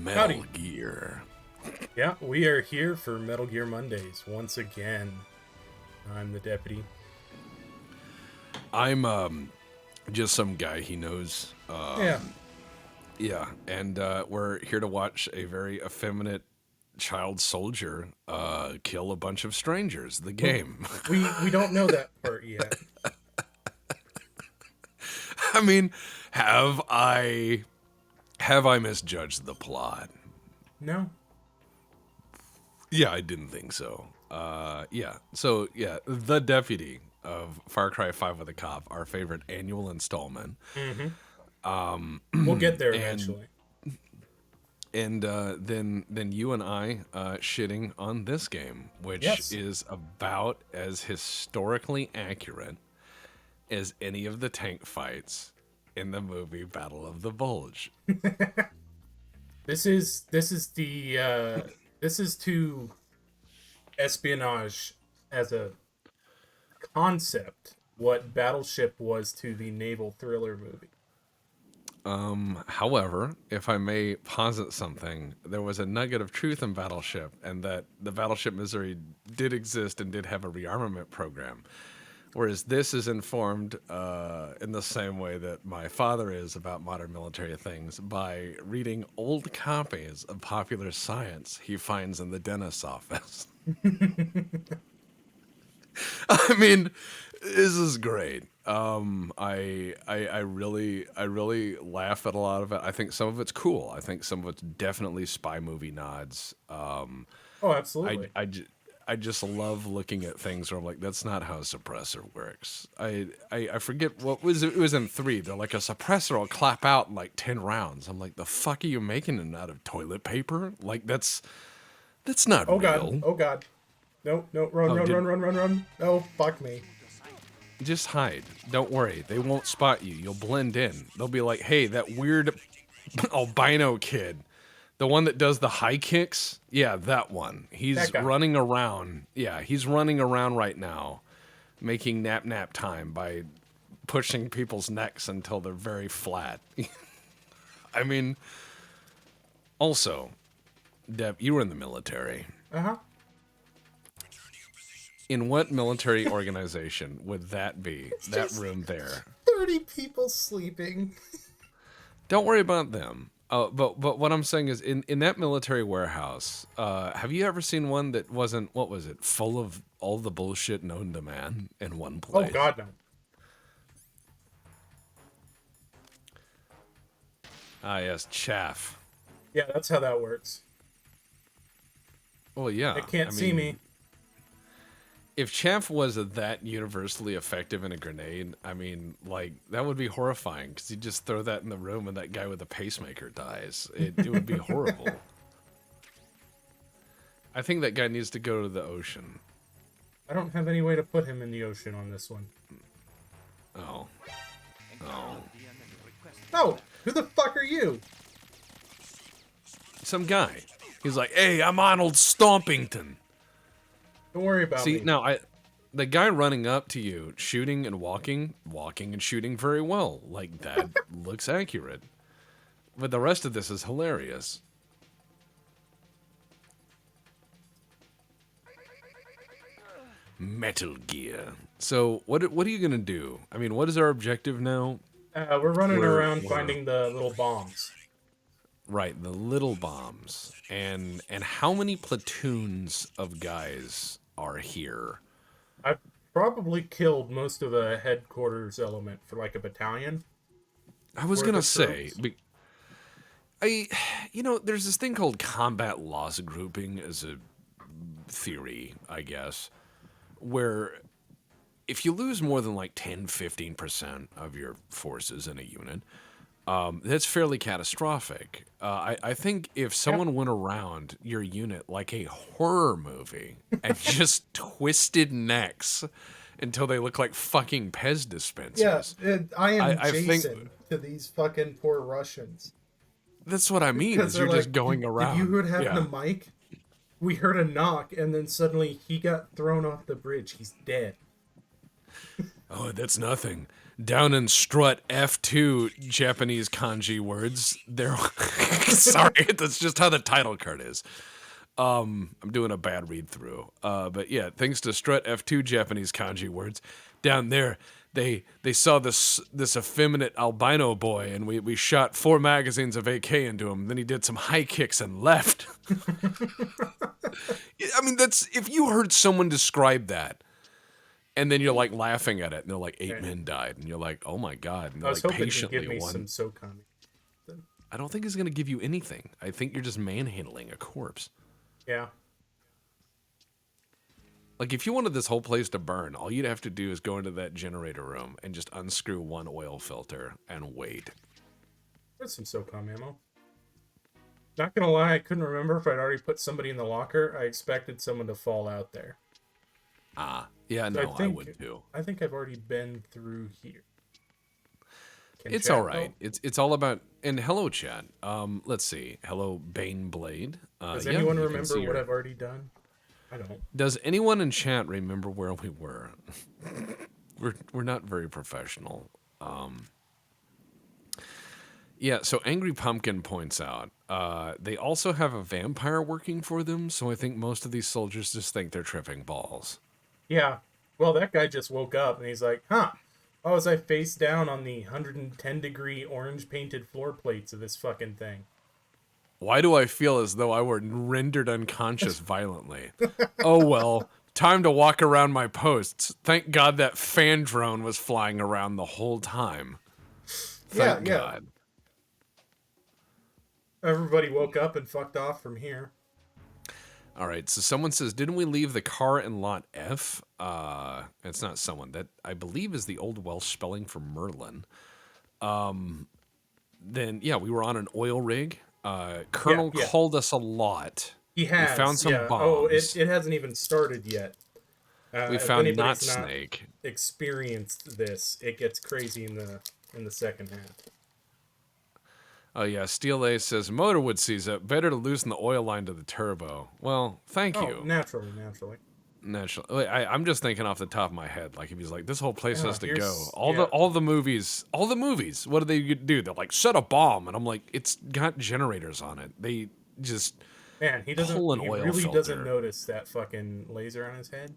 Howdy. Metal Gear. Yeah, we are here for Metal Gear Mondays once again. I'm the deputy. I'm just some guy he knows. Yeah, Yeah, and we're here to watch a very effeminate child soldier kill a bunch of strangers. The game. we don't know that part yet. I mean, have I misjudged the plot? No. Yeah, I didn't think so. Yeah. So yeah, the deputy of Far Cry 5 with a Cop, our favorite annual installment. We'll get there And eventually. then you and I shitting on this game, which Yes. is about as historically accurate as any of the tank fights in the movie Battle of the Bulge. This is to espionage as a concept what Battleship was to the naval thriller movie. However, if I may posit something, there was a nugget of truth in Battleship, and that the Battleship Missouri did exist and did have a rearmament program. Whereas this is informed in the same way that my father is about modern military things by reading old copies of popular science he finds in the dentist's office. I mean, this is great. I really laugh at a lot of it. I think some of it's cool. I think some of it's definitely spy movie nods. Oh, I, absolutely. I, ju- I just love looking at things where I'm like, that's not how a suppressor works. I forget what was it. It was in 3. They're like, a suppressor will clap out in like 10 rounds. I'm like, the fuck are you making it out of toilet paper? Like that's not Oh god. real. Oh god. No, no, run, Oh, run, run, run, run, run. Oh, fuck me. just hide. Don't worry. They won't spot you. You'll blend in. They'll be like, hey, that weird albino kid. The one that does the high kicks? Yeah, that one. He's That guy. running around. Yeah, he's running around right now, making nap time by pushing people's necks until they're very flat. I mean, also, Deb, you were in the military. Uh-huh. In what military organization would that be? That Just room there. 30 people sleeping. Don't worry about them. But what I'm saying is, in that military warehouse, have you ever seen one that wasn't, what was it, full of all the bullshit known to man in one Oh place? god, no. Ah, yes, chaff. Yeah, that's how that works. Well, yeah. They can't I see mean, me. if chaff was that universally effective in a grenade, I mean, like, that would be horrifying, because you just throw that in the room and that guy with the pacemaker dies. It would be horrible. I think that guy needs to go to the ocean. I don't have any way to put him in the ocean on this one. Oh. Oh. Oh, who the fuck are you? Some guy. He's like, hey, I'm Arnold Stompington. Don't worry about See, me. now, the guy running up to you, shooting and walking and shooting very well. Like, that looks accurate. But the rest of this is hilarious. Metal Gear. So, what are you going to do? I mean, what is our objective now? We're running We're- around we're- finding the little bombs. Right, the little bombs. And how many platoons of guys are here? I probably killed most of the headquarters element for like a battalion. I was Worth gonna of say, troops. there's this thing called combat loss grouping as a theory, I guess, where if you lose more than like 10-15% of your forces in a unit, that's fairly catastrophic. I think if someone went around your unit like a horror movie and just twisted necks until they look like fucking Pez dispensers. Yeah, I am I think- Jason to these fucking poor Russians. That's what I mean, Because is you're they're just like, going did around. you heard having Yeah. a mic? We heard a knock, and then suddenly he got thrown off the bridge. He's dead. Oh, that's nothing. Down in strut F2 Japanese kanji words. They're sorry, that's just how the title card is. I'm doing a bad read through. But yeah, thanks to strut F2 Japanese kanji words, down there they saw this effeminate albino boy, and we shot 4 magazines of AK into him. Then he did some high kicks and left. I mean, that's if you heard someone describe that, and then you're like laughing at it, and they're like 8 Okay. men died, and you're like, oh my god, and I they're was like hoping he'd patiently give me one. some SOCOM. I don't think he's gonna give you anything. I think you're just manhandling a corpse. Yeah. Like, if you wanted this whole place to burn, all you'd have to do is go into that generator room and just unscrew one oil filter and wait. There's some SOCOM ammo. Not gonna lie, I couldn't remember if I'd already put somebody in the locker. I expected someone to fall out there. Yeah, So no, I would too. I think I've already been through here. Can It's chat all right. go? It's all about. And hello, chat. Let's see. Hello, Bane Blade. Does Yeah, anyone you can remember see what your- I've already done? I don't. Does anyone in chat remember where we were? We're not very professional. Yeah, so Angry Pumpkin points out they also have a vampire working for them, so I think most of these soldiers just think they're tripping balls. Yeah. Well, that guy just woke up and he's like, huh. Why was I face down on the 110-degree orange painted floor plates of this fucking thing? Why do I feel as though I were rendered unconscious violently? Oh well, time to walk around my posts. Thank God that fan drone was flying around the whole time. Thank Yeah. God. Everybody woke up and fucked off from here. All right, so someone says, didn't we leave the car in lot F? It's not someone. That, I believe, is the old Welsh spelling for Merlin. Then, yeah, we were on an oil rig. Colonel Yeah. called us a lot. He has. We found some yeah. bombs. Oh, it hasn't even started yet. We If found anybody's not not Snake. experienced this, it gets crazy in the second half. Oh, yeah, Steel A says, Motorwood sees it. Better to loosen the oil line to the turbo. Well, thank Oh, you. naturally. Naturally. I'm just thinking off the top of my head. Like, if he's like, this whole place has to here's- go. yeah. All the movies, what do they do? They're like, set a bomb. And I'm like, it's got generators on it. They just... Man, he doesn't. Pull an He oil really filter. doesn't notice that fucking laser on his head.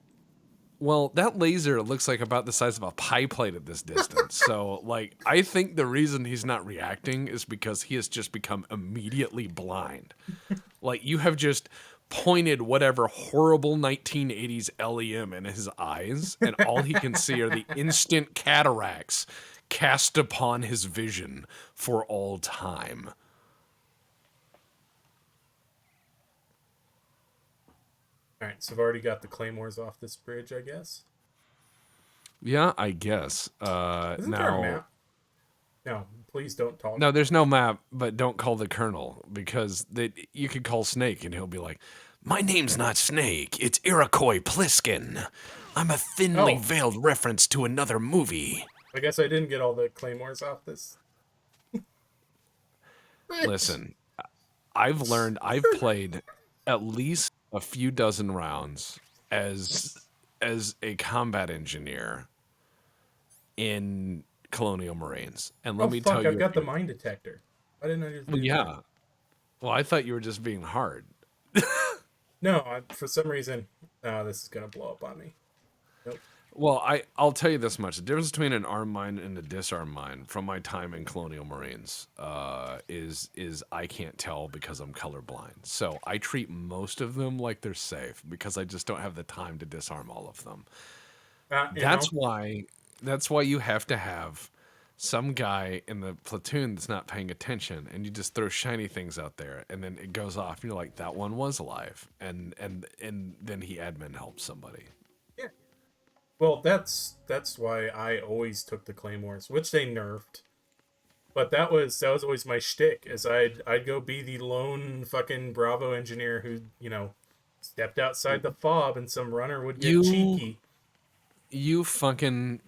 Well, that laser looks like about the size of a pie plate at this distance. So, like, I think the reason he's not reacting is because he has just become immediately blind. Like, you have just pointed whatever horrible 1980s LEM in his eyes, and all he can see are the instant cataracts cast upon his vision for all time. All right, so I've already got the claymores off this bridge, I guess. Yeah, I guess. Isn't there a map? No, please don't talk. No, there's no map, but don't call the colonel, because you could call Snake and he'll be like, my name's not Snake, it's Iroquois Pliskin. I'm a thinly veiled reference to another movie. I guess I didn't get all the claymores off this. Listen, I've played at least a few dozen rounds as a combat engineer in Colonial Marines. And let me tell you, I've got the mine detector. Why didn't I just do yeah. that? Well, I thought you were just being hard. No, for some reason, this is going to blow up on me. Nope. Well, I'll tell you this much: the difference between an arm mine and a disarm mine, from my time in Colonial Marines, is I can't tell because I'm colorblind. So I treat most of them like they're safe because I just don't have the time to disarm all of them. That's why you have to have some guy in the platoon that's not paying attention, and you just throw shiny things out there, and then it goes off, and you're like, that one was alive, and then he admin helps somebody. Yeah. Well, that's why I always took the claymores, which they nerfed. But that was always my shtick, is I'd go be the lone fucking Bravo engineer who, stepped outside the fob and some runner would get cheeky. You fucking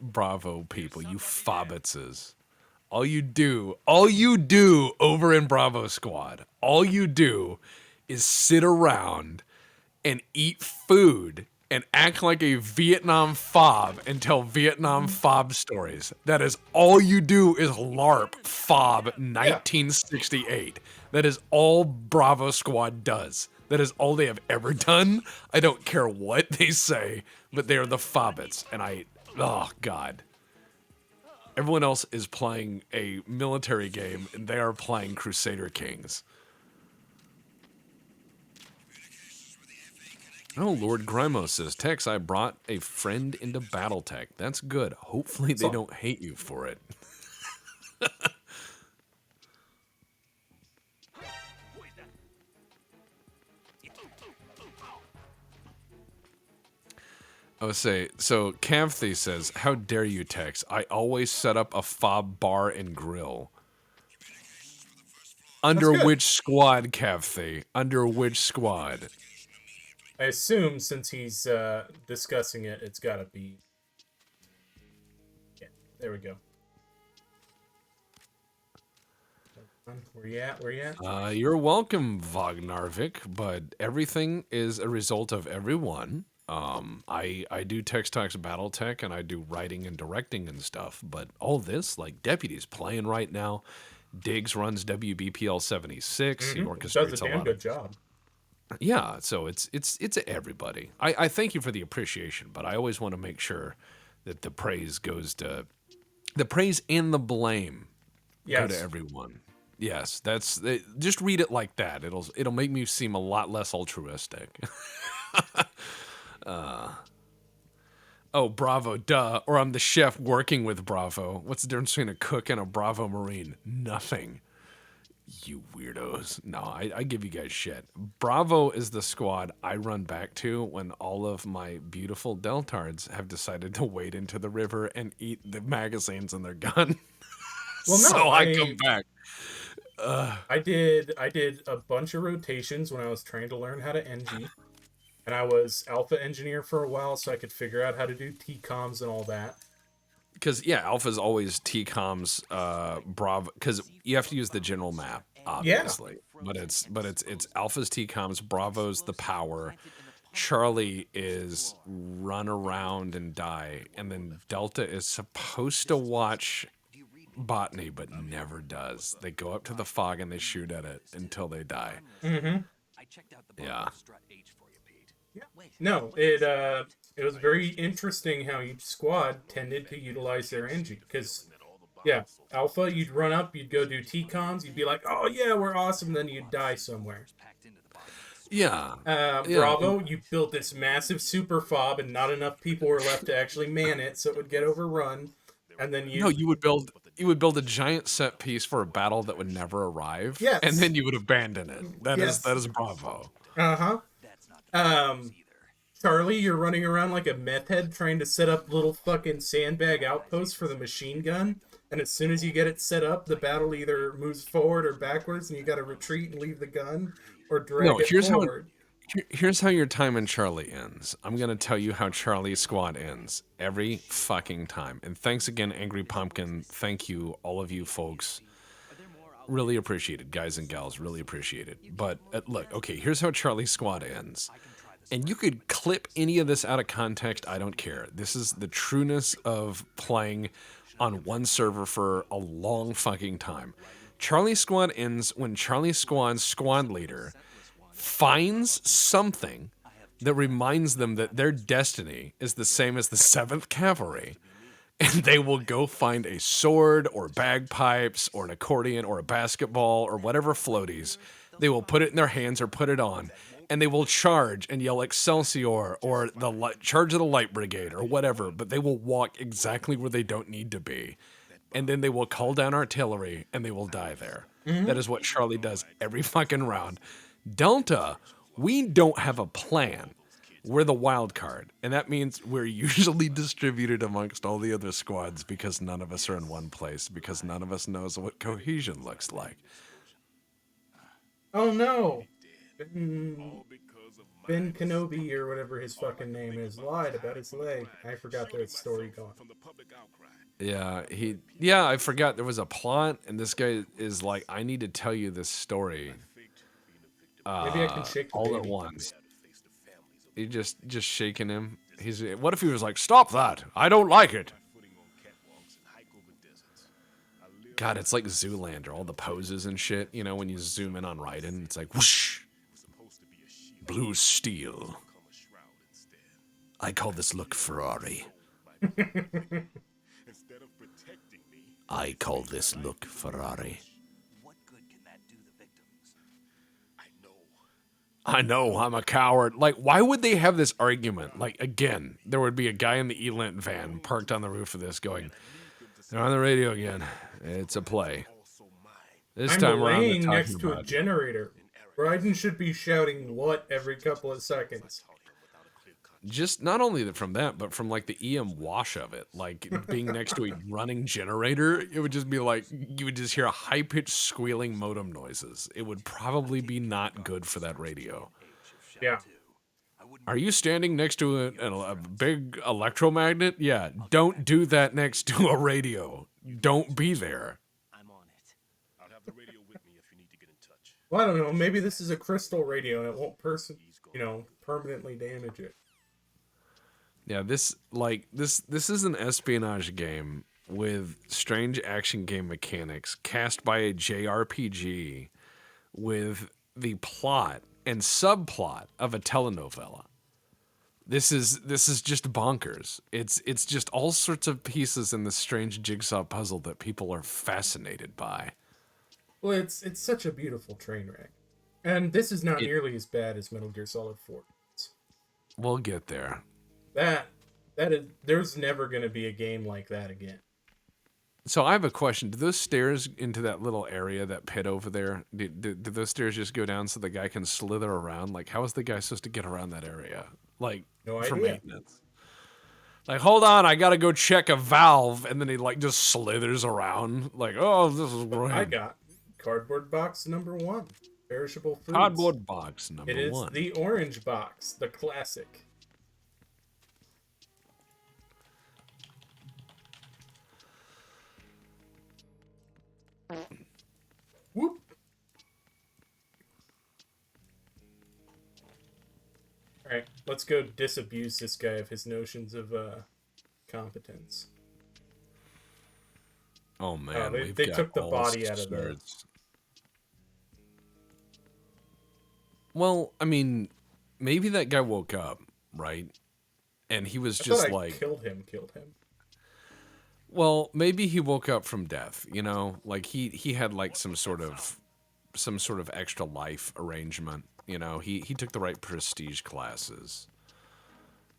Bravo people, you fobbitses. All you do over in Bravo Squad, all you do is sit around and eat food and act like a Vietnam fob and tell Vietnam fob stories. That is all you do is LARP fob Yeah. 1968. That is all Bravo Squad does. That is all they have ever done. I don't care what they say, but they are the fobbits. And oh God. Everyone else is playing a military game, and they are playing Crusader Kings. Oh, Lord Grimo says, Tex, I brought a friend into Battletech. That's good. Hopefully they don't hate you for it. I would say, so Cavthy says, how dare you, Tex? I always set up a fob bar and grill. Under which squad, Cavthy? Under which squad? I assume since he's discussing it, it's got to be. Yeah, there we go. Where you at? Where you at? You're welcome, Vagnarvik, but everything is a result of everyone. I do Tex Talks Battletech, and I do writing and directing and stuff, but all this, like Deputy's playing right now. Diggs runs WBPL 76. He orchestrates does a damn good job. Yeah, so it's everybody. I thank you for the appreciation, but I always want to make sure that the praise goes to the praise and the blame go to everyone. Yes, that's just read it like that. It'll make me seem a lot less altruistic. Oh, Bravo, duh. Or I'm the chef working with Bravo. What's the difference between a cook and a Bravo Marine? Nothing. You weirdos. No, I give you guys shit. Bravo is the squad I run back to when all of my beautiful Deltards have decided to wade into the river and eat the magazines in their gun. Well, no, so I come back. I did a bunch of rotations when I was trying to learn how to NG. And I was alpha engineer for a while, so I could figure out how to do T-coms and all that. Because yeah, alpha's always T-coms, Bravo. Because you have to use the general map, obviously. Yeah. But it's alpha's T-coms, Bravo's the power, Charlie is run around and die, and then Delta is supposed to watch botany, but never does. They go up to the fog and they shoot at it until they die. Mm-hmm. Yeah. No, it was very interesting how each squad tended to utilize their engine. Because, yeah, Alpha, you'd run up, you'd go do T-coms, you'd be like, oh yeah, we're awesome, then you'd die somewhere. Yeah. Bravo, you built this massive super fob, and not enough people were left to actually man it, so it would get overrun. And then you would build a giant set piece for a battle that would never arrive. Yes. And then you would abandon it. That is Bravo. Uh-huh. Charlie, you're running around like a meth head trying to set up little fucking sandbag outposts for the machine gun. And as soon as you get it set up, the battle either moves forward or backwards, and you got to retreat and leave the gun, or drag it forward. Here's how your time in Charlie ends. I'm going to tell you how Charlie Squad ends every fucking time. And thanks again, Angry Pumpkin. Thank you, all of you folks. Really appreciate it, guys and gals. Really appreciate it. But look, okay, here's how Charlie Squad ends. And you could clip any of this out of context. I don't care. This is the trueness of playing on one server for a long fucking time. Charlie Squad ends when Charlie Squad's squad leader finds something that reminds them that their destiny is the same as the 7th Cavalry, and they will go find a sword or bagpipes or an accordion or a basketball or whatever floaties. They will put it in their hands or put it on, and they will charge and yell Excelsior or the charge of the Light Brigade or whatever, but they will walk exactly where they don't need to be. And then they will call down artillery and they will die there. Mm-hmm. That is what Charlie does every fucking round. Delta, we don't have a plan. We're the wild card, and that means we're usually distributed amongst all the other squads because none of us are in one place, because none of us knows what cohesion looks like. Oh no! Ben Kenobi, or whatever his fucking name is, lied about his leg. I forgot the story going. Yeah, I forgot there was a plot, and this guy is like, I need to tell you this story. Maybe I can shake the all baby. At once. He just shaking him. He's. What if he was like, "Stop that! I don't like it." God, it's like Zoolander, all the poses and shit. You know, when you zoom in on Raiden, it's like whoosh, blue steel. I call this look Ferrari. I call this look Ferrari. I know, I'm a coward. Like, why would they have this argument? Like, again, there would be a guy in the Elent van parked on the roof of this going, they're on the radio again. It's a play. This I'm time around, they're laying talking next to a about generator. Raiden should be shouting what every couple of seconds. just not only from that, but from like the EM wash of it. Like being next to a running generator, it would just be like you would just hear a high pitched squealing modem noises. It would probably be not good for that radio. Yeah. Are you standing next to a big electromagnet? Yeah, don't do that next to a radio. Don't be there. Well, I don't know. Maybe this is a crystal radio and it won't permanently damage it. Yeah, this is an espionage game with strange action game mechanics cast by a JRPG with the plot and subplot of a telenovela. This is just bonkers. It's just all sorts of pieces in this strange jigsaw puzzle that people are fascinated by. Well, it's such a beautiful train wreck. And this is not nearly as bad as Metal Gear Solid 4. We'll get there. There's never going to be a game like that again. So I have a question. Do those stairs into that little area, that pit over there, do those stairs just go down so the guy can slither around? Like, how is the guy supposed to get around that area? Like, No for idea. maintenance. Like, hold on, I gotta go check a valve, and then he like just slithers around. Like, oh, this is great. I got cardboard box number 1. Perishable foods. Cardboard box number 1. It is the orange box, the classic. Whoop. Alright, let's go disabuse this guy of his notions of competence. Oh man, they took the body out of the... Well, I mean, maybe that guy woke up, right? And he was just like... killed him. Well, maybe he woke up from death, you know? Like, he had, like, some sort of extra life arrangement, you know? He took the right prestige classes.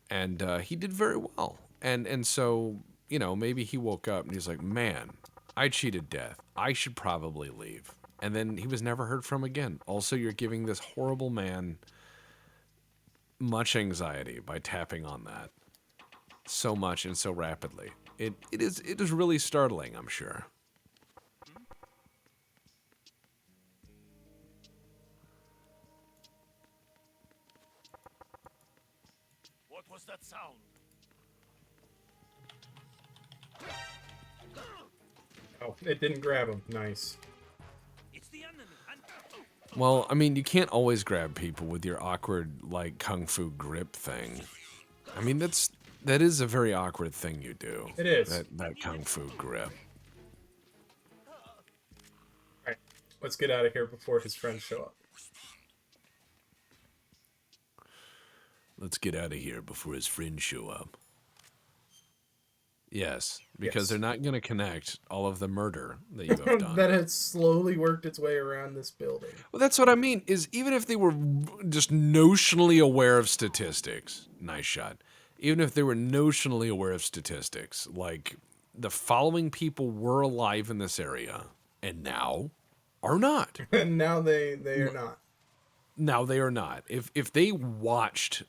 And he did very well. And so, you know, maybe he woke up and he's like, man, I cheated death. I should probably leave. And then he was never heard from again. Also, you're giving this horrible man much anxiety by tapping on that so much and so rapidly. It is really startling, I'm sure. What was that sound? Oh, it didn't grab him. Nice. It's the enemy. Well, I mean, you can't always grab people with your awkward, like, kung fu grip thing. I mean, that is a very awkward thing you do. It is. That kung fu grip. Alright, let's get out of here before his friends show up. Let's get out of here before his friends show up. Yes, because they're not going to connect all of the murder that you have done. That has slowly worked its way around this building. Well, that's what I mean, is even if they were just notionally aware of statistics, nice shot, even if they were notionally aware of statistics, like the following people were alive in this area, and now are not. And now they are not. Now they are not. If they watched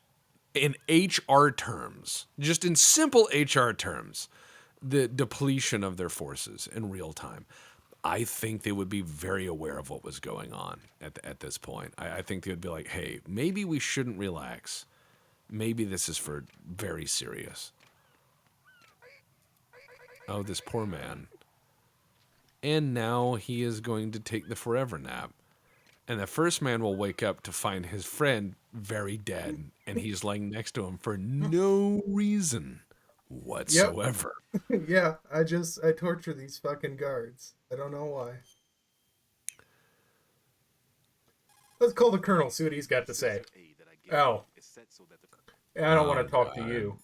in HR terms, just in simple HR terms, the depletion of their forces in real time, I think they would be very aware of what was going on at this point. I think they would be like, hey, maybe we shouldn't relax. Maybe this is for very serious. Oh, this poor man. And now he is going to take the forever nap. And the first man will wake up to find his friend very dead, and he's laying next to him for no reason Yep. whatsoever. Yeah, I torture these fucking guards. I don't know why. Let's call the colonel, see what he's got to say. Oh, I don't want Oh, to talk to God. you.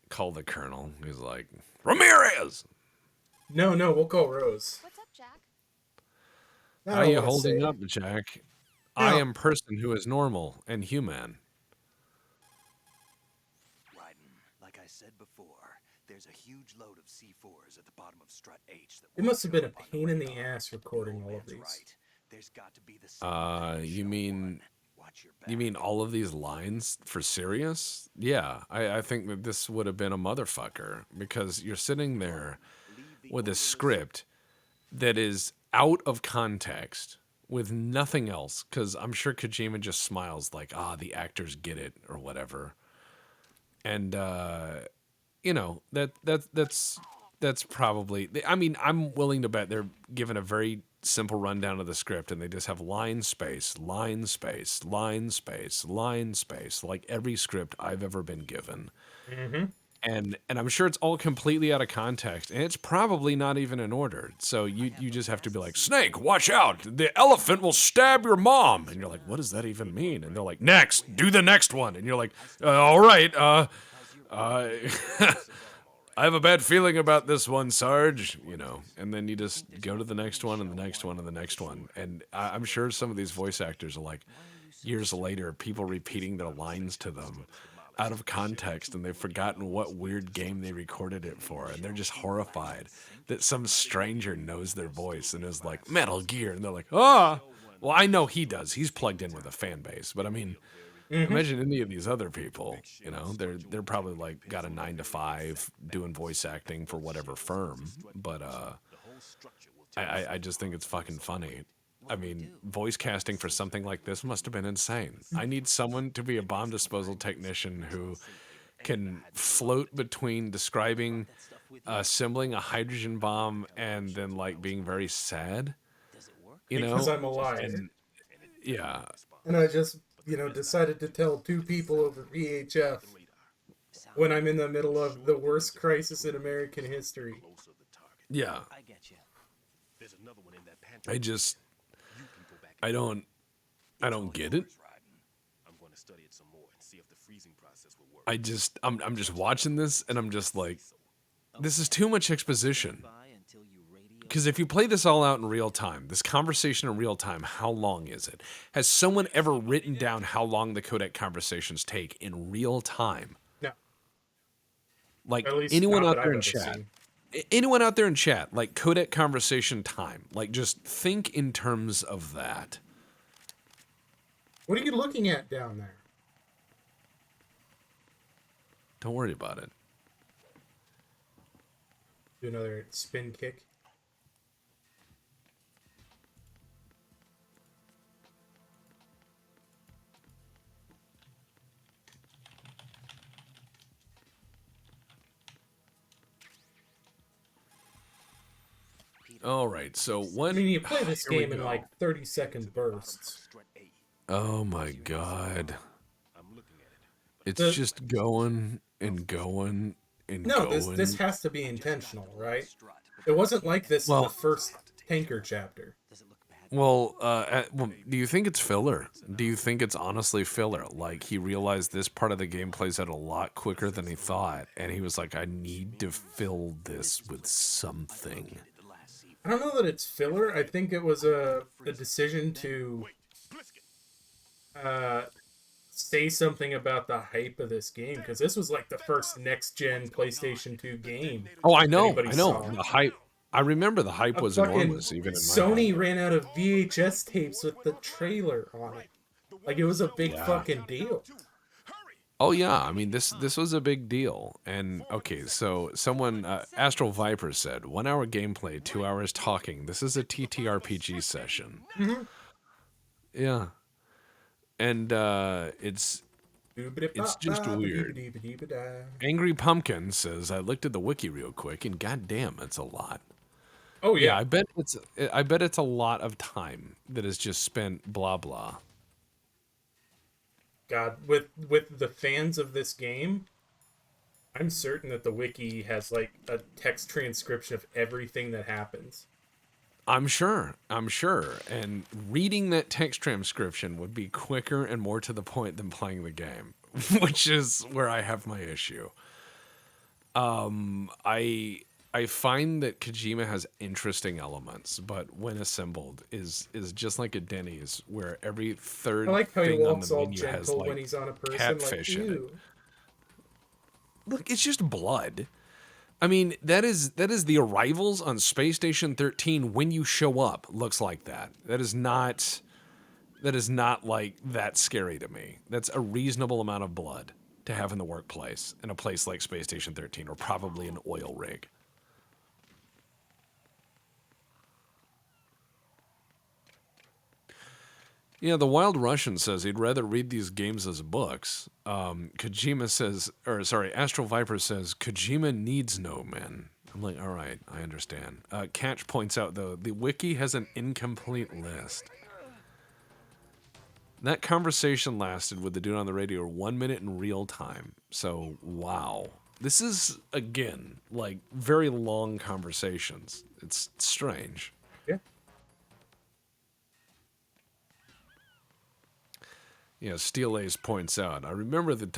Call the colonel. He's like, Ramirez! No, we'll call Rose. What's up, Jack? I How don't you wanna holding say up, it. Jack? I No. am person who is normal and human. Raiden, like I said before, there's a huge load of C4s at the bottom of strut H that It must have been a won't come up on pain in the radar. ass recording The all old of man's these. right. There's got to be the signal You show mean one. Watch your back. you mean all of these lines for serious? Yeah, I think that this would have been a motherfucker because you're sitting there with a script that is out of context with nothing else because I'm sure Kojima just smiles like, the actors get it or whatever. And that's probably. I mean, I'm willing to bet they're given a very simple rundown of the script, and they just have line space, line space, line space, line space, like every script I've ever been given. Mm-hmm. And I'm sure it's all completely out of context, and it's probably not even in order. So you just have to be like, Snake, watch out! The elephant will stab your mom, and you're like, what does that even mean? And they're like, next, do the next one, and you're like, all right, I have a bad feeling about this one, Sarge, and then you just go to the next one and the next one and the next one. And I'm sure some of these voice actors are like, years later, people repeating their lines to them out of context, and they've forgotten what weird game they recorded it for, and they're just horrified that some stranger knows their voice and is like, Metal Gear, and they're like, well, I know he does. He's plugged in with a fan base, but I mean, Mm-hmm. imagine any of these other people, they're probably like got a 9 to 5 doing voice acting for whatever firm. But I just think it's fucking funny. I mean, voice casting for something like this must have been insane. I need someone to be a bomb disposal technician who can float between describing assembling a hydrogen bomb and then like being very sad, Because I'm alive. And yeah, And I just, decided to tell two people over VHF when I'm in the middle of the worst crisis in American history. yeah. I get you. There's another one in that pantry. I don't get it. I'm going to study it some more and see if the freezing process will work. I'm just watching this and I'm just like, this is too much exposition. Because if you play this all out in real time, this conversation in real time, how long is it? Has someone ever written down how long the codec conversations take in real time? No. Like At least anyone not out that there I've in ever chat? seen. Anyone out there in chat, like codec conversation time, like just think in terms of that. What are you looking at down there? Don't worry about it. Do another spin kick. All right, so what? I mean, you play this Here we game in go. like 30-second bursts. Oh my god. It's The- just going and going and No, going. this has to be intentional, right? It wasn't like this in Well- the first tanker chapter. Well, do you think it's filler? Do you think it's honestly filler? Like, he realized this part of the game plays out a lot quicker than he thought, and he was like, I need to fill this with something. I don't know that it's filler. I think it was a decision to say something about the hype of this game, because this was like the first next-gen PlayStation 2 game. Oh, I know, Anybody I know. saw. The hype. I remember the hype A was fucking enormous, even in my Sony head. ran out of VHS tapes with the trailer on it. Like, it was a big fucking deal. Oh yeah, I mean this was a big deal. And okay, so someone Astral Viper said 1 hour gameplay, 2 hours talking. This is a TTRPG session. Mm-hmm. Yeah, and it's just weird. Angry Pumpkin says I looked at the wiki real quick, and goddamn, it's a lot. Oh Yeah, yeah, I bet it's a lot of time that is just spent blah blah. God, with the fans of this game, I'm certain that the wiki has like a text transcription of everything that happens. I'm sure. I'm sure. And reading that text transcription would be quicker and more to the point than playing the game, which is where I have my issue. I I find that Kojima has interesting elements, but when assembled is just like a Denny's where every I third like how he thing on the walks all menu has gentle when like he's on a person, like catfish in it. ew. Look, it's just blood. I mean, that is the arrivals on Space Station 13 when you show up looks like that. That is not like that scary to me. That's a reasonable amount of blood to have in the workplace in a place like Space Station 13 or probably an oil rig. Yeah, the Wild Russian says he'd rather read these games as books. Kojima says, or sorry, Astral Viper says Kojima needs no men. I'm like, all right, I understand. Catch points out though the wiki has an incomplete list. That conversation lasted with the dude on the radio 1 minute in real time. So wow, this is again like very long conversations. It's strange. Yeah. Yeah, Steel Ace points out. I remember the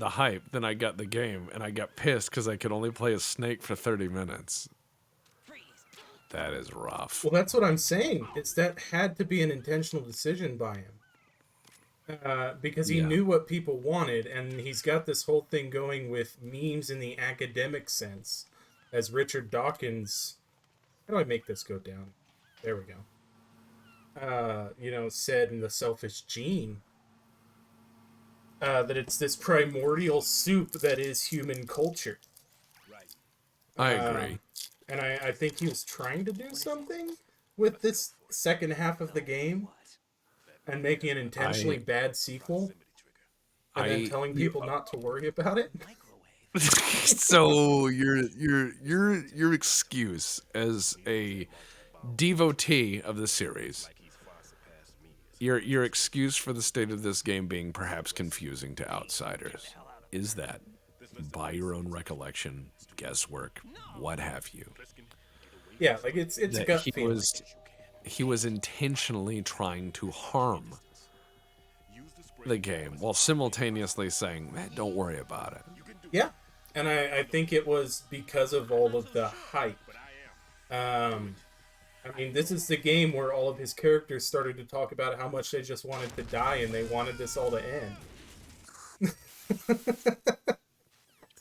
hype. Then I got the game, and I got pissed because I could only play as Snake for 30 minutes. That is rough. Well, that's what I'm saying. It's that had to be an intentional decision by him. Because he Yeah, knew what people wanted, and he's got this whole thing going with memes in the academic sense. As Richard Dawkins, how do I make this go down? There we go. Said in The Selfish Gene, that it's this primordial soup that is human culture. I Um, agree. and I think he was trying to do something with this second half of the game and making an intentionally I, bad sequel and then I, telling you, people not to worry about it. so your excuse as a devotee of the series, your excuse for the state of this game being perhaps confusing to outsiders, is that by your own recollection, guesswork, what have you, Yeah, like it's a that gut feeling. he was intentionally trying to harm the game while simultaneously saying, "Man, don't worry about it." Yeah, and I think it was because of all of the hype. Um, I mean, this is the game where all of his characters started to talk about how much they just wanted to die and they wanted this all to end.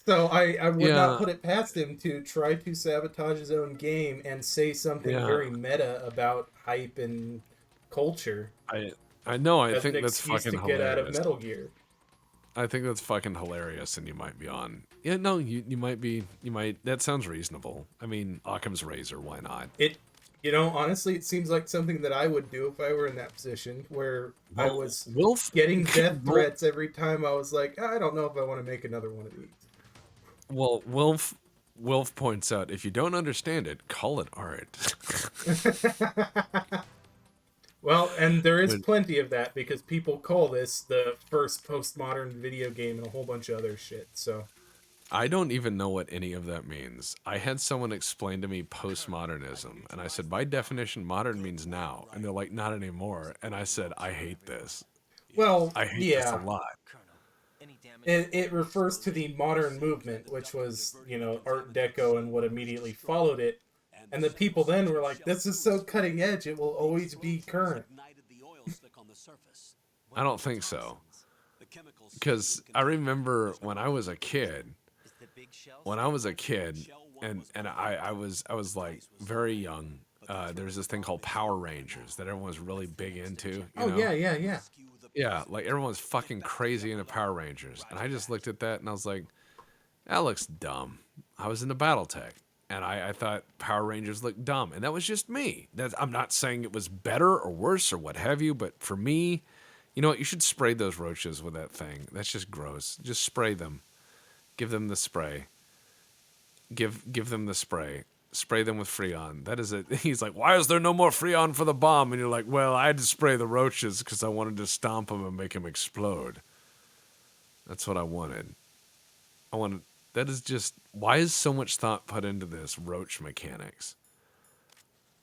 So I would not Yeah, put it past him to try to sabotage his own game and say something yeah. very meta about hype and culture I I know. I as an think that's excuse fucking to get out of hilarious. Metal Gear. I think that's fucking hilarious, and you might be on. Yeah, no, you might be. You might. That sounds reasonable. I mean, Occam's razor. Why not? Honestly, it seems like something that I would do if I were in that position where I Well, was Wilf, getting death Wil- threats every time I was like, I don't know if I want to make another one of these. well, Wilf points out if you don't understand it, call it art. Well, and there is But plenty of that because people call this the first postmodern video game and a whole bunch of other shit. So, I don't even know what any of that means. I had someone explain to me postmodernism, and I said, by definition, modern means now, and they're like, not anymore. And I said, I hate this. well, I hate this a yeah, lot. it refers to the modern movement, which was, Art Deco and what immediately followed it. And the people then were like, this is so cutting edge, it will always be current. I don't think so. Because I remember when I was a kid, and I was like very young. There was this thing called Power Rangers that everyone was really big into. You Oh, know, yeah, yeah, yeah. yeah, like everyone was fucking crazy into Power Rangers, and I just looked at that and I was like, that looks dumb. I was into BattleTech, and I thought Power Rangers looked dumb, and that was just me. I'm not saying it was better or worse or what have you, but for me, you know what? You should spray those roaches with that thing. That's just gross. Just spray them. Give them the spray. Give them the spray. spray them with Freon. That is it. He's like, why is there no more Freon for the bomb? And you're like, well, I had to spray the roaches because I wanted to stomp them and make them explode. That's what I wanted. That is just, why is so much thought put into this roach mechanics?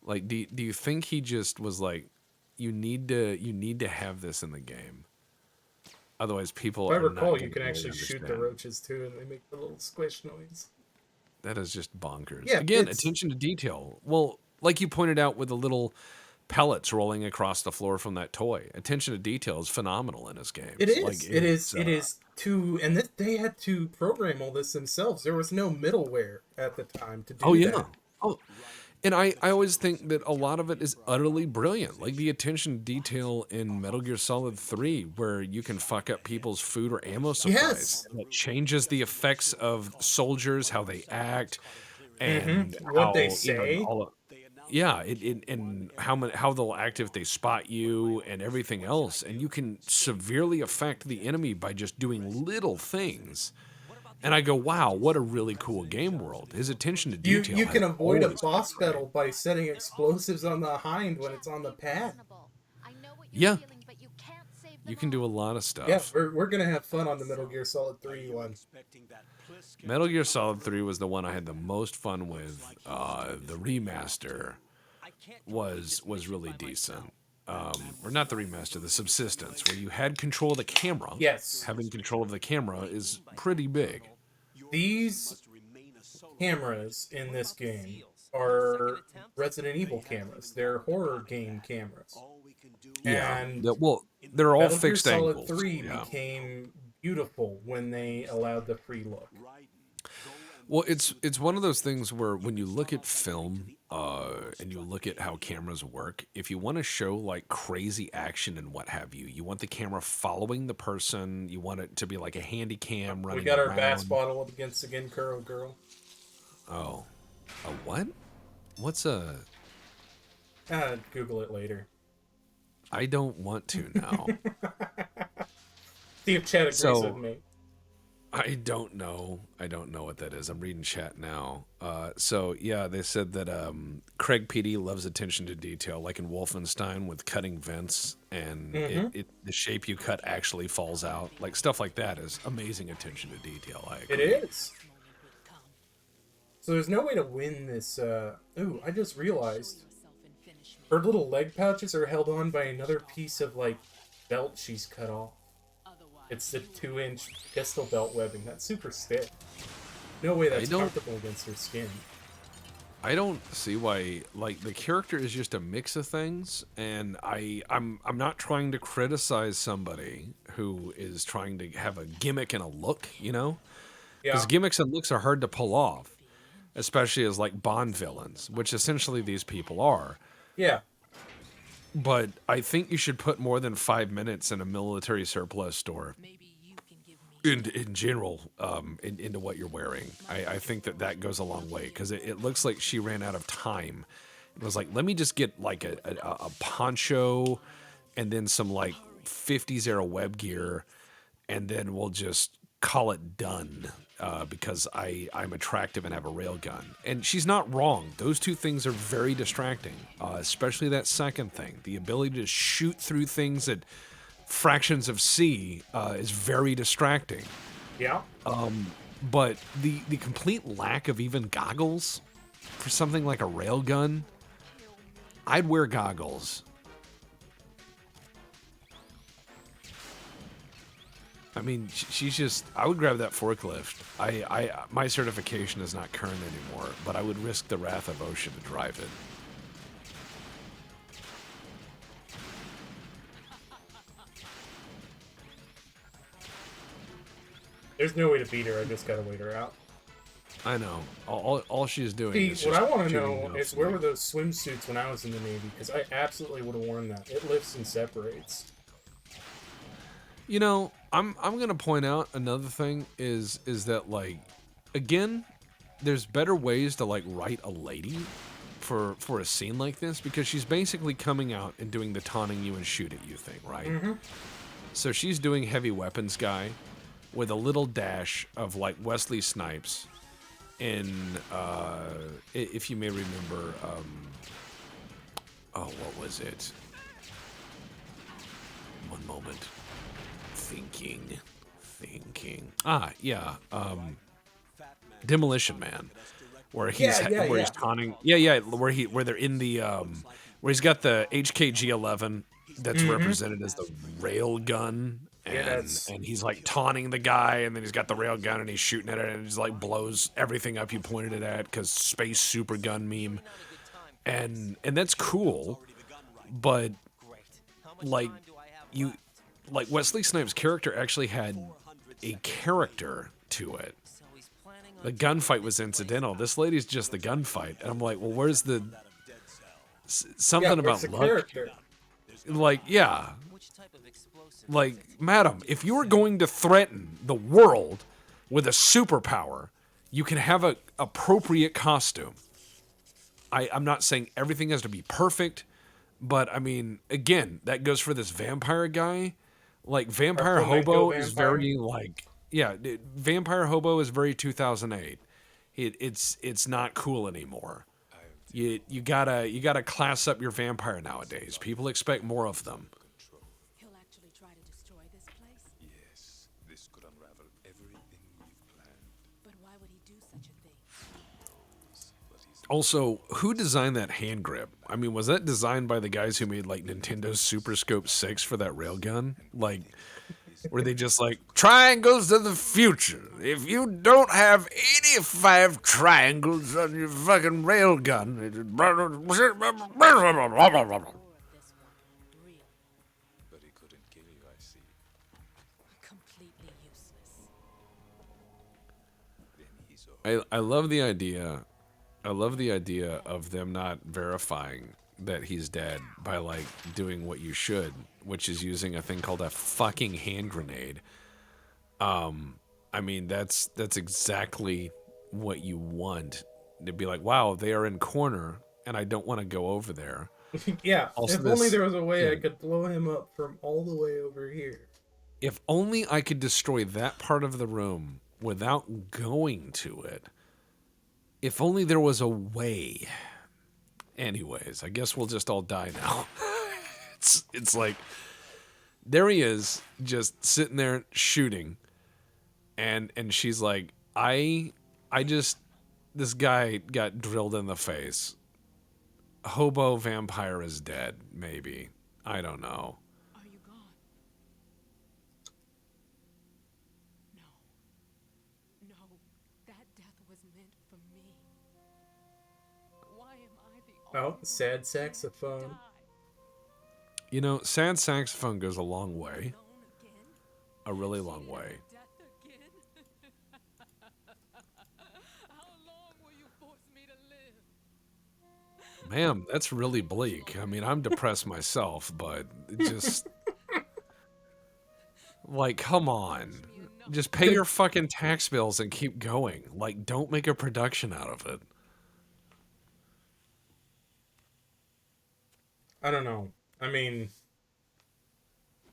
Like, do you think he just was like, you need to have this in the game? Otherwise, people If I are not recall, gonna you can really actually shoot the understand. roaches too, and they make the little squish noise. That is just bonkers. Yeah, Again, it's attention to detail. Well, like you pointed out with the little pellets rolling across the floor from that toy. Attention to detail is phenomenal in his games. it Like is it is it is too, and they had to program all this themselves. There was no middleware at the time to oh do yeah. that. Oh, and I always think that a lot of it is utterly brilliant. Like the attention to detail in Metal Gear Solid 3, where you can fuck up people's food or ammo supplies. Yes. And it changes the effects of soldiers, how they act, and What they how, say. all of, yeah, and how they'll act if they spot you and everything else. And you can severely affect the enemy by just doing little things. And I go, wow, what a really cool game world. His attention to detail You has can avoid a always been boss great. battle by setting explosives on the hind when it's on the pad. Yeah, you can do a lot of Yeah, stuff. we're gonna have fun on the Metal Gear Solid 3 one. Metal Gear Solid 3 was the one I had the most fun with. The remaster was really decent. Or not the remaster, the subsistence, where you had control of the camera. Yes. Having control of the camera is pretty big. These cameras in this game are Resident Evil cameras. They're horror game cameras. Yeah. And Well, they're all Metal Gear fixed Solid angles. 3 Yeah. became beautiful when they allowed the free look. Well, it's one of those things where when you look at film and you look at how cameras work, if you want to show like crazy action and what have you, you want the camera following the person. You want it to be like a handy cam running We got our around. Bass bottle up against the Ginkuro girl. Oh, a what? What's a? Google it later. I don't want to now. See if Chad agrees So- with me. I don't know. I don't know what that is. I'm reading chat now. So yeah, they said that Craig PD loves attention to detail, like in Wolfenstein with cutting vents, and the shape you cut actually falls out. Like stuff like that is amazing attention to detail. I agree. It is. So there's no way to win this. Ooh, I just realized her little leg pouches are held on by another piece of like belt she's cut off. It's the 2-inch pistol belt webbing. That's super stiff. No way that's comfortable against her skin. I don't see why. Like the character is just a mix of things, and I'm not trying to criticize somebody who is trying to have a gimmick and a look, you know, because Yeah. gimmicks and looks are hard to pull off, especially as like Bond villains, which essentially these people are. Yeah. But I think you should put more than 5 minutes in a military surplus store. In general, into what you're wearing, I think that goes a long way because it looks like she ran out of time. It was like, let me just get like a poncho, and then some like 50s era web gear, and then we'll just call it done. Because I'm attractive and have a railgun. And she's not wrong. Those two things are very distracting, especially that second thing. The ability to shoot through things at fractions of C is very distracting. Yeah. But the complete lack of even goggles for something like a railgun, I'd wear goggles. I mean, she's just. I would grab that forklift. My certification is not current anymore, but I would risk the wrath of OSHA to drive it. There's no way to beat her. I just gotta wait her out. I know. All she's doing See, is what just I want to shooting know no is food. where were those swimsuits when I was in the Navy? Because I absolutely would have worn that. It lifts and separates. You know, I'm gonna point out another thing is that like, again, there's better ways to like write a lady for a scene like this because she's basically coming out and doing the taunting you and shoot at you thing, right? So she's doing heavy weapons guy with a little dash of like Wesley Snipes in if you may remember, oh, what was it? One moment. Thinking. Ah, yeah. Demolition Man, where where he's taunting. Yeah, where they're in the where he's got the HKG-11 that's represented as the rail gun, Yeah, and he's like taunting the guy, and then he's got the rail gun and he's shooting at it, and he's like blows everything up you pointed it at because space super gun meme, and that's cool, but like you like Wesley Snipes' character actually had a character to it. The gunfight was incidental. This lady's just the gunfight, and I'm like, well, where's the something where's about the luck? character? Like, yeah, like, madam, if you are going to threaten the world with a superpower, you can have a appropriate costume. I'm not saying everything has to be perfect, but I mean, again, that goes for this vampire guy. Like, Vampire Or flamenco Hobo is vampire? very like, yeah, Vampire Hobo is very 2008. It's not cool anymore. You gotta class up your vampire nowadays. People expect more of them. He'll actually try to destroy this place? Yes, this could unravel everything we've planned. But why would he do such a thing? But he's Also, who designed that hand grip? I mean, was that designed by the guys who made like Nintendo's Super Scope 6 for that railgun? Like, were they just like, triangles of the future? If you don't have 85 triangles on your fucking railgun. More of this one. Real. but he couldn't kill you, I see. Completely useless. Then he's all I love the idea. I love the idea of them not verifying that he's dead by like doing what you should, which is using a thing called a fucking hand grenade. I mean, that's exactly what you want. To be like, wow, they are in corner, and I don't want to go over there. Yeah, Also if only this- there was a way yeah. I could blow him up from all the way over here. If only I could destroy that part of the room without going to it. If only there was a way. Anyways, I guess we'll just all die now. It's like there he is, just sitting there shooting, and she's like, I just this guy got drilled in the face. Hobo vampire is dead, maybe. I don't know. Are you gone? No. No. That death was meant for me. Why am I the Oh, only sad one saxophone. to die? You know, sad saxophone goes a long way. Alone again? A really long way. Death again? How long will you force me to live? Ma'am, that's really bleak. I mean, I'm depressed myself, but it just like, come on. Just pay your fucking tax bills and keep going. Like, don't make a production out of it. I don't know. I mean,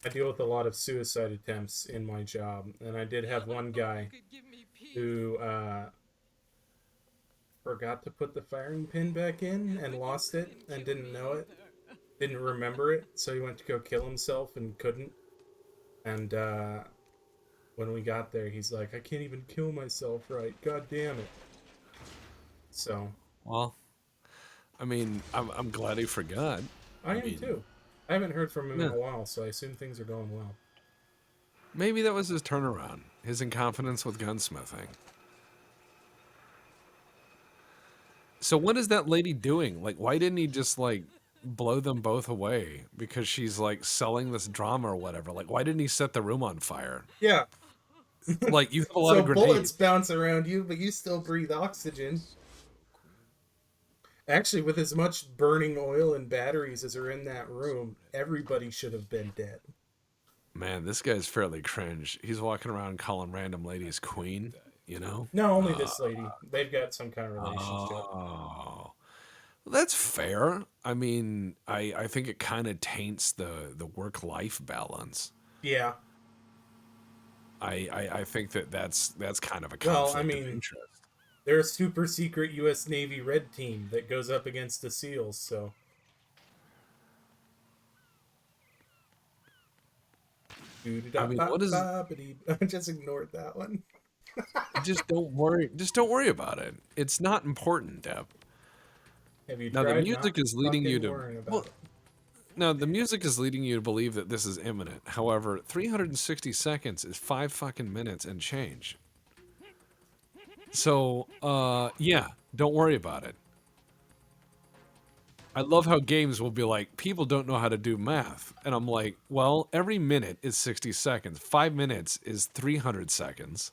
I deal with a lot of suicide attempts in my job, and I did have one guy who forgot to put the firing pin back in and lost it and didn't know it, didn't remember it, so he went to go kill himself and couldn't. And when we got there, he's like, I can't even kill myself right. God damn it. So, Well, I mean, I'm glad he forgot. I am mean, too. I haven't heard from him in yeah. a while, so I assume things are going well. Maybe that was his turnaround. His inconfidence with gunsmithing. So what is that lady doing? Like, why didn't he just like blow them both away? Because she's like selling this drama or whatever. Like, why didn't he set the room on fire? Yeah. Like, you have a lot So of grenades. bullets bounce around you, but you still breathe oxygen. Actually, with as much burning oil and batteries as are in that room, everybody should have been dead. Man, this guy's fairly cringe. He's walking around calling random ladies queen, you know? No, only this lady. They've got some kind of relationship. Oh. Well, that's fair. I mean, I think it kind of taints the work-life balance. Yeah. I think that's kind of a Well, conflict I of mean, interest. They're a super secret U.S. Navy red team that goes up against the SEALs. So I mean, what is? I just ignored that one. Just don't worry. Just don't worry about it. It's not important, Deb. Have you Now the tried not music is leading you fucking to. worrying Well, about it? now the music is leading you to believe that this is imminent. However, 360 seconds is 5 fucking minutes and change. So, yeah, don't worry about it. I love how games will be like, people don't know how to do math. And I'm like, well, every minute is 60 seconds. 5 minutes is 300 seconds.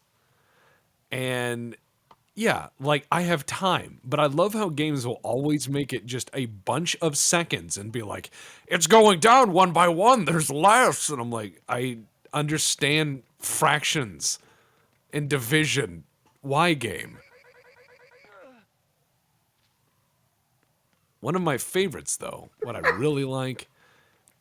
And yeah, like I have time, but I love how games will always make it just a bunch of seconds and be like, it's going down one by one. There's less. And I'm like, I understand fractions and division. Why game? One of my favorites, though, what I really like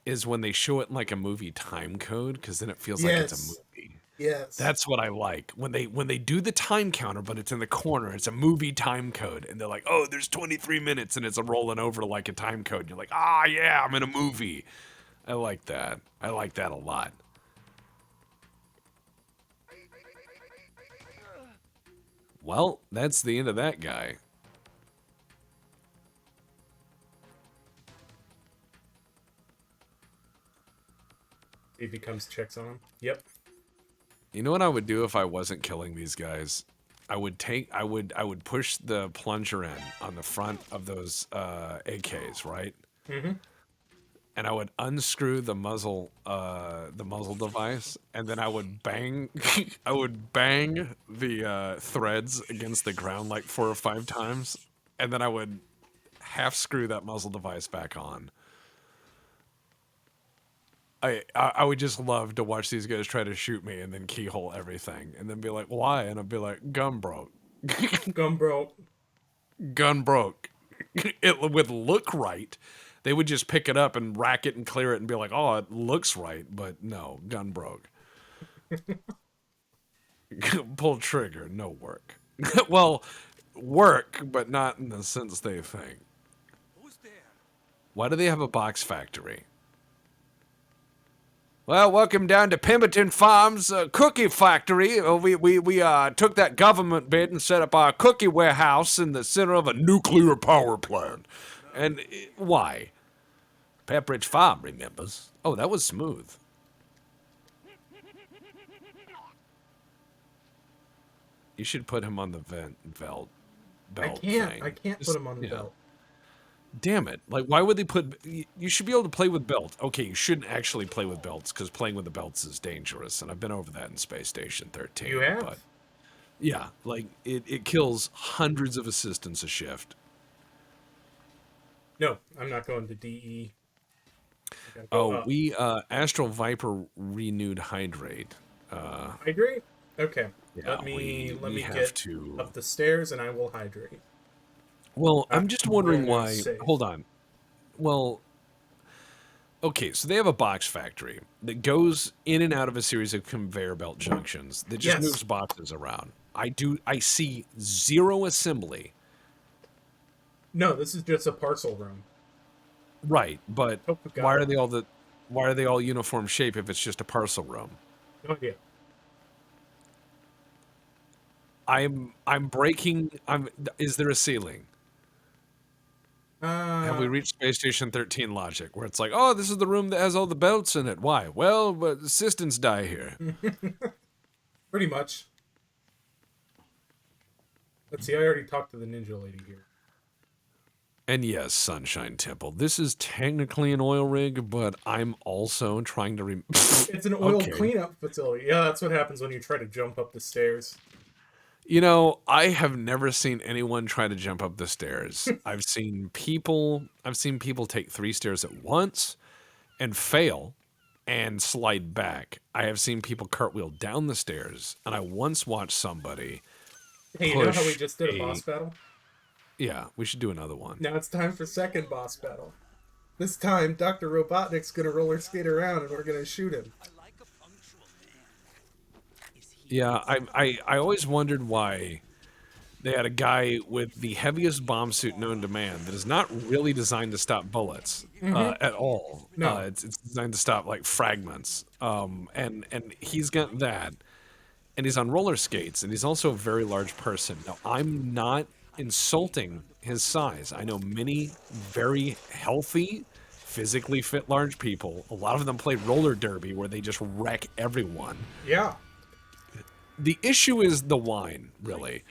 is when they show it in like a movie time code, because then it feels like it's a Yes. movie. Yes. That's what I like when they do the time counter, but it's in the corner. It's a movie time code, and they're like, "Oh, there's 23 minutes," and it's a rolling over like a time code. And you're like, "Ah, yeah, I'm in a movie." I like that. I like that a lot. Well, that's the end of that guy. If he comes, checks on him. Yep. You know what I would do if I wasn't killing these guys? I would push the plunger in on the front of those AKs, right? Mm-hmm. And I would unscrew the muzzle device, and then I would bang I would bang the threads against the ground like 4 or 5 times, and then I would half screw that muzzle device back on. I would just love to watch these guys try to shoot me and then keyhole everything and then be like, why? And I'd be like, gun broke. Gumbro. Gun broke. It would look right. They would just pick it up and rack it and clear it and be like, oh, it looks right, but no, gun broke. Pull trigger, no work. Well, work, but not in the sense they think. Who's there? Why do they have a box factory? Well, welcome down to Pemberton Farms Cookie Factory. We took that government bid and set up our cookie warehouse in the center of a nuclear power plant. And why? Pepperidge Farm remembers. Oh, that was smooth. You should put him on the belt I can't. thing. I can't put him on the belt. Damn it. Like, why would they put... You should be able to play with belts. Okay, you shouldn't actually play with belts, because playing with the belts is dangerous, and I've been over that in Space Station 13. You have? But, yeah, like, it kills hundreds of assistants a shift. No, I'm not going to DE. We, Astral Viper renewed Hydrate. Hydrate? Okay. Yeah, let me have get to... up the stairs and I will hydrate. Well, I'm just wondering why... safe. Hold on. Well... Okay, so they have a box factory that goes in and out of a series of conveyor belt junctions that just Yes. moves boxes around. I see zero assembly. No, this is just a parcel room. Right, but Oh, God. why are they all uniform shape if it's just a parcel room? No idea. Is there a ceiling? Have we Uh, reached Space Station 13 logic where it's like, oh, this is the room that has all the belts in it? Why? Well, but assistants die here. pretty much. Let's see, I already talked to the ninja lady here. And yes, Sunshine Temple. This is technically an oil rig, but I'm also trying to... It's an oil Okay. cleanup facility. Yeah, that's what happens when you try to jump up the stairs. You know, I have never seen anyone try to jump up the stairs. I've seen people take 3 stairs at once and fail and slide back. I have seen people cartwheel down the stairs, and I once watched somebody Hey, you know how we push just did a boss battle? Yeah, we should do another one. Now it's time for second boss battle. This time, Dr. Robotnik's gonna roller skate around and we're gonna shoot him. I like a punctual man. Is he Yeah, I always wondered why They had a guy with the heaviest bomb suit known to man that is not really designed to stop bullets at all. No. It's designed to stop like fragments. And he's got that, and he's on roller skates, and he's also a very large person. Now, I'm not insulting his size. I know many very healthy, physically fit large people. A lot of them play roller derby where they just wreck everyone. Yeah. The issue is the wine, really.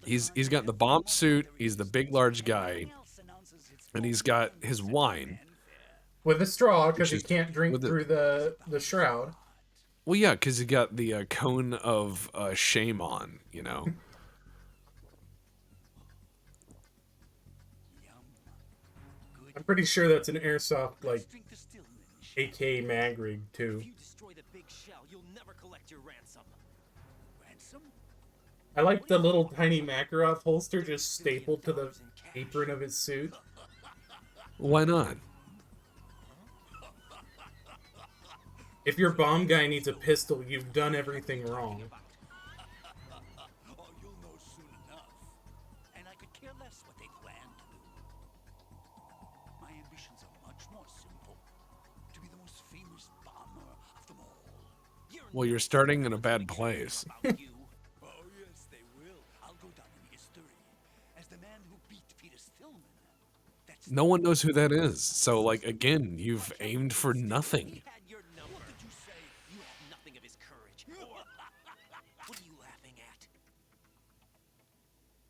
He's got the bomb suit, he's the big large guy, and he's got his wine. With a straw, because he is- can't drink with the- through the shroud. Well, yeah, because he got the cone of shame on, you know. I'm pretty sure that's an airsoft, like, AK mag rig, too. If you destroy the big shell, you'll never collect your ransom. Ransom? I like the little tiny Makarov holster just stapled to the apron of his suit. Why not? If your bomb guy needs a pistol, you've done everything wrong. Oh, you'll know soon enough. And I could care less what they plan to do. My ambitions are much more simple. To be the most famous bomber of them all. Well, you're starting in a bad place. About you. Oh, yes, they will. I'll go down in history as the man who beat Peter Stillman. That's No one knows who that is. So, like, again, you've aimed for nothing. Had your number. what did you say? You have nothing of his courage. What are you laughing at?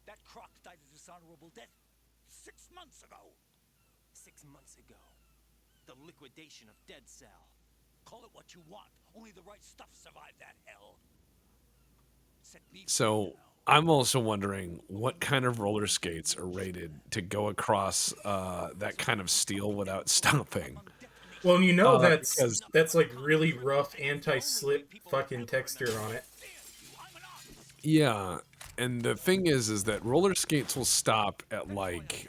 That croc died a dishonorable death 6 months ago. 6 months ago. The liquidation of Dead Cell. Call it what you want. Only the right stuff survived that hell. Set me free So, now. I'm also wondering what kind of roller skates are rated to go across that kind of steel without stopping. Well, you know because- that's like really rough anti-slip fucking texture on it. Yeah, and the thing is that roller skates will stop at, like,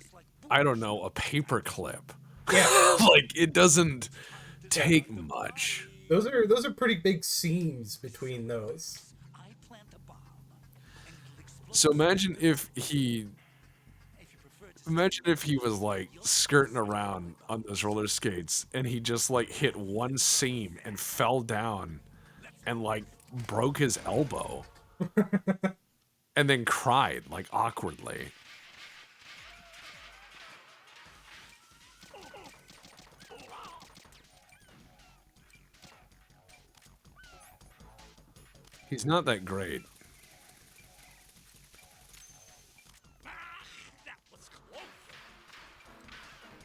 I don't know, a paper clip. Yeah, Like, it doesn't take much. those are pretty big seams between those. I plant a bomb, and it'll explode. So imagine if he If you prefer to Imagine if he was like skirting around on those roller skates and he just like hit one seam and fell down and like broke his elbow and then cried like awkwardly. He's not that great.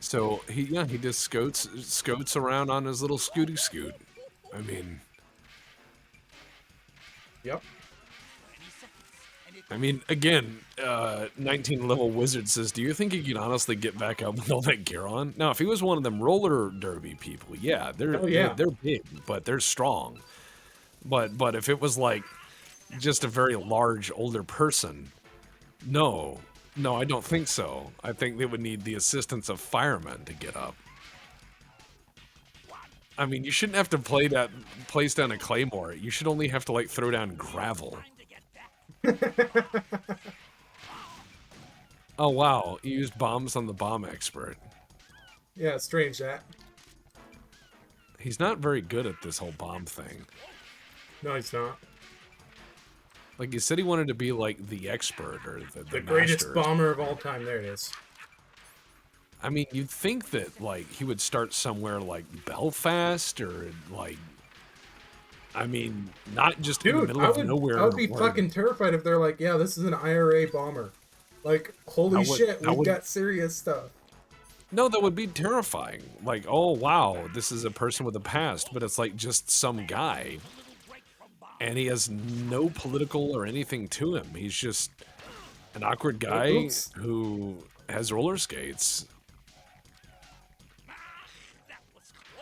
So he just scoats around on his little scooty scoot. I mean, Yep. again, 19 level wizard says, "Do you think he can honestly get back up with all that gear on?" Now, if he was one of them roller derby people, yeah, Oh, yeah. they're big, but they're strong. But if it was like just a very large older person, no, I don't think so. I think they would need the assistance of firemen to get up. I mean, you shouldn't have to place down a claymore. You should only have to like throw down gravel. Oh wow, you used bombs on the bomb expert. Yeah, strange that. He's not very good at this whole bomb thing. No, he's not. Like, he said he wanted to be like the expert or the Greatest master. bomber of all time. There it is. I mean, you'd think that like he would start somewhere like Belfast or like, I mean, not just in the Dude, middle I of would, nowhere. I would be where- fucking terrified if they're like, yeah, this is an IRA bomber. Like, holy I would- shit, I we've would- got serious stuff. No, that would be terrifying. Like, oh wow, this is a person with a past, but it's like just some guy, and he has no political or anything to him. He's just an awkward guy Oops. who has roller skates.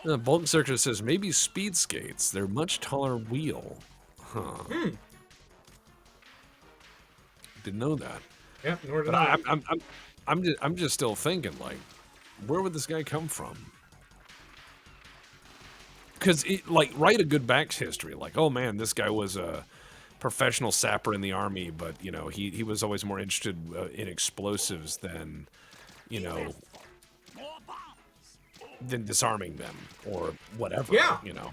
Bolton Searcher says maybe speed skates. They're much taller wheel. Huh. Didn't know that. Yeah, nor did But I. I'm just still thinking, like, where would this guy come from? Because, like, write a good back history. Like, oh man, this guy was a professional sapper in the army, but you know, he was always more interested in explosives than, you know, than disarming them or whatever. Yeah. You know,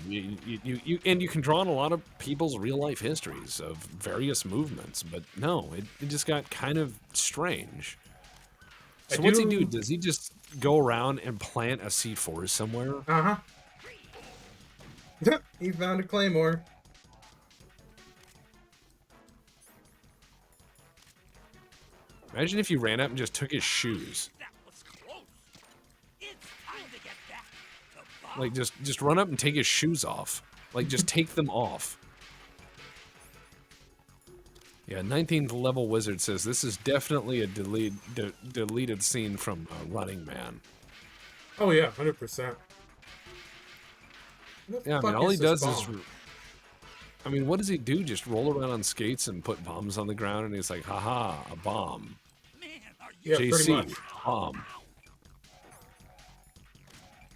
and you can draw on a lot of people's real life histories of various movements, but no, it just got kind of strange. So what's he do? Does he just go around and plant a C4 somewhere? Uh-huh. He found a claymore. Imagine if you ran up and just took his shoes. That was close. It's time to get back to Bob. Like, just run up and take his shoes off. Like, just take them off. Yeah, 19th level wizard says this is definitely a deleted scene from Running Man. Oh yeah, 100%. Yeah, I mean, all he does is... I mean, what does he do? Just roll around on skates and put bombs on the ground, and he's like, haha, a bomb. Man, are you Yeah, pretty much. JC, bomb.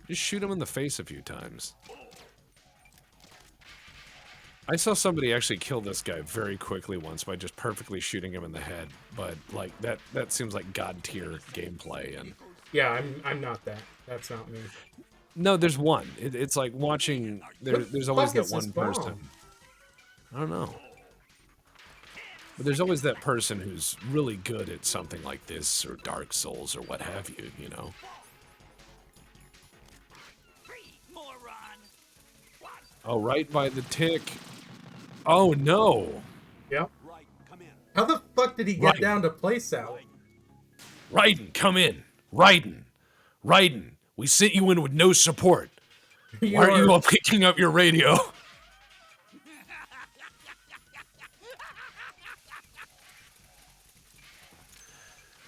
Just shoot him in the face a few times. I saw somebody actually kill this guy very quickly once by just perfectly shooting him in the head, but like that seems like god tier gameplay. And Yeah, I'm not that. That's not me. no, there's one. It's like watching. There's always fuck that is this one person. bomb? I don't know. But there's always that person who's really good at something like this or Dark Souls or what have you, you know. moron? Oh, right by the tick. Oh no. Yep. Right, come in. How the fuck did he get Right. down to play Sal? Raiden, come in. Raiden. Raiden, we sent you in with no support. Why aren't you all picking up your radio?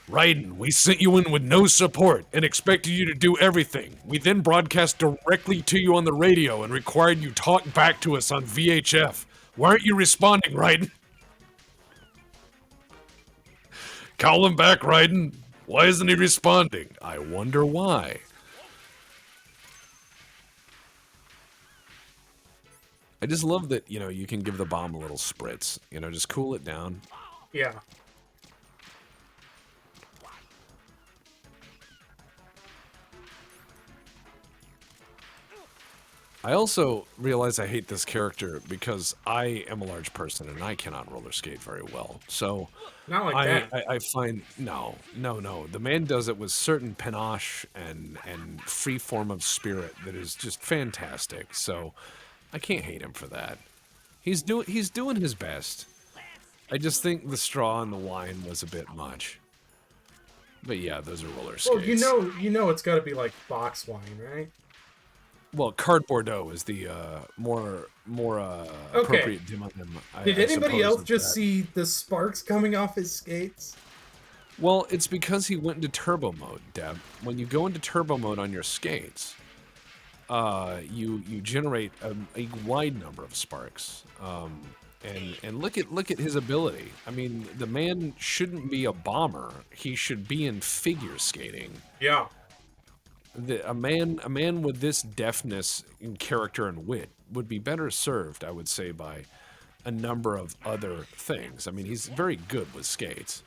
Raiden, we sent you in with no support and expected you to do everything. We then broadcast directly to you on the radio and required you talk back to us on VHF. Why aren't you responding, Raiden? Call him back, Raiden. Why isn't he responding? I wonder why. I just love that, you know, you can give the bomb a little spritz. You know, just cool it down. Yeah. I also realize I hate this character because I am a large person and I cannot roller skate very well. So Not like that. I find no. The man does it with certain panache and free form of spirit that is just fantastic. So I can't hate him for that. He's doing his best. I just think the straw and the wine was a bit much. But yeah, those are roller skates. Well, you know it's got to be like box wine, right? Well, card Bordeaux is the more appropriate demonym. Did anybody suppose, else of just that. see the sparks coming off his skates? Well, it's because he went into turbo mode, Deb. When you go into turbo mode on your skates, you generate a wide number of sparks. And look at his ability. I mean, the man shouldn't be a bomber. He should be in figure skating. Yeah. A man with this deftness in character and wit would be better served, I would say, by a number of other things. I mean, he's very good with skates.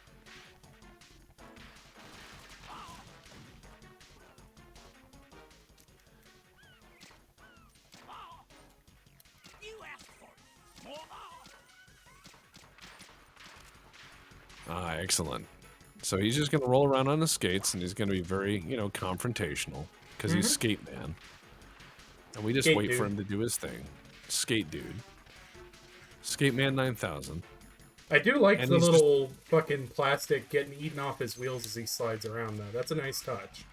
You asked for it. Moron. Ah, excellent. So he's just going to roll around on his skates, and he's going to be very, you know, confrontational, because he's Skate Man. And we just Skate wait for dude. him to do his thing. Skate Dude. Skate Man 9000. I do like And the he's little fucking plastic getting eaten off his wheels as he slides around, though. That's a nice touch.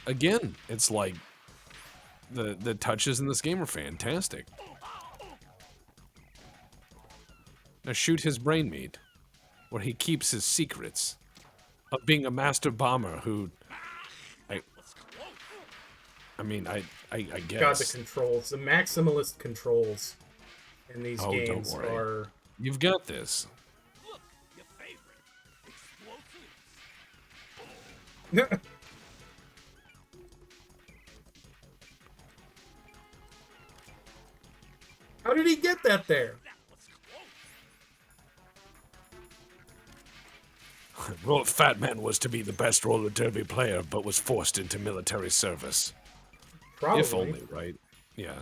Again, it's like the touches in this game are fantastic. Now shoot his brain meat, where he keeps his secrets of being a master bomber who, I guess. God, the controls. The maximalist controls in these Oh, don't games worry. are... You've got this. Look, your favorite. Explosives. How did he get that there? That was close. Fat Man was to be the best roller derby player, but was forced into military service. Probably. If only, right? Yeah.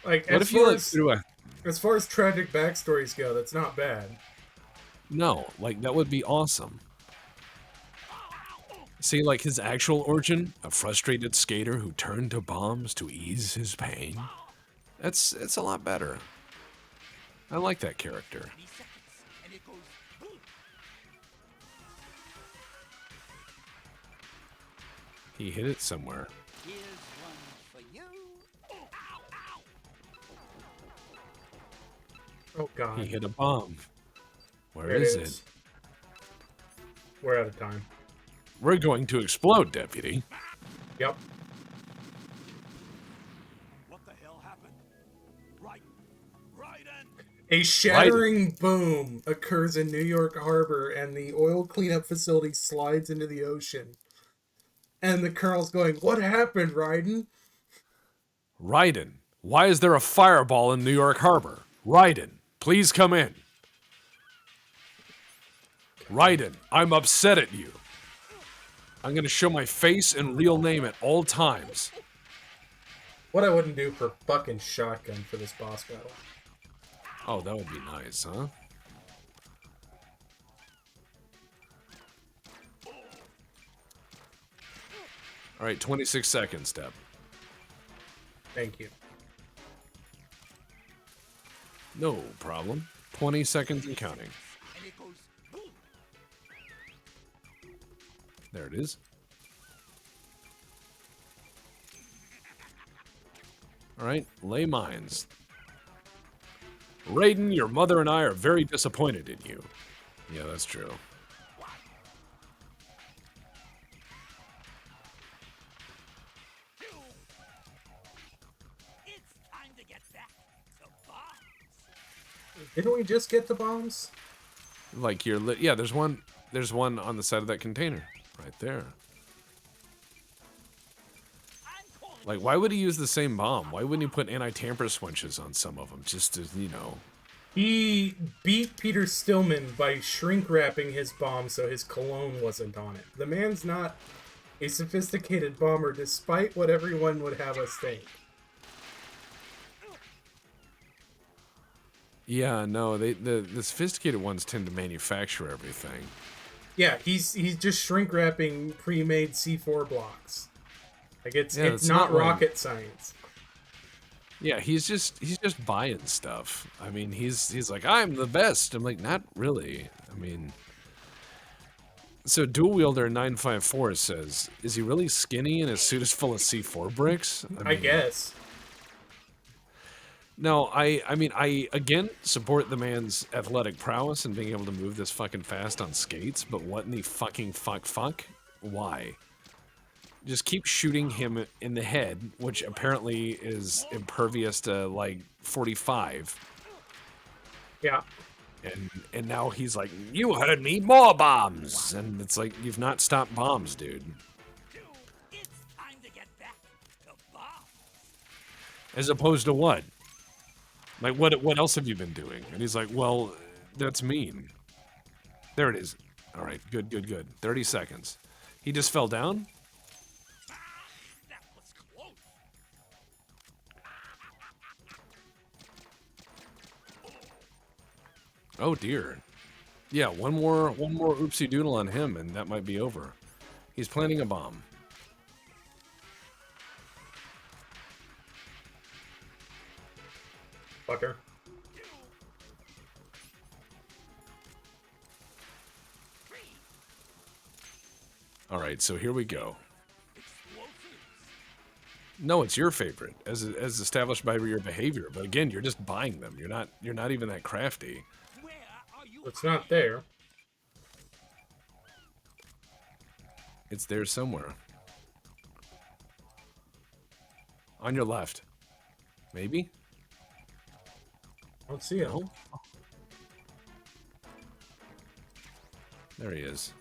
Like What if you like threw a as far as tragic backstories go, that's not bad. no? Like that would be awesome. See, like his actual origin, a frustrated skater who turned to bombs to ease his pain. It's a lot better. I like that character. 30 seconds, and it goes boom. He hit it somewhere. Here's one for you. Oh god. He hit a bomb. Where There is it it? is. We're out of time. We're going to explode, deputy. Yep. What the hell happened? Right, and A shattering boom occurs in New York Harbor, and the oil cleanup facility slides into the ocean. And the colonel's going, "What happened, Ryden?" Raiden, why is there a fireball in New York Harbor? Raiden, please come in. Raiden, I'm upset at you. I'm going to show my face and real name at all times. What I wouldn't do for fucking shotgun for this boss battle. Oh, that would be nice, huh? All right, 26 seconds, Step. Thank you. No problem. 20 seconds and counting. and it goes boom. There it is. All right, lay mines. Raiden, your mother and I are very disappointed in you. Yeah, that's true. It's time to get back to bombs. Didn't we just get the bombs? Like you're lit. Yeah, there's one on the side of that container. Right there. I'm calling. Like, why would he use the same bomb? Why wouldn't he put anti-tamper switches on some of them? Just to, you know. He beat Peter Stillman by shrink wrapping his bomb so his cologne wasn't on it. The man's not a sophisticated bomber, despite what everyone would have us think. Yeah, no, the sophisticated ones tend to manufacture everything. Yeah, he's just shrink wrapping pre-made C4 blocks. Like it's Yeah, it's it's not not like- rocket science. Yeah, he's just buying stuff. I mean, he's like, I'm the best. I'm like, not really. I mean, so dual wielder 954 says, is he really skinny and his suit is full of C4 bricks? I guess. No, I mean, I again support the man's athletic prowess and being able to move this fucking fast on skates, but what in the fucking fuck? Why? Just keep shooting him in the head, which apparently is impervious to like 45. Yeah. And now he's like, you heard me, more bombs! And it's like, you've not stopped bombs, dude. It's time to get back to bombs. As opposed to what? Like, what else have you been doing? And he's like, well, that's mean. There it is. All right, good. 30 seconds. He just fell down? That was close. Oh, dear. Yeah, one more oopsie doodle on him, and that might be over. He's planting a bomb. Fucker. All right, so here we go. No, it's your favorite, as established by your behavior. But again, you're just buying them. You're not even that crafty. Where are you? It's not there. It's there somewhere. On your left. Maybe? I don't see it. No? There he is.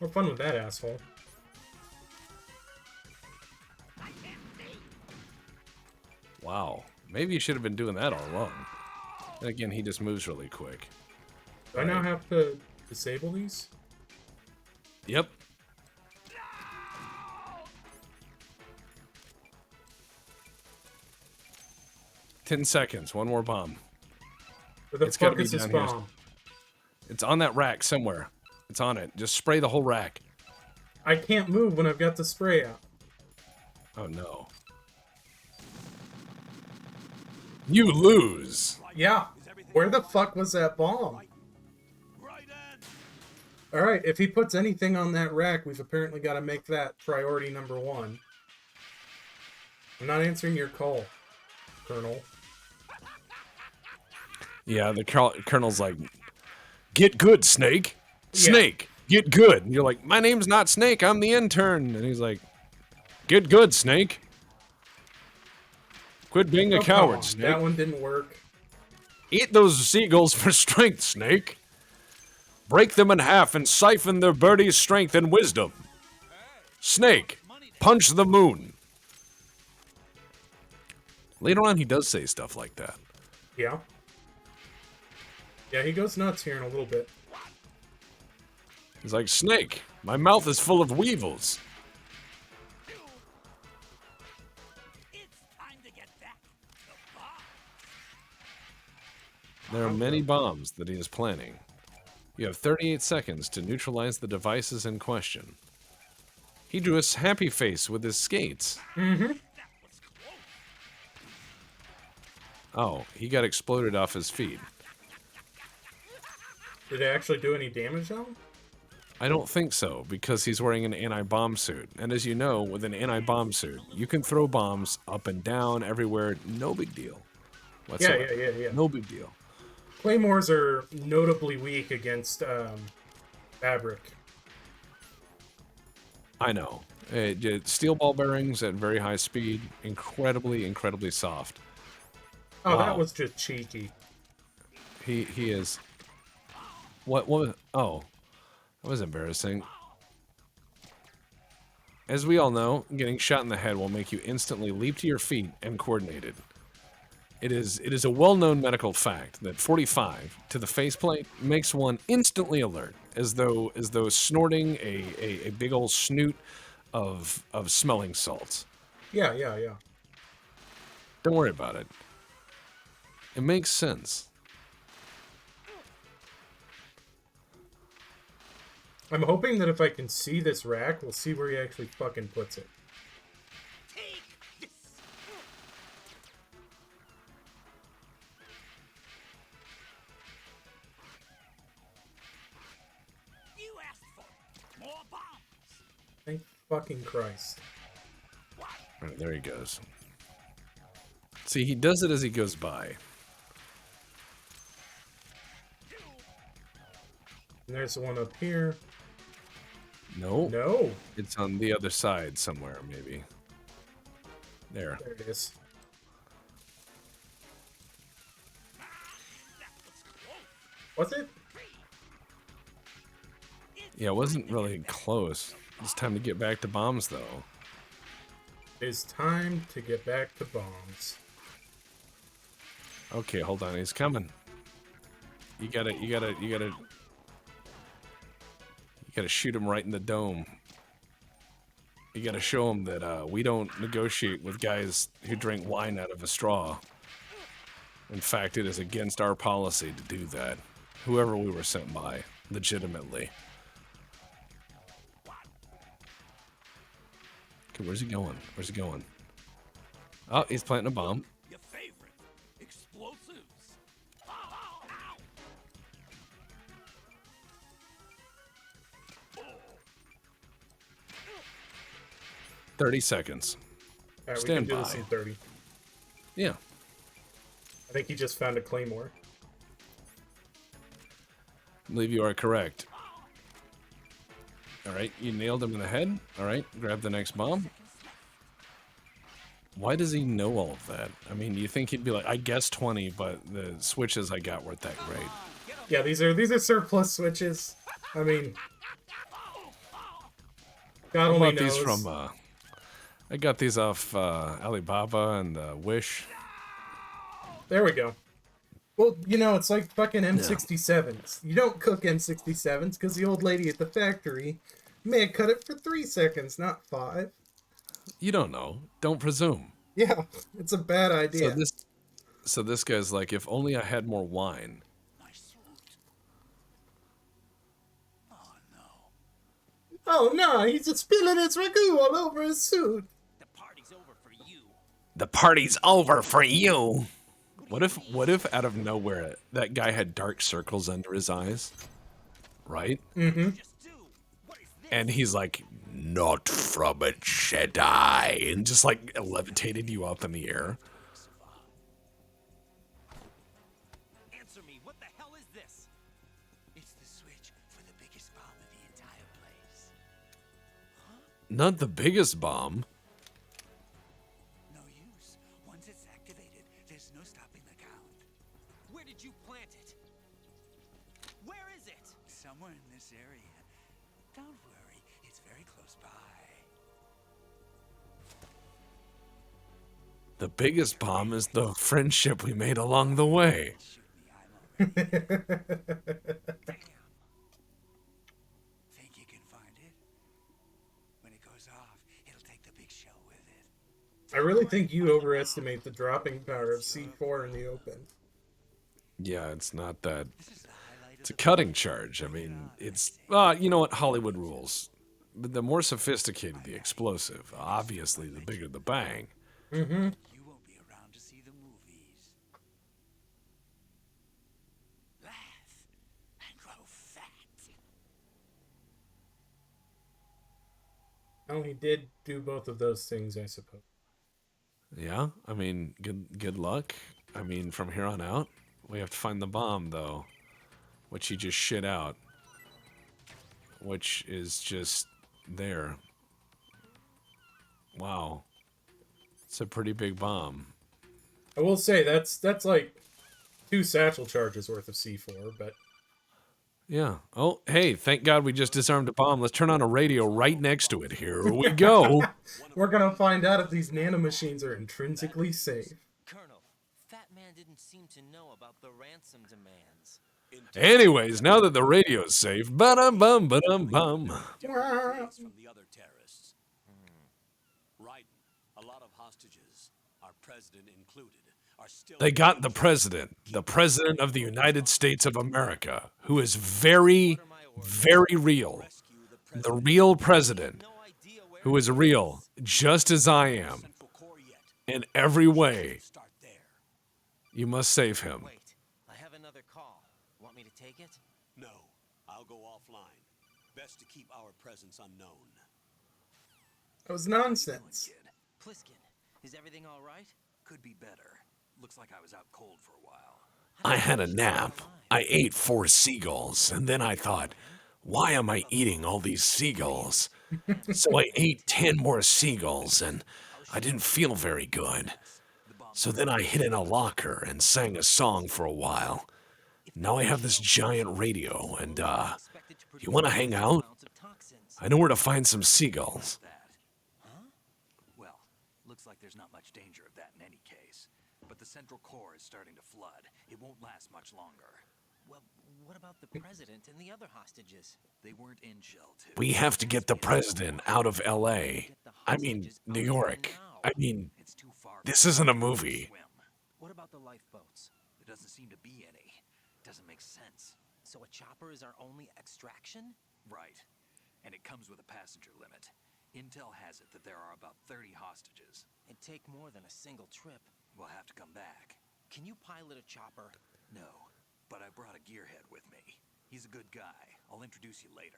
Have fun with that asshole. Wow. Maybe you should have been doing that all along. And again, he just moves really quick. Do I now have to disable these? Yep. Ten seconds. One more bomb. Where the It's gotta fuck be is this down here. bomb? It's on that rack somewhere. It's on it. Just spray the whole rack. I can't move when I've got the spray out. Oh no. You lose. Yeah. Where the fuck was that bomb? Right end. Alright, if he puts anything on that rack, we've apparently got to make that priority number 1. I'm not answering your call, Colonel. Yeah, the colonel's like, get good, Snake. Snake, get good. And you're like, my name's not Snake, I'm the intern. And he's like, get good, Snake. Quit being a Oh, come on. coward, Snake. That one didn't work. Eat those seagulls for strength, Snake. Break them in half and siphon their birdie's strength and wisdom. Snake, punch the moon. Later on, he does say stuff like that. Yeah. Yeah, he goes nuts here in a little bit. He's like, Snake, my mouth is full of weevils. It's time to get back the bomb. There are many bombs that he is planning. You have 38 seconds to neutralize the devices in question. He drew a happy face with his skates. Mm-hmm. Oh, he got exploded off his feet. Did it actually do any damage on him? I don't think so, because he's wearing an anti-bomb suit. And as you know, with an anti-bomb suit, you can throw bombs up and down everywhere, no big deal. Whatsoever. Yeah. No big deal. Claymores are notably weak against fabric. I know. Steel ball bearings at very high speed, incredibly soft. Oh, Wow. that was just cheeky. He is. What? Oh, that was embarrassing. As we all know, getting shot in the head will make you instantly leap to your feet and coordinated. It is a well-known medical fact that 45 to the faceplate makes one instantly alert, as though snorting a big old snoot of smelling salts. Yeah. Don't worry about it. It makes sense. I'm hoping that if I can see this rack, we'll see where he actually fucking puts it. Take this. You asked for it. More bombs. Thank fucking Christ. All right, there he goes. See, he does it as he goes by. And there's the one up here. No. No. It's on the other side somewhere, maybe. There. There it is. Was it? Yeah, it wasn't really close. It's time to get back to bombs, though. It's time to get back to bombs. Okay, hold on. He's coming. You gotta shoot him right in the dome. You gotta show him that we don't negotiate with guys who drink wine out of a straw. In fact, it is against our policy to do that. Whoever we were sent by, legitimately. Okay, where's he going? Where's he going? Oh, he's planting a bomb. Your favorite. Explosives. Ow, ow, ow. 30 seconds. Alright, we Stand can do this by. in 30. Yeah. I think he just found a claymore. I believe you are correct. All right, you nailed him in the head. All right, grab the next bomb. Why does he know all of that? I mean, you think he'd be like, I guess 20, but the switches I got weren't that great. Yeah, these are surplus switches. I mean, God I only bought knows. these from, I got these off Alibaba and Wish. There we go. Well, it's like fucking M67s. You don't cook M67s because the old lady at the factory may have cut it for 3 seconds, not 5. You don't know. Don't presume. Yeah, it's a bad So idea. this guy's like, if only I had more wine. My suit. Oh no. Oh no, he's just spilling his ragu all over his suit. The party's over for you. The party's over for you. What if out of nowhere that guy had dark circles under his eyes? Right? Just do. What is this? And he's like, not from a Jedi. And just like levitated you up in the air. Answer me. What the hell is this? It's the switch for the biggest bomb in the entire place. Not the biggest bomb. No use. Once it's activated, there's no stopping the count. Where did you plant it? Where is it? Somewhere in this area. Don't worry, it's very close by. The biggest bomb is the friendship we made along the way. Shoot me, I'm already. Damn. Think you can find it? When it goes off, it'll take the big show with it. I really think you overestimate the dropping power of C4 in the open. Yeah, it's not that. This is the highlight It's a of the cutting charge. I mean, it's. You know what? Hollywood rules. But the more sophisticated the explosive, obviously, the bigger the bang. Mm-hmm. You won't be around to see the movies. Laugh and grow fat. Oh, he did do both of those things, I suppose. Yeah, I mean, good luck. I mean, from here on out, we have to find the bomb, though, which he just shit out, which is just there. Wow, it's a pretty big bomb. I will say that's like 2 satchel charges worth of C4, but Yeah. Oh, hey, thank God we just disarmed a bomb. Let's turn on a radio right next to it. Here we go. we're gonna find out if these nanomachines are intrinsically safe. Colonel, Fat Man didn't seem to know about the ransom demands. Anyways, now that the radio's safe, ba-dum-bum, ba-dum-bum. Different from the other terrorists. Right. A lot of hostages, our president included, are still. They got the president of the United States of America, who is very, very real. Rescue the The president. real president, No idea where who is real, just as I am, Central core yet. in every way. Start there. You must save him. Wait, I have another call. Want me to take it? No, I'll go offline. Best to keep our presence unknown. That was nonsense. Kid, Pliskin, is everything all right? could be better. Looks like I was out cold for a while. I had a nap. I ate 4 seagulls, and then I thought, why am I eating all these seagulls? So I ate 10 more seagulls, and I didn't feel very good. So then I hid in a locker and sang a song for a while. Now I have this giant radio, and, you wanna hang out? I know where to find some seagulls. That. Huh? Well, looks like there's not much danger of that in any case. But the central core is starting to flood. It won't last much longer. Well, what about the president and the other hostages? They weren't in Shell 2. We have to get the president out of LA. I mean, New York. I mean, It's too far. this isn't a movie. Swim. What about the lifeboats? There doesn't seem to be any. Doesn't make sense. So a chopper is our only extraction? Right. And it comes with a passenger limit. Intel has it that there are about 30 hostages. It'd take more than a single trip. We'll have to come back. Can you pilot a chopper? No, but I brought a gearhead with me. He's a good guy. I'll introduce you later.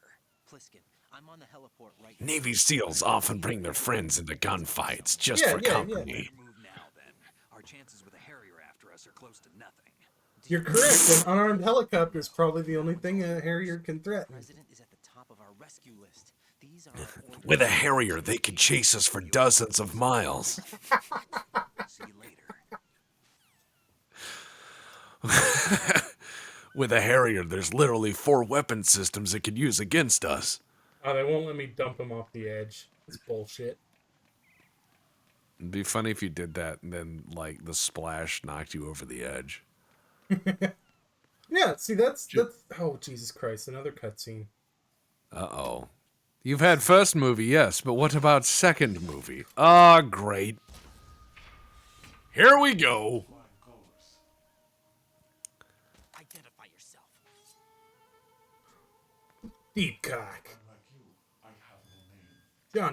Pliskin, I'm on the heliport right now. Navy SEALs often bring their friends into gunfights just Yeah, for yeah, yeah. company. Move now, then. Our chances with a Harrier after us are close to nothing. You're correct. An unarmed helicopter is probably the only thing a Harrier can threaten. President is at the top of our rescue list. These are our orders. With a Harrier, they could chase us for dozens of miles. See you later. With a Harrier, there's literally 4 weapon systems it could use against us. Oh, they won't let me dump him off the edge. It's bullshit. It'd be funny if you did that and then, like, the splash knocked you over the edge. Yeah, see, that's. Oh, Jesus Christ! Another cutscene. Uh-oh. You've had first movie, yes, but what about second movie? Ah, great. Here we go. Flying colors. Identify yourself. Deep cock. Unlike you, I have no name.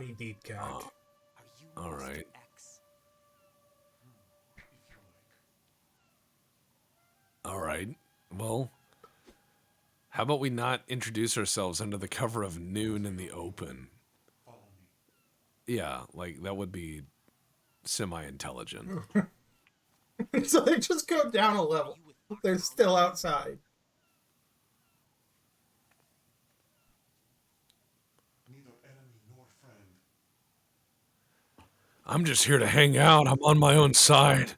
Johnny Deep cock. Are you All Mr. right. X? If you like. All right. Well, how about we not introduce ourselves under the cover of noon in the open? Follow me. Yeah, like that would be semi-intelligent. So they just go down a level. They're still outside. Neither enemy nor friend. I'm just here to hang out. I'm on my own side.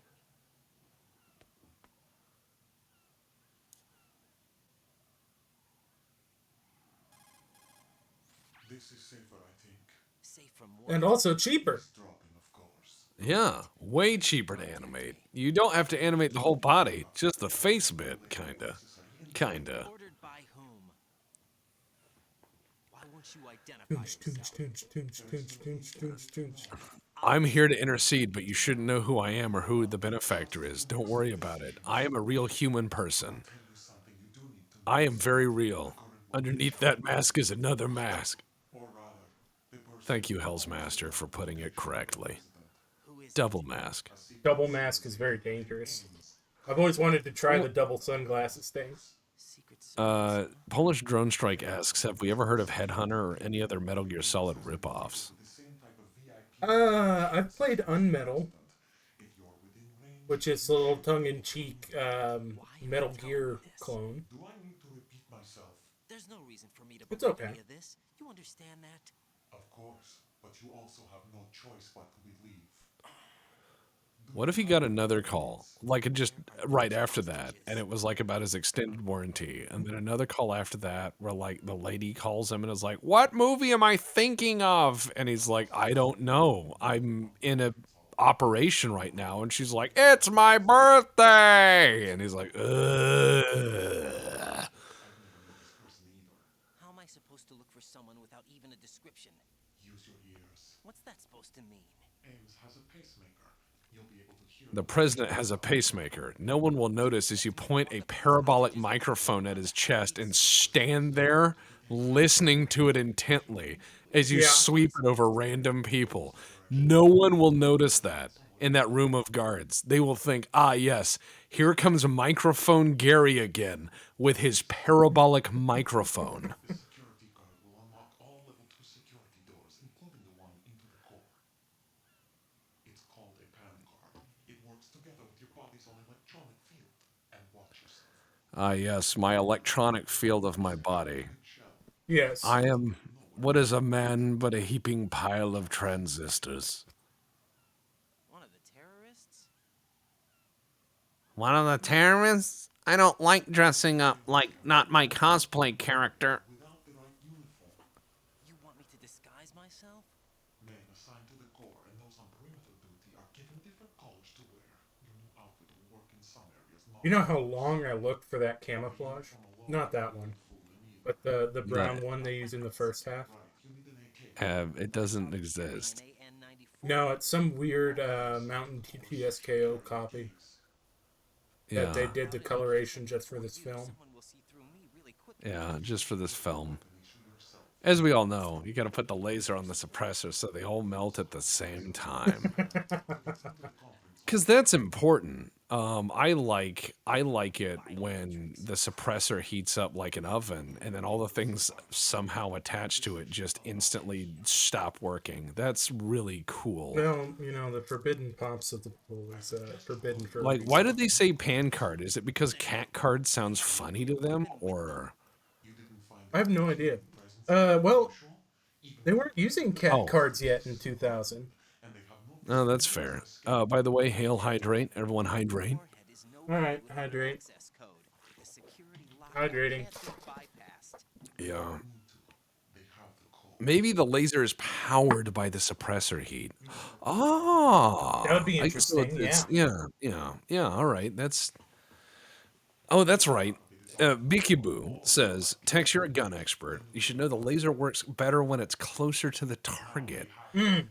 This is safer, I think. Safe from what? And also cheaper. Dropping, of course. Yeah, way cheaper to animate. You don't have to animate the whole body, just the face bit, kinda. Kinda. Ordered by whom? Why won't you identify Toons, toons, yourself? toons, toons, toons, toons, toons, toons. I'm here to intercede, but you shouldn't know who I am or who the benefactor is. Don't worry about it. I am a real human person. Tell you something you do need to know. I am very real. Underneath that mask is another mask. Or rather, the person Thank you, Hell's Master, for putting it correctly. Who is Double mask. Double mask is very dangerous. I've always wanted to try the double sunglasses thing. secret Polish Drone Strike asks, have we ever heard of Headhunter or any other Metal Gear Solid ripoffs? the same type of VIP I've played Unmetal, if you're within range? which is a little tongue-in-cheek Metal Gear clone. Do I need to repeat myself? There's no reason for me to It's believe okay. any of this. You understand that? Of course, but you also have no choice but to believe. What if he got another call, like just right after that, and it was like about his extended warranty, and then another call after that where like the lady calls him and is like, "What movie am I thinking of?" And he's like, "I don't know. I'm in a operation right now." And she's like, "It's my birthday," and he's like, "Ugh." How am I supposed to look for someone without even a description? Use your ears. What's that supposed to mean? Ames has a pacemaker. You'll be able to hear The president has a pacemaker. No one will notice as you point a parabolic microphone at his chest and stand there listening to it intently as you Yeah. sweep it over random people. No one will notice that in that room of guards. They will think, ah, yes, here comes microphone Gary again with his parabolic microphone. the security card will unlock all level 2 security doors, including the one into the core. It's called a pan card. It works together with your body's own electronic field. And watch yourself. Ah, yes, my electronic field of my body. Shell. Yes. I am, what is a man but a heaping pile of transistors? One of the terrorists? One of the terrorists? I don't like dressing up like not my cosplay character. Without the right uniform, You want me to disguise myself? men assigned to the core and those on perimeter duty are given different colors to wear. Your new outfit will work in some areas. You know how long I looked for that camouflage? Not that one, but the brown one they use in the first half. Right, you need an AK. It doesn't exist. An AN-94? No, it's some weird Mountain TTSKO copy Yeah, that they did the coloration just for this film. Someone will see through me really quickly. yeah, just for this film. As we all know, you gotta put the laser on the suppressor so they all melt at the same time. Because that's important. I like it when the suppressor heats up like an oven, and then all the things somehow attached to it just instantly stop working. That's really cool. Well, you know, the forbidden popsicle is forbidden for a Like, reason. why did they say pan card? Is it because cat card sounds funny to them, or? I have no idea. Well, they weren't using cat Oh. cards yet in 2000. No, that's fair. By the way, hail, hydrate. Everyone hydrate. Warhead is no All right, longer hydrate. access code. The security lock Hydrating. can't be bypassed. Yeah. They have the code. Maybe the laser is powered by the suppressor heat. Oh, That would be I guess so interesting, yeah, all right. That's Oh, that's right. Bikibu says, Tex, you're a gun expert. You should know the laser works better when it's closer to the target.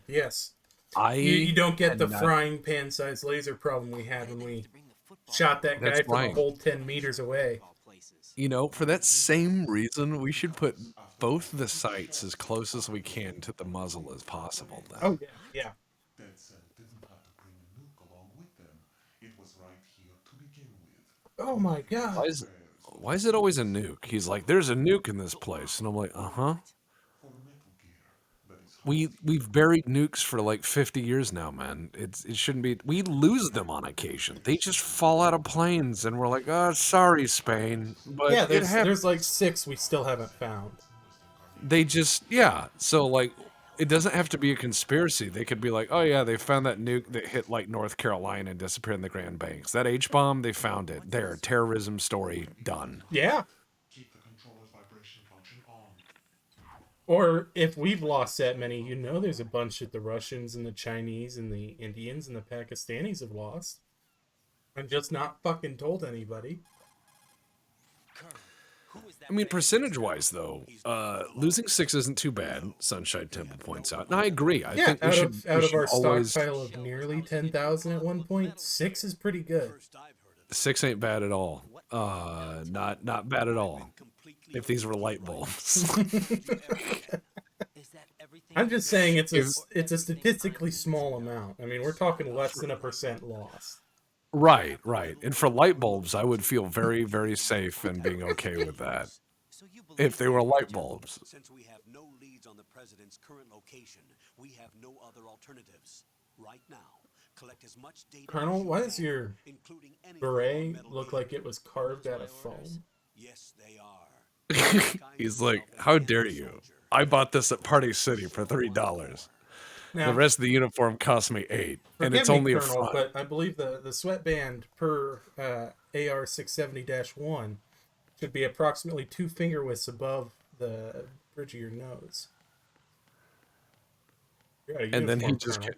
Yes. You I don't get the cannot. frying pan sized laser problem we had when we shot that That's guy from a right. whole 10 meters away. You know, for that same reason, we should put both the sights as close as we can to the muzzle as possible. Then. Oh, yeah, yeah. Oh my Why god. is why is it always a nuke? He's like, there's a nuke in this place, and I'm like, uh-huh. We've buried nukes for like 50 years now, man. It shouldn't be. We lose them on occasion. They just fall out of planes, and we're like, oh, sorry, Spain, but Yeah, it there's happened. like 6 we still haven't found. They just yeah. So like, it doesn't have to be a conspiracy. They could be like, oh yeah, they found that nuke that hit like North Carolina and disappeared in the Grand Banks. That H bomb, they found it. There, terrorism story done. Yeah. Or if we've lost that many, you know there's a bunch that the Russians and the Chinese and the Indians and the Pakistanis have lost. And just not fucking told anybody. I mean, percentage-wise, though, losing 6 isn't too bad. Sunshine Temple points out, and I agree. I Yeah, think we out should of our always stockpile of nearly 10,000 at one point, 6 is pretty good. 6 ain't bad at all. Not bad at all. If these were light bulbs, I'm just saying it's If- a statistically small amount. I mean, we're talking less than a percent loss. right. And for light bulbs, I would feel very, very safe in being okay with that. If they were light bulbs. Since we have no leads on the president's current location, we have no other alternatives. Right now, collect as much data Colonel, as you why does can, your including any beret metal look alien. like it was carved out of foam? Yes, they are. He's like, how dare you? I bought this at Party City for $3. Now, The rest of the uniform cost me $8, and forgive it's me, only a Colonel, front. but I believe the sweatband per AR 670-1 should be approximately 2 finger widths above the bridge of your nose. You're out of And then uniform,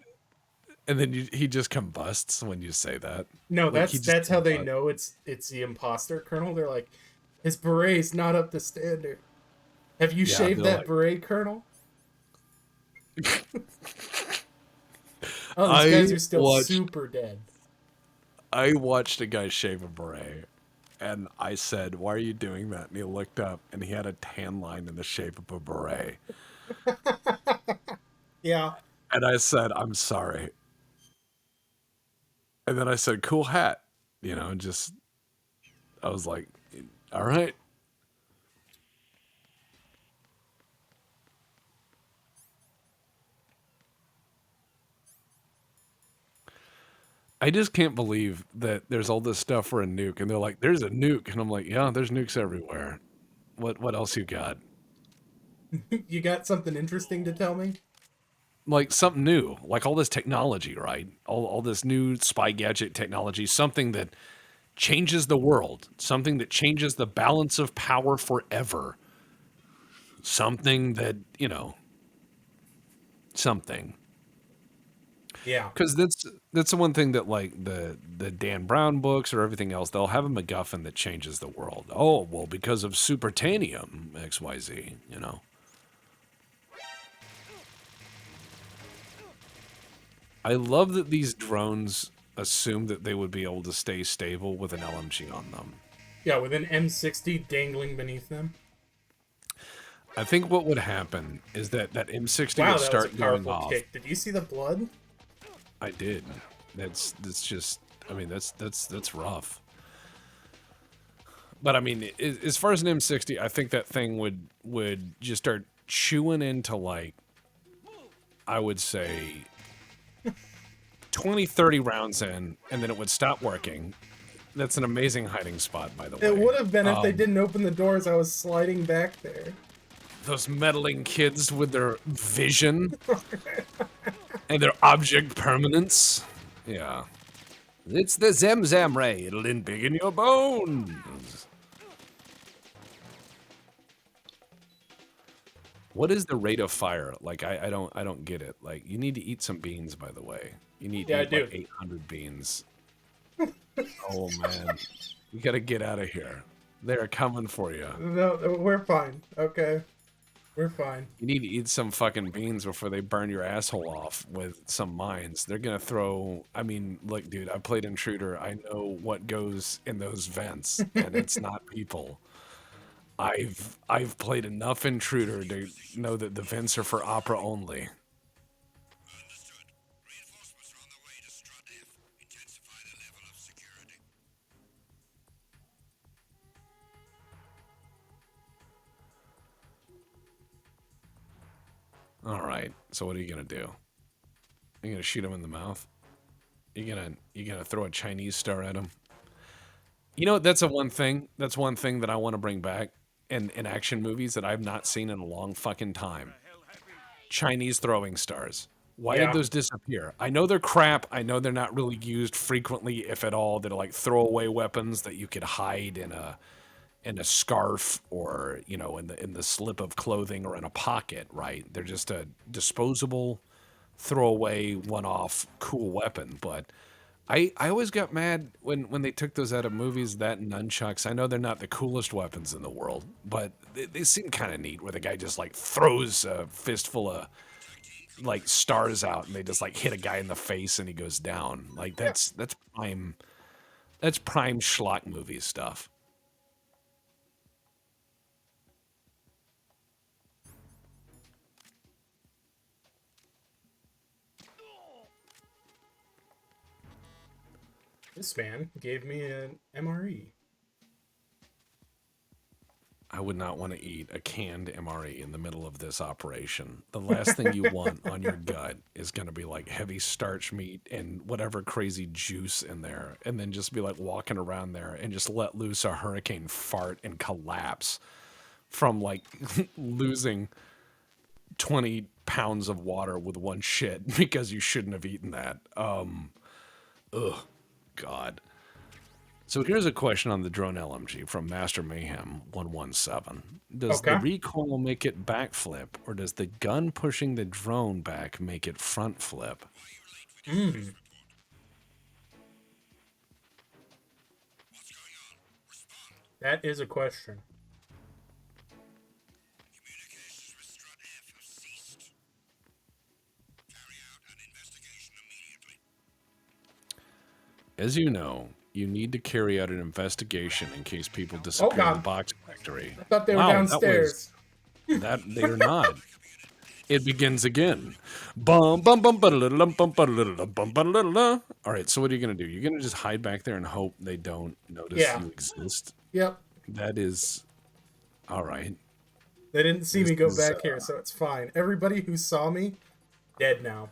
Colonel. he just combusts when you say that. No, Like, he just that's how they combusts. know it's the imposter, Colonel. They're like, his beret's not up to standard. Have you Yeah, shaved they're that like- beret, Colonel? Oh, I these guys are still watched- super dead. I watched a guy shave a beret, and I said, "Why are you doing that?" And he looked up, and he had a tan line in the shape of a beret. Yeah. And I said, "I'm sorry." And then I said, "Cool hat," and just I was like, "All right." I just can't believe that there's all this stuff for a nuke, and they're like, "There's a nuke," and I'm like, "Yeah, there's nukes everywhere. What else you got? You got something interesting to tell me? Like something new, like all this technology, right? All this new spy gadget technology, something that changes the world, something that changes the balance of power forever, something that something." Yeah. Because that's the one thing that like the Dan Brown books or everything else, they'll have a MacGuffin that changes the world. Oh well, because of supertanium XYZ. I love that these drones assume that they would be able to stay stable with an LMG on them. Yeah, with an M60 dangling beneath them. I think what would happen is that M60 Wow, would that was a start going powerful off. kick. Did you see the blood? I did. That's just. I mean, that's rough. But I mean, as far as an M60, I think that thing would just start chewing into like, I would say, 20, 30 rounds in, and then it would stop working. That's an amazing hiding spot, by the way. It would have been if they didn't open the doors. I was sliding back there. Those meddling kids with their vision and their object permanence. Yeah. It's the Zamzam ray. It'll embiggen your bones. What is the rate of fire? Like I don't get it. Like you need to eat some beans, by the way. You need Yeah, to I eat do. like 800 beans. Oh man. You gotta get out of here. They're coming for you. No, we're fine. Okay. We're fine. You need to eat some fucking beans before they burn your asshole off with some mines. They're gonna throw. I mean, look, dude, I played Intruder. I know what goes in those vents, and it's not people. I've played enough Intruder to know that the vents are for opera only. Understood. Reinforcements are on their way to Strut F. Intensify the level of security. All right. So what are you gonna do? You gonna shoot him in the mouth? You gonna throw a Chinese star at him? You know, that's a one thing. That's one thing that I want to bring back in action movies that I've not seen in a long fucking time. Chinese throwing stars. Why did Yeah. those disappear? I know they're crap. I know they're not really used frequently, if at all. They're like throwaway weapons that you could hide in a scarf or in the slip of clothing or in a pocket. Right? They're just a disposable, throwaway, one-off, cool weapon. But I always got mad when they took those out of movies. That and nunchucks. I know they're not the coolest weapons in the world, but they seem kind of neat. Where the guy just like throws a fistful of like stars out and they just like hit a guy in the face and he goes down. Like that's prime schlock movie stuff. This man gave me an MRE. I would not want to eat a canned MRE in the middle of this operation. The last thing you want on your gut is going to be like heavy starch meat and whatever crazy juice in there, and then just be like walking around there and just let loose a hurricane fart and collapse from like losing 20 pounds of water with one shit because you shouldn't have eaten that. Ugh, God. So here's a question on the drone LMG from Master Mayhem 117. Does the Okay. recoil make it backflip, or does the gun pushing the drone back make it front flip? Mm. That is a question. Communications with Strut F have ceased. Carry out an investigation immediately. As you know, you need to carry out an investigation in case people disappear in the God. box factory. I thought they were Wow, downstairs. that they're not. It begins again. Bum bum bum ba-da-da-dum, bum ba-da-da-dum, bum ba-da-da-da. All right, so what are you gonna do? You're gonna just hide back there and hope they don't notice Yeah. you exist. Yep. That is all right. They didn't see This me go is, back here, so it's fine. Everybody who saw me, dead now.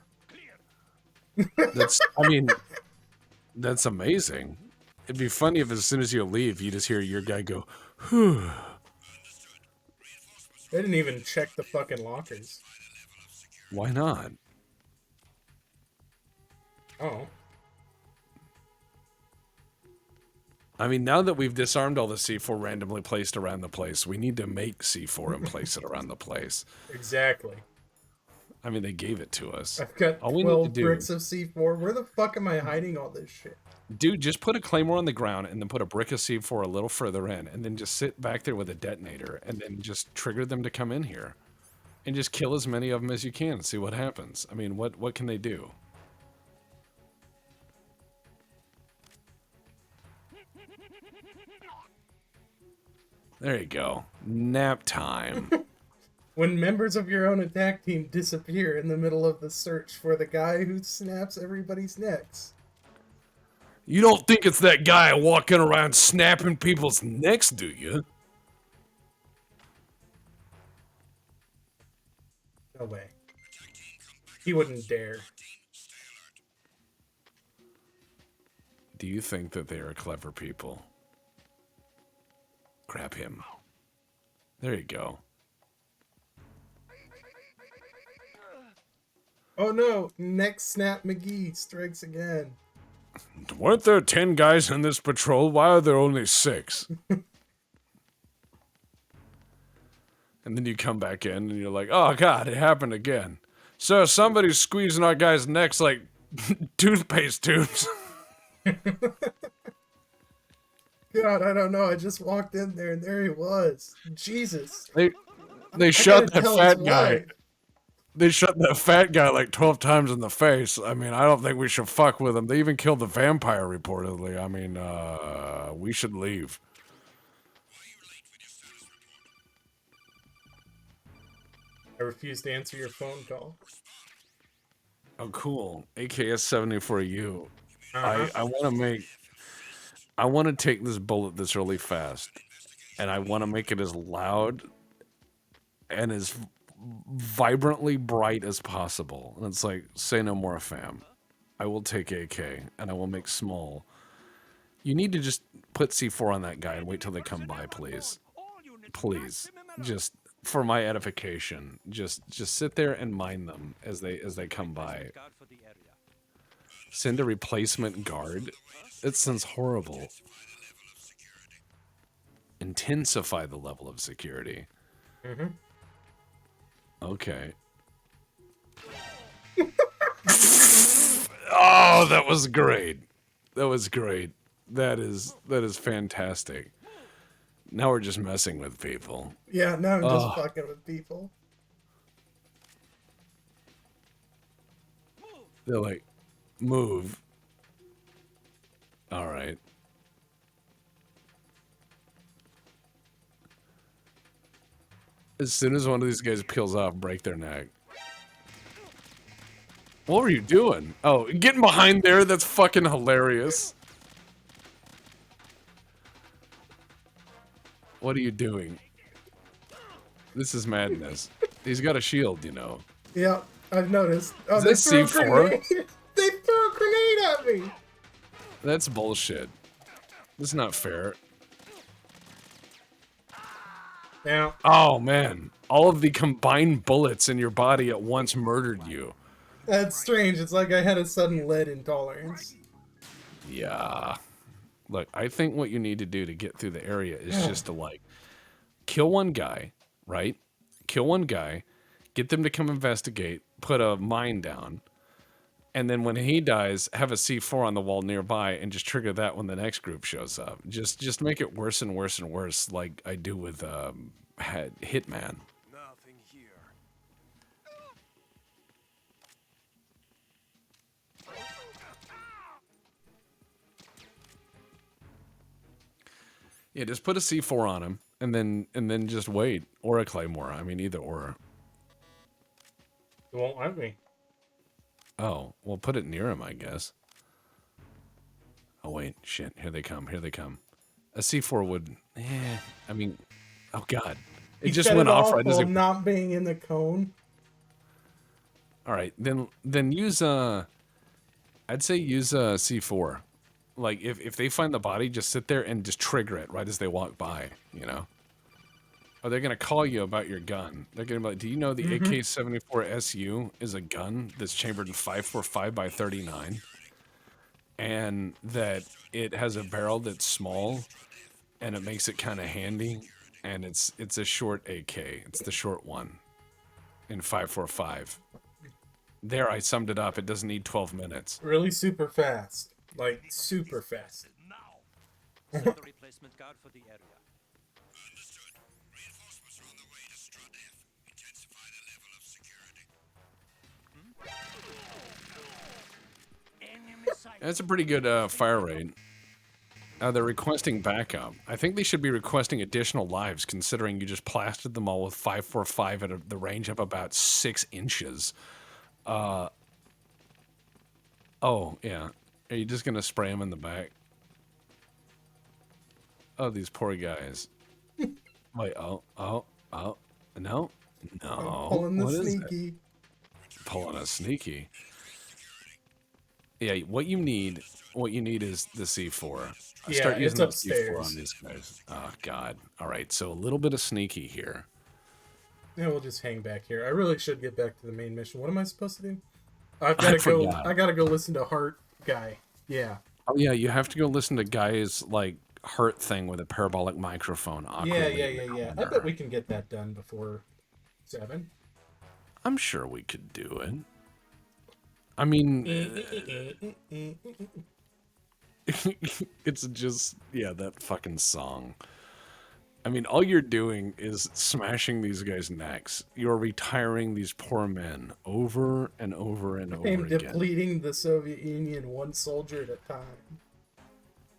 I mean, that's amazing. It'd be funny if as soon as you leave, you just hear your guy go, "Whew." They didn't even check the fucking lockers. Why not? Oh. I mean, now that we've disarmed all the C4 randomly placed around the place, we need to make C4 and place it around the place. Exactly. I mean, they gave it to us. I've got All we need to 12 do, bricks of C4. Where the fuck am I hiding all this shit? dude, just put a claymore on the ground and then put a brick of C4 a little further in, and then just sit back there with a detonator, and then just trigger them to come in here, and just kill as many of them as you can and see what happens. I mean, what can they do? There you go. Nap time. When members of your own attack team disappear in the middle of the search for the guy who snaps everybody's necks. You don't think it's that guy walking around snapping people's necks, do you? No way. He wouldn't dare. Do you think that they are clever people? Grab him. There you go. Oh no! Neck Snap McGee strikes again. Weren't there 10 guys in this patrol? Why are there only 6? And then you come back in and you're like, oh god, it happened again. Sir, somebody's squeezing our guys' necks like toothpaste tubes. God, I don't know. I just walked in there and there he was. Jesus. They I shot gotta that tell his fat guy. wife. They shot that fat guy like 12 times in the face. I mean, I don't think we should fuck with him. They even killed the vampire reportedly. I mean, we should leave. I refuse to answer your phone call. Oh, cool. AKS 70 for you. Uh-huh. I want to take this bullet this really fast, and I want to make it as loud and as vibrantly bright as possible. And it's like, say no more, fam. I will take AK, and I will make small. You need to just put C4 on that guy and wait till they come by, please. Please. Just for my edification. Just sit there and mind them as they come by. Send a replacement guard? It sounds horrible. Intensify the level of security. Mm-hmm. Okay. Oh, that was great. That was great. That is fantastic. Now we're just messing with people. Yeah, now I'm just fucking with people. They're like, move. All right. As soon as one of these guys peels off, break their neck. What were you doing? Oh, getting behind there? That's fucking hilarious. What are you doing? This is madness. He's got a shield, you know. Yeah, I've noticed. Oh, Is they that threw a C4? grenade. They threw a grenade at me. That's bullshit. That's not fair. Yeah. Oh, man. All of the combined bullets in your body at once murdered you. That's strange. It's like I had a sudden lead intolerance. Yeah. Look, I think what you need to do to get through the area is just to, like, kill one guy, right? Kill one guy, get them to come investigate, put a mine down, and then when he dies, have a C4 on the wall nearby and just trigger that when the next group shows up. Just make it worse and worse and worse like I do with Hitman. Nothing here. Yeah, just put a C4 on him and then just wait. Or a Claymore. I mean, either or. It won't let me. Oh, well, put it near him, I guess. Oh, wait. Shit. Here they come. Here they come. A C4 would... I mean... Oh, God. It just went off right as while it... not being in the cone. All right. Then use... I'd say use C4. Like, if they find the body, just sit there and just trigger it right as they walk by, you know? Or they're going to call you about your gun. They're going to be like, do you know the AK-74 SU is a gun that's chambered in 5.45 by 39? And that it has a barrel that's small, and it makes it kind of handy, and it's a short AK. It's the short one in 5.45. There, I summed it up. It doesn't need 12 minutes. Really super fast. Like, super fast. Now. Send the replacement guard for the area. Understood. Reinforcements are on the way to Strut F. Intensify the level of security. Enemy sight. That's a pretty good fire rate. They're requesting backup. I think they should be requesting additional lives, considering you just plastered them all with 5.45 at the range of about 6 inches. Oh, yeah. Are you just going to spray them in the back? Oh, these poor guys. Wait, oh, no. No. Pulling the What is that? sneaky. Pulling a sneaky. Yeah, what you need is the C4. Yeah, Start using it's the C4 upstairs. on these guys. Oh, God. All right, so a little bit of sneaky here. Yeah, we'll just hang back here. I really should get back to the main mission. What am I supposed to do? I've I got to go. forgot. I gotta go listen to Heart Guy. Yeah. Oh, yeah, you have to go listen to Guy's, like, heart thing with a parabolic microphone. Yeah. I bet we can get that done before 7. I'm sure we could do it. I mean, It's just, yeah, that fucking song. I mean, all you're doing is smashing these guys' necks. You're retiring these poor men over and over and I over am again. depleting the Soviet Union one soldier at a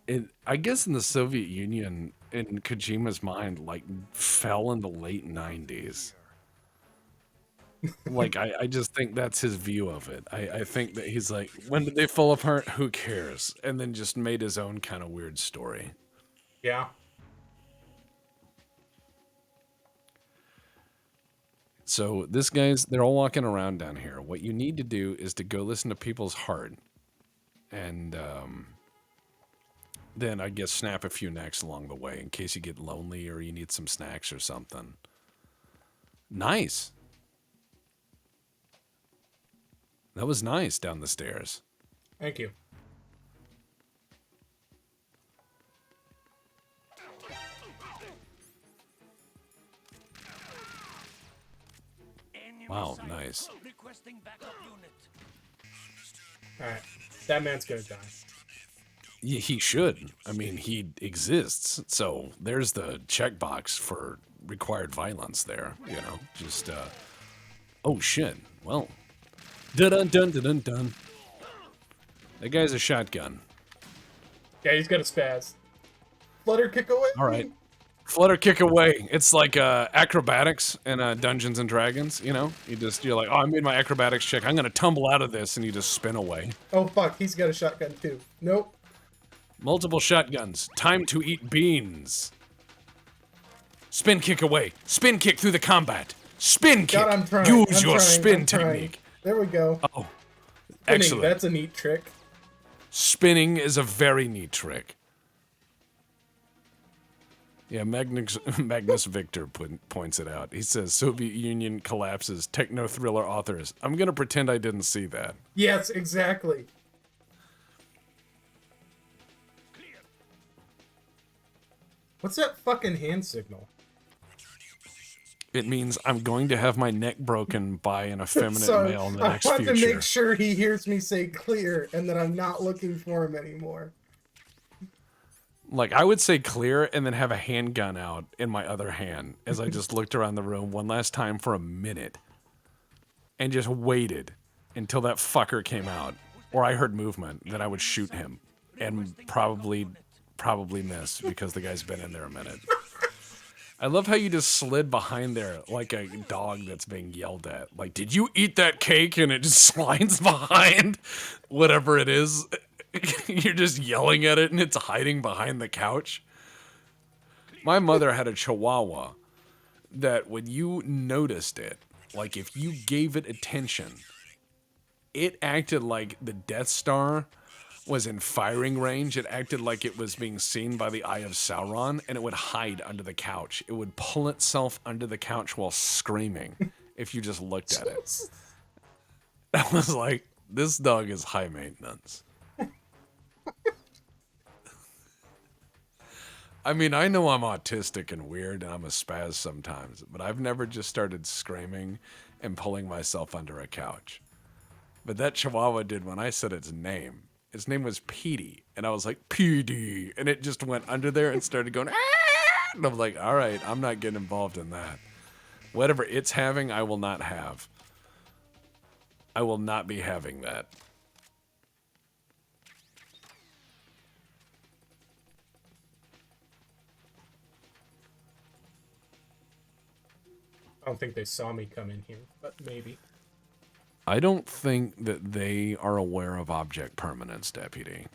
time. I guess in the Soviet Union, in Kojima's mind, like, fell in the late 90s. Like, I just think that's his view of it. I think that he's like, when did they fall apart? Who cares? And then just made his own kind of weird story. Yeah. So this guy's, they're all walking around down here. What you need to do is to go listen to people's heart, and then I guess snap a few necks along the way in case you get lonely or you need some snacks or something. Nice. That was nice down the stairs. Thank you. Wow, nice. Requesting backup unit. Alright. That man's gonna die. He should. I mean, he exists. So there's the checkbox for required violence there. You know, just, oh shit. Well, dun dun dun dun dun. That guy's a shotgun. Yeah, he's got a spaz. Flutter kick away. All right. Flutter kick away. It's like acrobatics in Dungeons and Dragons, you know? You're like, oh, I made my acrobatics check. I'm going to tumble out of this, and you just spin away. Oh, fuck. He's got a shotgun, too. Nope. Multiple shotguns. Time to eat beans. Spin kick away. Spin kick through the combat. Spin kick. God, I'm trying. Use I'm your trying, spin I'm trying. technique. There we go. Oh, Spinning, excellent. that's a neat trick. Spinning is a very neat trick. Yeah, Magnus Victor points it out. He says, Soviet Union collapses, techno-thriller authors. I'm going to pretend I didn't see that. Yes, exactly. What's that fucking hand signal? It means I'm going to have my neck broken by an effeminate male in the next I want future. to make sure he hears me say clear and that I'm not looking for him anymore. Like, I would say clear and then have a handgun out in my other hand as I just looked around the room one last time for a minute and just waited until that fucker came out or I heard movement. Then I would shoot him and probably miss because the guy's been in there a minute. I love how you just slid behind there like a dog that's being yelled at. Like, did you eat that cake? And it just slides behind whatever it is. You're just yelling at it and it's hiding behind the couch. My mother had a chihuahua that when you noticed it, like if you gave it attention, it acted like the Death Star was in firing range. It acted like it was being seen by the Eye of Sauron, and it would hide under the couch. It would pull itself under the couch while screaming if you just looked at it. I was like, this dog is high maintenance. I mean, I know I'm autistic and weird and I'm a spaz sometimes, but I've never just started screaming and pulling myself under a couch. But that chihuahua did when I said its name. Its name was Petey, and I was like, Petey, and it just went under there and started going, ah! And I'm like, all right, I'm not getting involved in that. Whatever it's having, I will not have. I will not be having that. I don't think they saw me come in here, but maybe. I don't think that they are aware of object permanence, Deputy.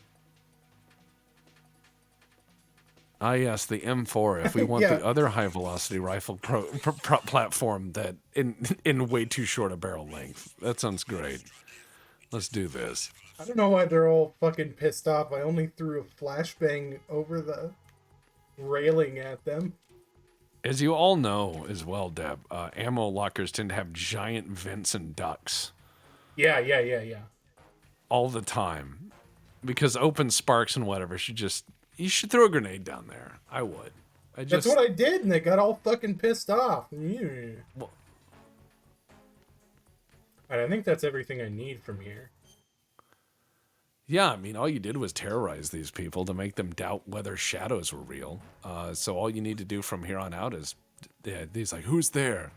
Ah, yes, the M4. If we want Yeah. the other high-velocity rifle platform that in way too short a barrel length, that sounds great. Let's do this. I don't know why they're all fucking pissed off. I only threw a flashbang over the railing at them. As you all know as well, Deb, ammo lockers tend to have giant vents and ducts Yeah. all the time. Because open sparks and whatever you should throw a grenade down there. I would. That's what I did, and they got all fucking pissed off. Well, And I think that's everything I need from here. Yeah, I mean, all you did was terrorize these people to make them doubt whether shadows were real. So all you need to do from here on out is, he's like, who's there?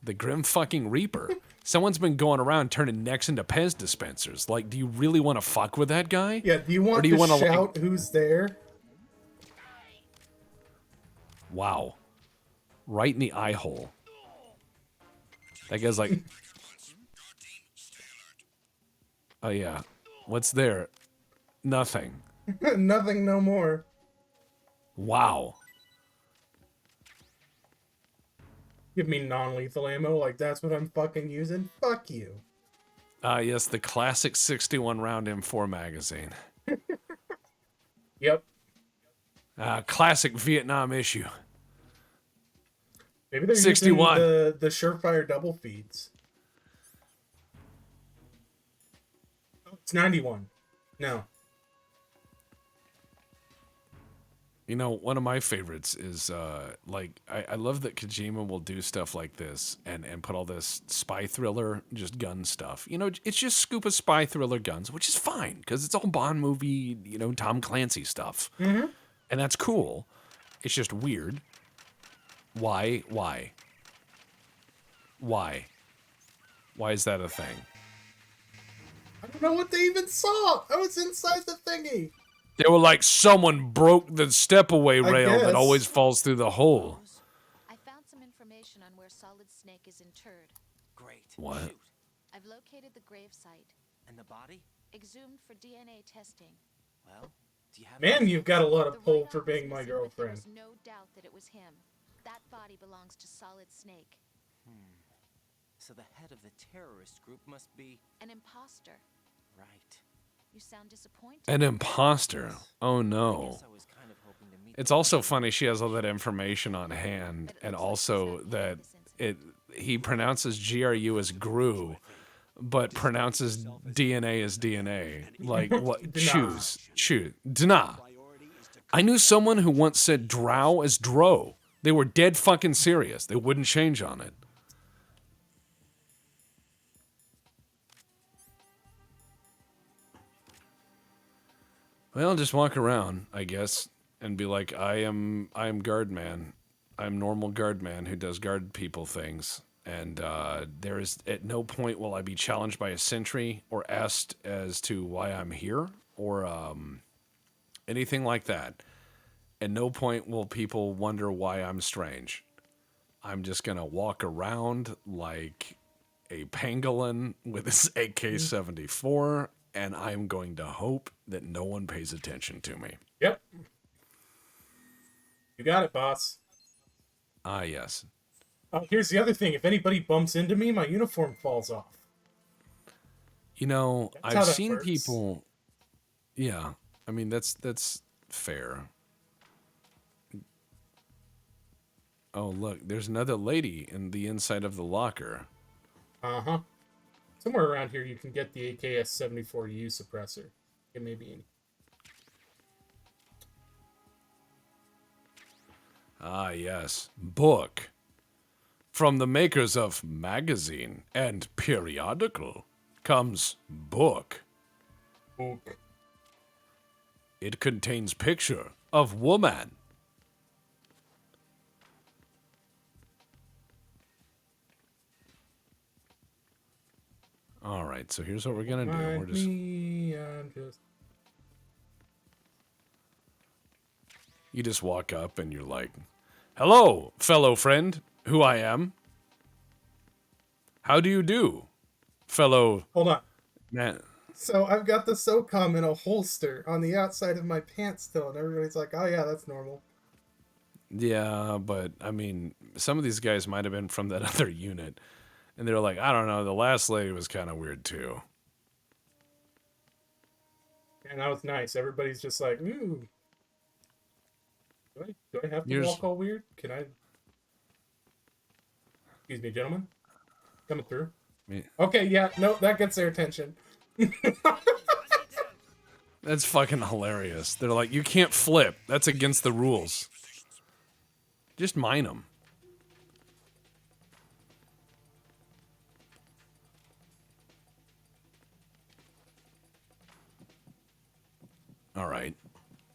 The Grim fucking Reaper. Someone's been going around turning necks into Pez dispensers. Like, do you really want to fuck with that guy? Yeah, do you want do you to wanna, shout who's there? Wow. Right in the eye hole. That guy's like, oh yeah, what's there? Nothing. Nothing no more. Wow. Give me non-lethal ammo, like that's what I'm fucking using? Fuck you. Yes, the classic 61 round M4 magazine. Yep. Classic Vietnam issue. Maybe they're 61. using the surefire double feeds. Oh, it's 91. No. You know, one of my favorites is, like, I love that Kojima will do stuff like this and put all this spy thriller, just gun stuff. You know, it's just scoop of spy thriller guns, which is fine, because it's all Bond movie, you know, Tom Clancy stuff. Mm-hmm. And that's cool. It's just weird. Why? Why is that a thing? I don't know what they even saw. I was inside the thingy. They were like, someone broke the step-away rail that guess. always falls through the hole. I found some information on where Solid Snake is interred. Great. What? Shoot. I've located the gravesite, And the body? exhumed for DNA testing. Well, do you have Man, any- you've got a lot The of pull write-off for is being my missing, but girlfriend. There was no doubt that it was him. That body belongs to Solid Snake, So the head of the terrorist group must be an imposter. right. You sound disappointed. An imposter. Oh I no. guess I was kind of hoping to meet It's the also person. funny she has all that information on hand, and also that he pronounces GRU as GRU, but pronounces DNA as DNA. Like what? Choose. Dna. I knew someone who once said drow as dro. They were dead fucking serious. They wouldn't change on it. Well, just walk around, I guess, and be like, I am guard man. I'm normal guard man who does guard people things. And there is at no point will I be challenged by a sentry or asked as to why I'm here or anything like that. At no point will people wonder why I'm strange. I'm just gonna walk around like a pangolin with his AK-74, and I'm going to hope that no one pays attention to me. Yep. You got it, boss. Ah, yes. Oh, here's the other thing. If anybody bumps into me, my uniform falls off. You know, That's how I've that seen works. people. Yeah, I mean that's fair. Oh, look, there's another lady in the inside of the locker. Uh-huh. Somewhere around here you can get the AKS-74U suppressor. It may be any. Ah, yes. Book. From the makers of magazine and periodical comes book. Book. It contains picture of woman. All right, so here's what we're gonna do. We're Mind just me, I'm just... you just walk up and you're like, "Hello, fellow friend, who I am. How do you do, fellow Hold on. man?" So I've got the SOCOM in a holster on the outside of my pants still, and everybody's like, oh yeah, that's normal. Yeah, but I mean, some of these guys might have been from that other unit, and they're like, "I don't know, the last lady was kind of weird too." And that was nice. Everybody's just like, ooh. Do I have to Yours- walk all weird? Can I... Excuse me, gentlemen. Coming through. Me- Okay, yeah, no, that gets their attention. That's fucking hilarious. They're like, "You can't flip. That's against the rules." Just mine them. All right.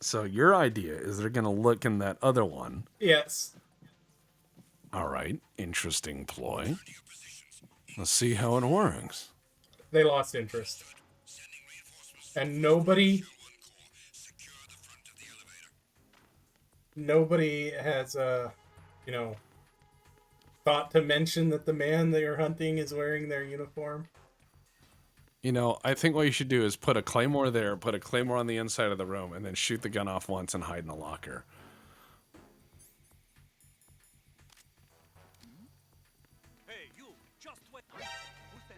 So your idea is they're going to look in that other one. Yes. All right. Interesting ploy. Let's see how it works. They lost interest. And nobody has, you know, thought to mention that the man that you're hunting is wearing their uniform. You know, I think what you should do is put a claymore there, put a claymore on the inside of the room, and then shoot the gun off once and hide in a locker. Hey, you! Just wait! Who's there?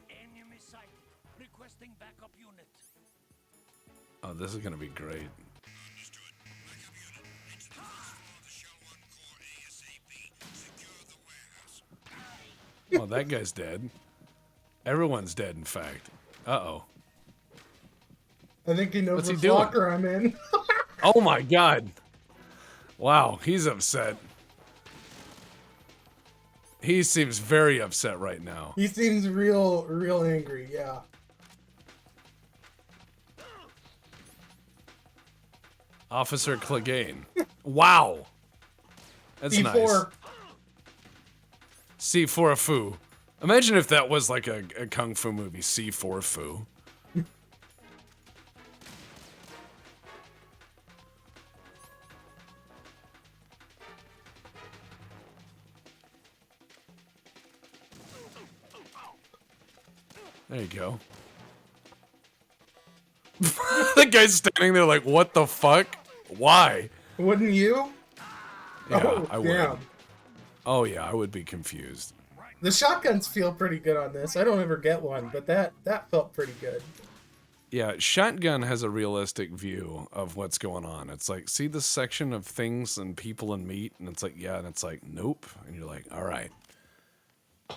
Enemy sighted. Requesting backup unit. Oh, this is going to be great. Oh, that guy's dead. Everyone's dead, in fact. Uh-oh. I think he knows What's he which doing? locker I'm in. Oh, my God. Wow, he's upset. He seems very upset right now. He seems real angry, yeah. Officer Clegane. Wow. That's C4. nice. C4 Fu. Imagine if that was like a kung fu movie, C4 Fu. There you go. The guy's standing there like, what the fuck? Why? Wouldn't you? Yeah, Oh, I would. damn. Oh yeah, I would be confused. The shotguns feel pretty good on this. I don't ever get one, but that felt pretty good. Yeah, Shotgun has a realistic view of what's going on. It's like, see this section of things and people and meat? And it's like, yeah, and it's like, nope. And you're like, all right. All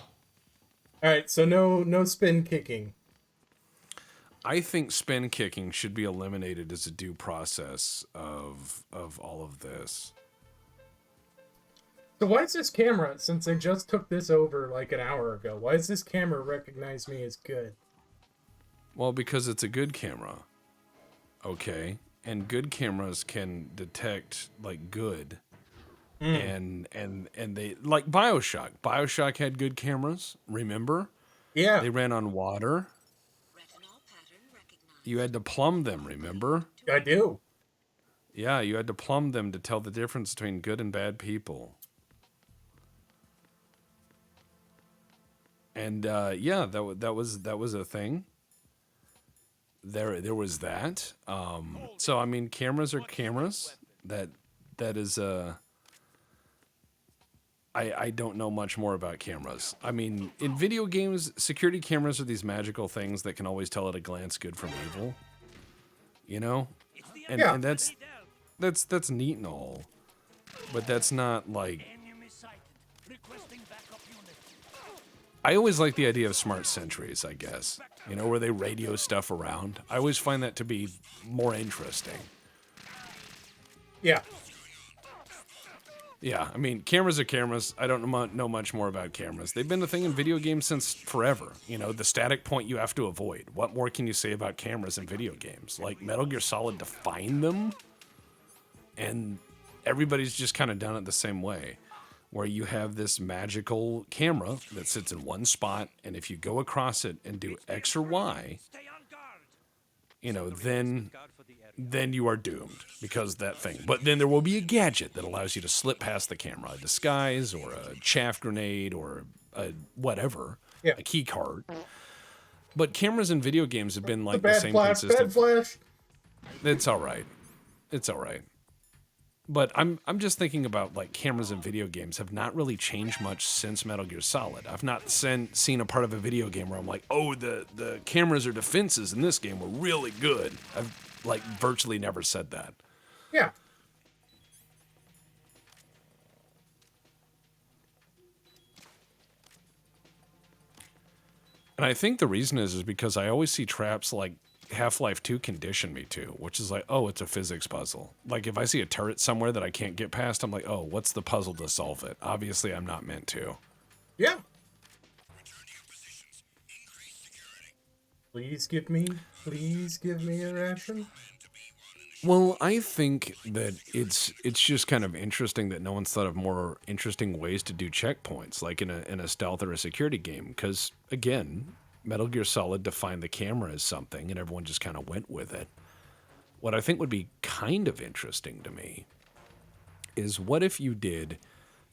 right, so no spin kicking. I think spin kicking should be eliminated as a due process of all of this. So why is this camera, since they just took this over like an hour ago, why does this camera recognize me as good? Well, because it's a good camera. Okay? And good cameras can detect like good. And they like BioShock. BioShock had good cameras, remember? Yeah. They ran on water. You had to plumb them, remember? I do. Yeah, you had to plumb them to tell the difference between good and bad people. And yeah, that was a thing. There was that. So I mean, cameras are cameras. That is I don't know much more about cameras. I mean, in video games, security cameras are these magical things that can always tell at a glance good from evil. You know? And, Yeah. and that's neat and all. But that's not like... Enemy sighted. Requesting backup unit. I always like the idea of smart sentries, I guess. You know, where they radio stuff around. I always find that to be more interesting. Yeah. Yeah, I mean, cameras are cameras. I don't know much more about cameras. They've been a thing in video games since forever. You know, the static point you have to avoid. What more can you say about cameras in video games? Like, Metal Gear Solid defined them, and everybody's just kind of done it the same way, where you have this magical camera that sits in one spot, and if you go across it and do X or Y, Stay on guard. you know, then you are doomed because that thing. But then there will be a gadget that allows you to slip past the camera, a disguise or a chaff grenade or a whatever, Yeah. a key card. But cameras in video games have been like the Bad same flash, consistent. bad flash. It's all right. It's all right. But I'm just thinking about like cameras in video games have not really changed much since Metal Gear Solid. I've not seen a part of a video game where I'm like, oh, the cameras or defenses in this game were really good. I've like virtually never said that. Yeah. And I think the reason is because I always see traps like Half-Life 2 condition me to, which is like, oh, it's a physics puzzle. Like if I see a turret somewhere that I can't get past, I'm like, oh, what's the puzzle to solve it? Obviously, I'm not meant to. Yeah. Please give me a ration. Well, I think that it's just kind of interesting that no one's thought of more interesting ways to do checkpoints, like in a stealth or a security game. Because again, Metal Gear Solid defined the camera as something, and everyone just kind of went with it. What I think would be kind of interesting to me is what if you did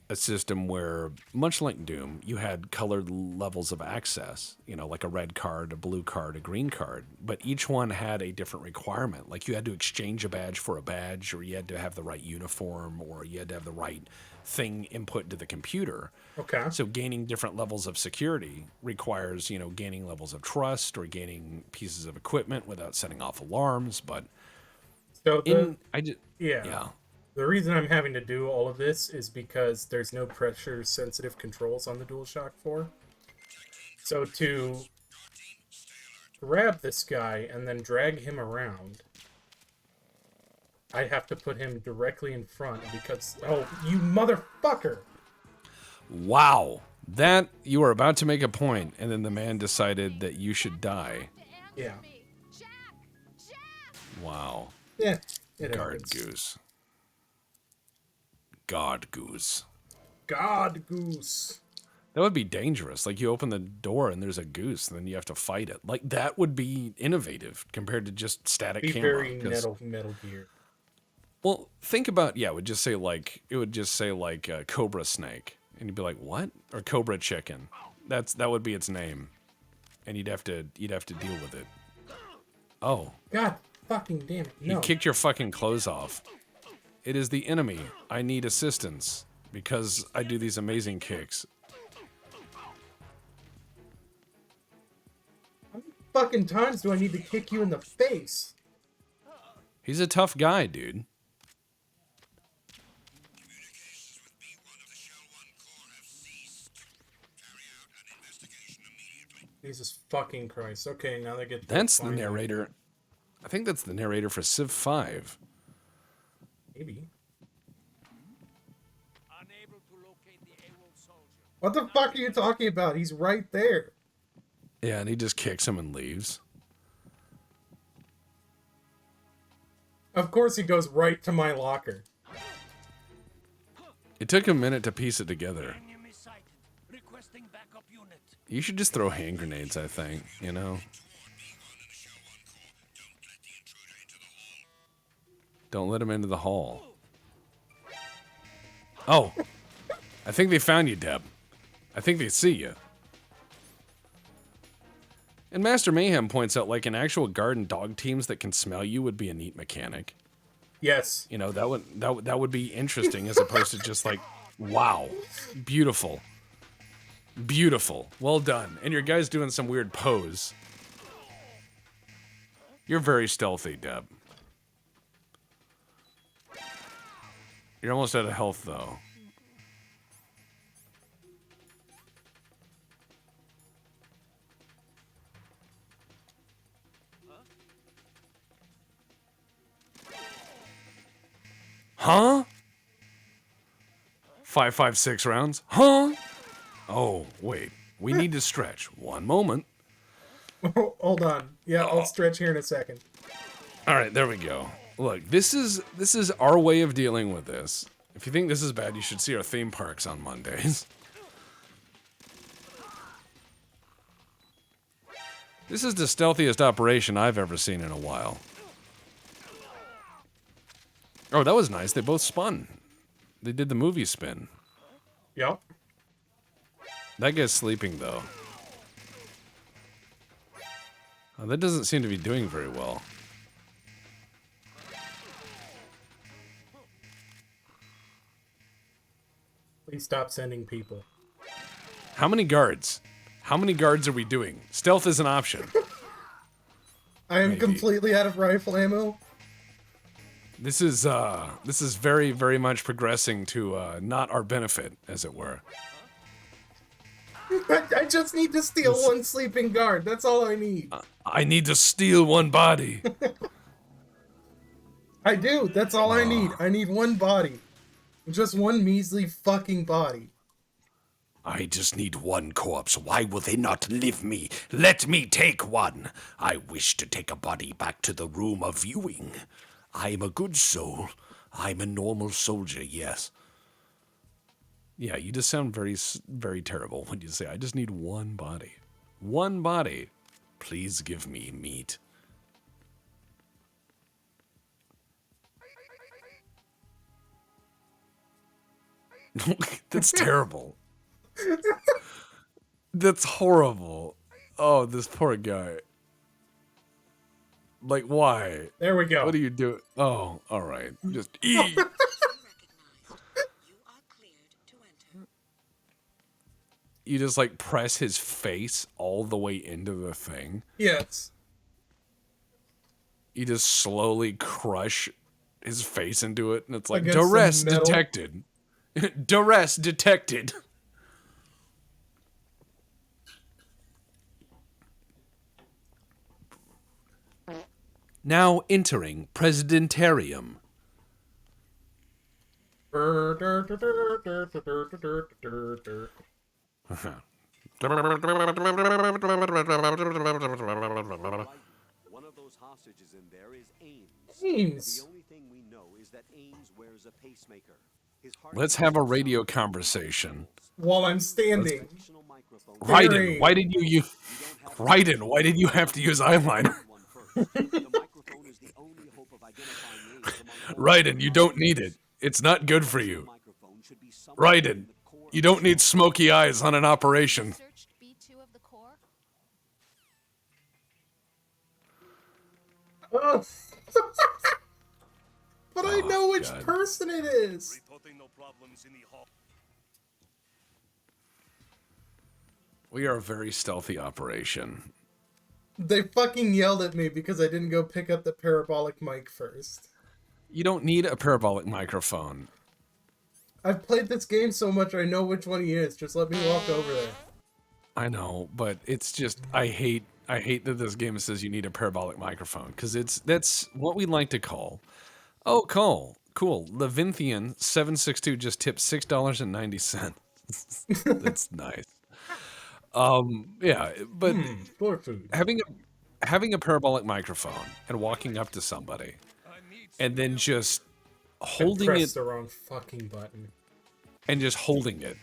a system where, much like Doom, you had colored levels of access, like a red card, a blue card, a green card, but each one had a different requirement. Like you had to exchange a badge for a badge, or you had to have the right uniform, or you had to have the right thing input to the computer. Okay. So gaining different levels of security requires, gaining levels of trust or gaining pieces of equipment without setting off alarms. But So yeah. The reason I'm having to do all of this is because there's no pressure sensitive controls on the DualShock 4. So to grab this guy and then drag him around, I have to put him directly in front because, oh, you motherfucker! Wow. That, you were about to make a point, and then the man decided that you should die. Yeah. Wow. Yeah. It Guard happens. goose. God goose. God goose. That would be dangerous. Like you open the door and there's a goose, and then you have to fight it. Like that would be innovative compared to just static Be camera. very Metal Gear. Well, think about it would just say Cobra Snake, and you'd be like, what? Or Cobra Chicken. That would be its name, and you'd have to deal with it. Oh, God fucking damn it! No. you kicked your fucking clothes off. It is the enemy. I need assistance because I do these amazing kicks. How many fucking times do I need to kick you in the face? He's a tough guy, dude. Jesus fucking Christ. Okay, now they get... That's the narrator. I think that's the narrator for Civ 5. Maybe. Unable to locate the AWOL soldier. What the fuck are you talking about? He's right there. Yeah, and he just kicks him and leaves. Of course he goes right to my locker. It took a minute to piece it together. Enemy sighted. Requesting backup unit. You should just throw hand grenades, I think, Don't let him into the hall. Oh, I think they found you, Deb. I think they see you. And Master Mayhem points out, like, an actual guard and dog teams that can smell you would be a neat mechanic. Yes. That would be interesting as opposed to just like, wow, beautiful, beautiful, well done. And your guy's doing some weird pose. You're very stealthy, Deb. You're almost out of health, though. Huh? 5.56 rounds? Huh? Oh, wait. We need to stretch. One moment. Hold on. Yeah, I'll stretch here in a second. All right, there we go. Look, this is our way of dealing with this. If you think this is bad, you should see our theme parks on Mondays. This is the stealthiest operation I've ever seen in a while. Oh, that was nice. They both spun. They did the movie spin. Yep. That guy's sleeping, though. Oh, that doesn't seem to be doing very well. Please stop sending people. How many guards? How many guards are we doing? Stealth is an option. I am Maybe. completely out of rifle ammo. This is very, very much progressing to not our benefit, as it were. I just need to steal one sleeping guard. That's all I need. I need to steal one body. I do. That's all I need. I need one body. Just one measly fucking body. I just need one corpse. Why will they not live me? Let me take one. I wish to take a body back to the room of viewing. I am a good soul. I'm a normal soldier, yes. Yeah, you just sound very terrible when you say, I just need one body. One body. Please give me meat. That's terrible. That's horrible. Oh, this poor guy. Like, why? There we go. What do you do? Oh, all right. Just eat. You just like press his face all the way into the thing. Yes. You just slowly crush his face into it, and it's like, Against duress some metal. detected. Duress detected. Now entering Presidentarium. One of those hostages in there is Ames. Ames. The only thing we know is that Ames wears a pacemaker. His heart Let's have a radio conversation. While I'm standing. functional microphone. Raiden, why did you Raiden, why did you have to use eyeliner? One first. The microphone is the only hope of identifying Ames among all Raiden, you don't need it. It's not good for you. microphone should be somewhere in Raiden, the core you don't need smoky eyes on an operation. Searched B2 of the core? Ugh. But I know which God. person it is. Reporting no problems in the hall. We are a very stealthy operation. They fucking yelled at me because I didn't go pick up the parabolic mic first. You don't need a parabolic microphone. I've played this game so much I know which one he is. Just let me walk over there. I know, but it's just I hate that this game says you need a parabolic microphone because that's what we like to call. Oh, cool. Levinthian 762 just tipped $6.90. That's nice. Yeah, but Floor food. having a parabolic microphone and walking up to somebody and then just holding Press it the wrong fucking button. and just holding it.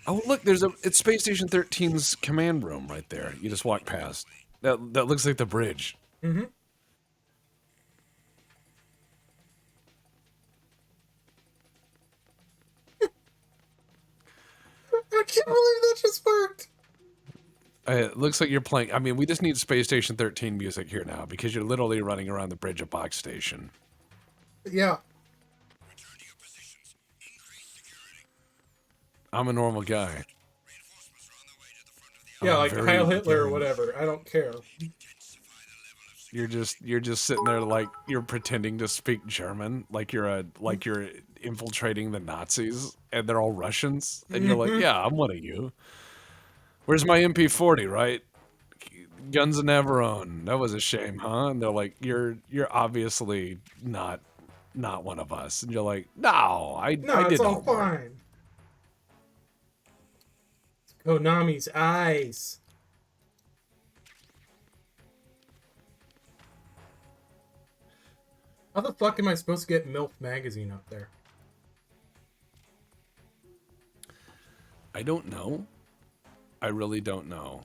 Oh, look, it's Space Station 13's command room right there. You just walk past. That looks like the bridge. Mm-hmm. I can't believe that just worked. It looks like you're playing. I mean, we just need Space Station 13 music here now because you're literally running around the bridge at Box Station. Yeah. I'm a normal guy. Yeah, I'm like very Heil Hitler or beginning. whatever. I don't care. You're just sitting there like you're pretending to speak German, like you're infiltrating the Nazis, and they're all Russians, and you're like, yeah, I'm one of you. Where's my MP40? Right? Guns of Navarone. That was a shame, huh? And they're like, you're obviously not one of us, and you're like, no, I No, did it's all homework. fine. Konami's eyes. How the fuck am I supposed to get MILF magazine up there? I don't know. I really don't know.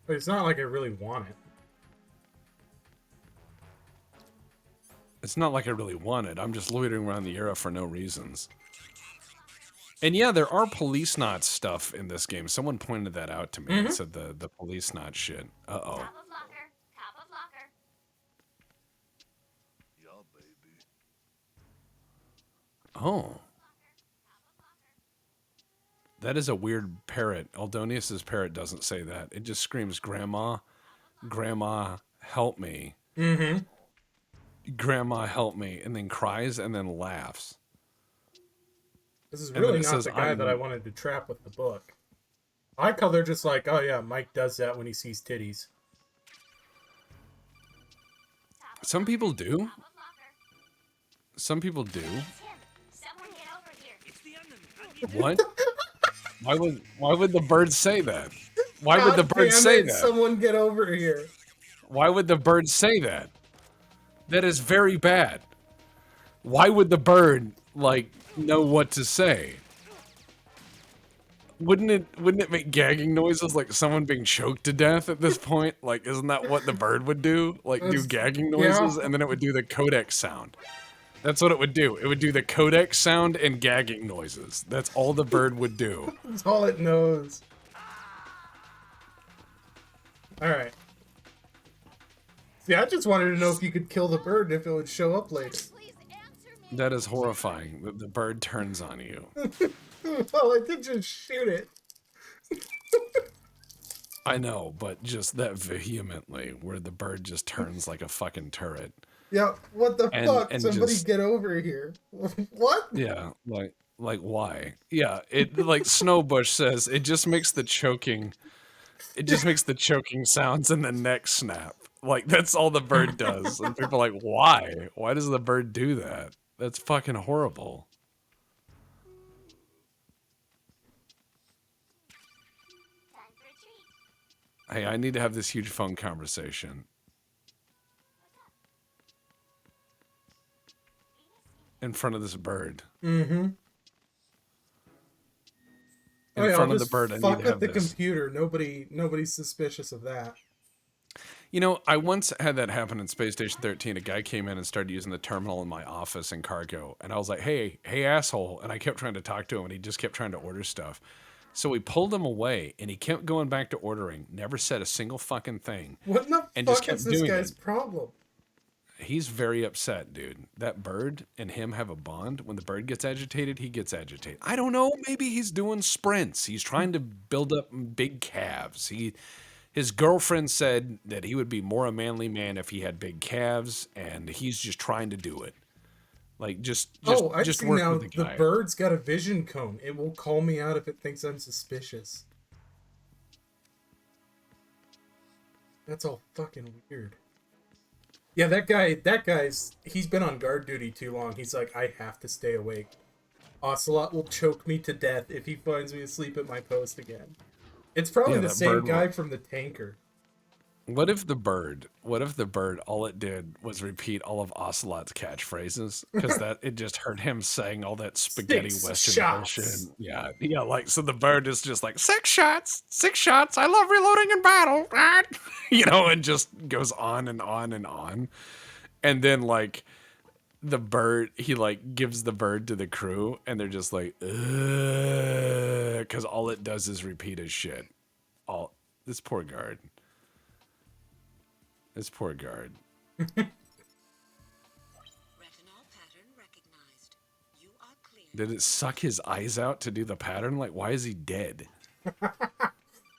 But it's not like I really want it. It's not like I really want it. I'm just loitering around the area for no reasons. And yeah, there are police knot stuff in this game. Someone pointed that out to me and said the police knot shit. Uh-oh. Top of locker. Top of locker. Yeah, baby. Oh. That is a weird parrot. Aldonius's parrot doesn't say that. It just screams, Grandma, Grandma, help me. Mm-hmm. Grandma, help me. And then cries and then laughs. This is And then really it not says, the guy "I'm-" that I wanted to trap with the book. I like how they're just like, oh yeah, Mike does that when he sees titties. Some people do. Top of locker. Some people do. It's him. Someone get over here. It's the enemy. I need What? Why would the bird say that? Why would the God bird damn say it! that? Someone get over here. Why would the bird say that? That is very bad. Why would the bird like know what to say? Wouldn't it make gagging noises like someone being choked to death at this point? Like, isn't that what the bird would do? Like, do gagging noises, Yeah. and then it would do the codec sound. That's what it would do. It would do the codec sound and gagging noises. That's all the bird would do. That's all it knows. Alright. See, I just wanted to know if you could kill the bird and if it would show up later. Please answer me. That is horrifying. The bird turns on you. Well, I did just shoot it. I know, but just that vehemently, where the bird just turns like a fucking turret. Yeah, what the fuck? And Somebody just- get over here. What? Yeah, like why? Yeah, it like Snowbush says, it just makes the choking sounds and the neck snap. Like that's all the bird does. And people are like, why? Why does the bird do that? That's fucking horrible. Hey, I need to have this huge phone conversation. In front of this bird. Mm-hmm. In front of the bird, I need fuck to up have the this. computer. Nobody's suspicious of that. You know, I once had that happen in Space Station 13. A guy came in and started using the terminal in my office in cargo. And I was like, hey, asshole. And I kept trying to talk to him, and he just kept trying to order stuff. So we pulled him away, and he kept going back to ordering. Never said a single fucking thing. What in the And just fuck kept is this doing guy's it. problem? He's very upset, dude. That bird and him have a bond. When the bird gets agitated, he gets agitated. I don't know. Maybe he's doing sprints. He's trying to build up big calves. His girlfriend said that he would be more a manly man if he had big calves, and he's just trying to do it. Like just I just see work now. with the The guy. bird's got a vision cone. It will call me out if it thinks I'm suspicious. That's all fucking weird. Yeah, he's been on guard duty too long. He's like, I have to stay awake. Ocelot will choke me to death if he finds me asleep at my post again. It's probably Yeah, the that same bird guy will- from the tanker. What if the bird, all it did was repeat all of Ocelot's catchphrases? Because it just heard him saying all that spaghetti Six western shots. bullshit. Yeah, like, so the bird is just like, 6 shots, I love reloading in battle, and just goes on and on and on. And then, like, the bird, he, like, gives the bird to the crew, and they're just like, ugh, because all it does is repeat his shit. This poor guard. This poor guard. Retinol pattern recognized. You are clear. Did it suck his eyes out to do the pattern? Like, why is he dead?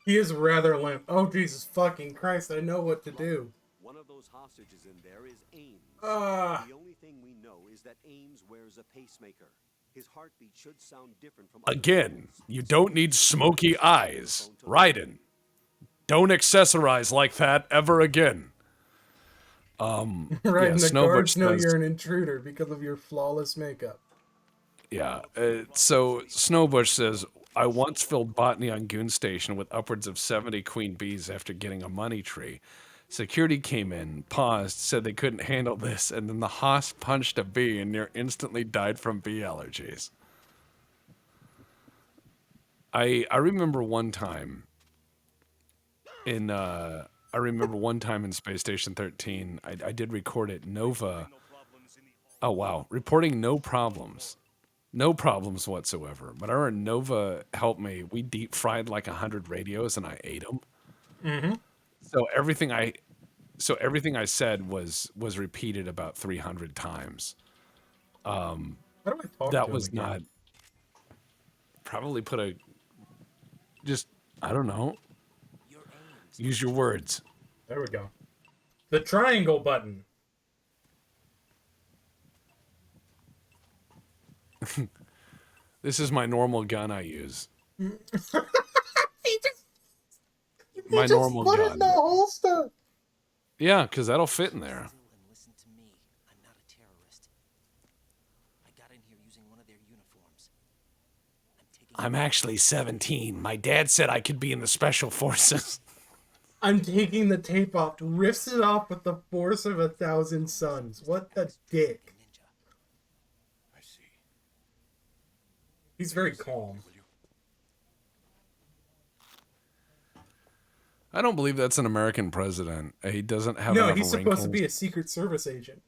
He is rather limp. Oh, Jesus fucking Christ, I know what to do. One of those hostages in there is Ames. Ah. The only thing we know is that Ames wears a pacemaker. His heartbeat should sound different from other Again, people's. you don't need smoky eyes. Raiden, don't accessorize like that ever again. Right, Yeah, and the Snowbush guards know says- you're an intruder because of your flawless makeup. Yeah. So Snowbush says, I once filled botany on Goon Station with upwards of 70 queen bees after getting a money tree. Security came in, paused, said they couldn't handle this, and then the hoss punched a bee and near instantly died from bee allergies. I remember one time in Space Station 13, I did record it. Nova. Oh wow, reporting no problems. No problems whatsoever. But I remember Nova helped me. We deep fried like 100 radios and I ate them. Mm-hmm. So everything I said was repeated about 300 times. How do I talk That to was him again? not. Probably put a. Just, I don't know. Use your words. There we go. The triangle button. This is my normal gun I use. He My just normal put it gun. in the holster. Yeah, because that'll fit in there. And listen to me. I'm not a terrorist. I got in here using one of their uniforms. I'm I'm actually 17. My dad said I could be in the special forces. I'm taking the tape off, rips it off with the force of 1,000 suns. What the dick? Ninja. I see. He's very calm. Will you? I don't believe that's an American president. He doesn't have No, enough he's supposed to be a wrinkles. Secret Service agent.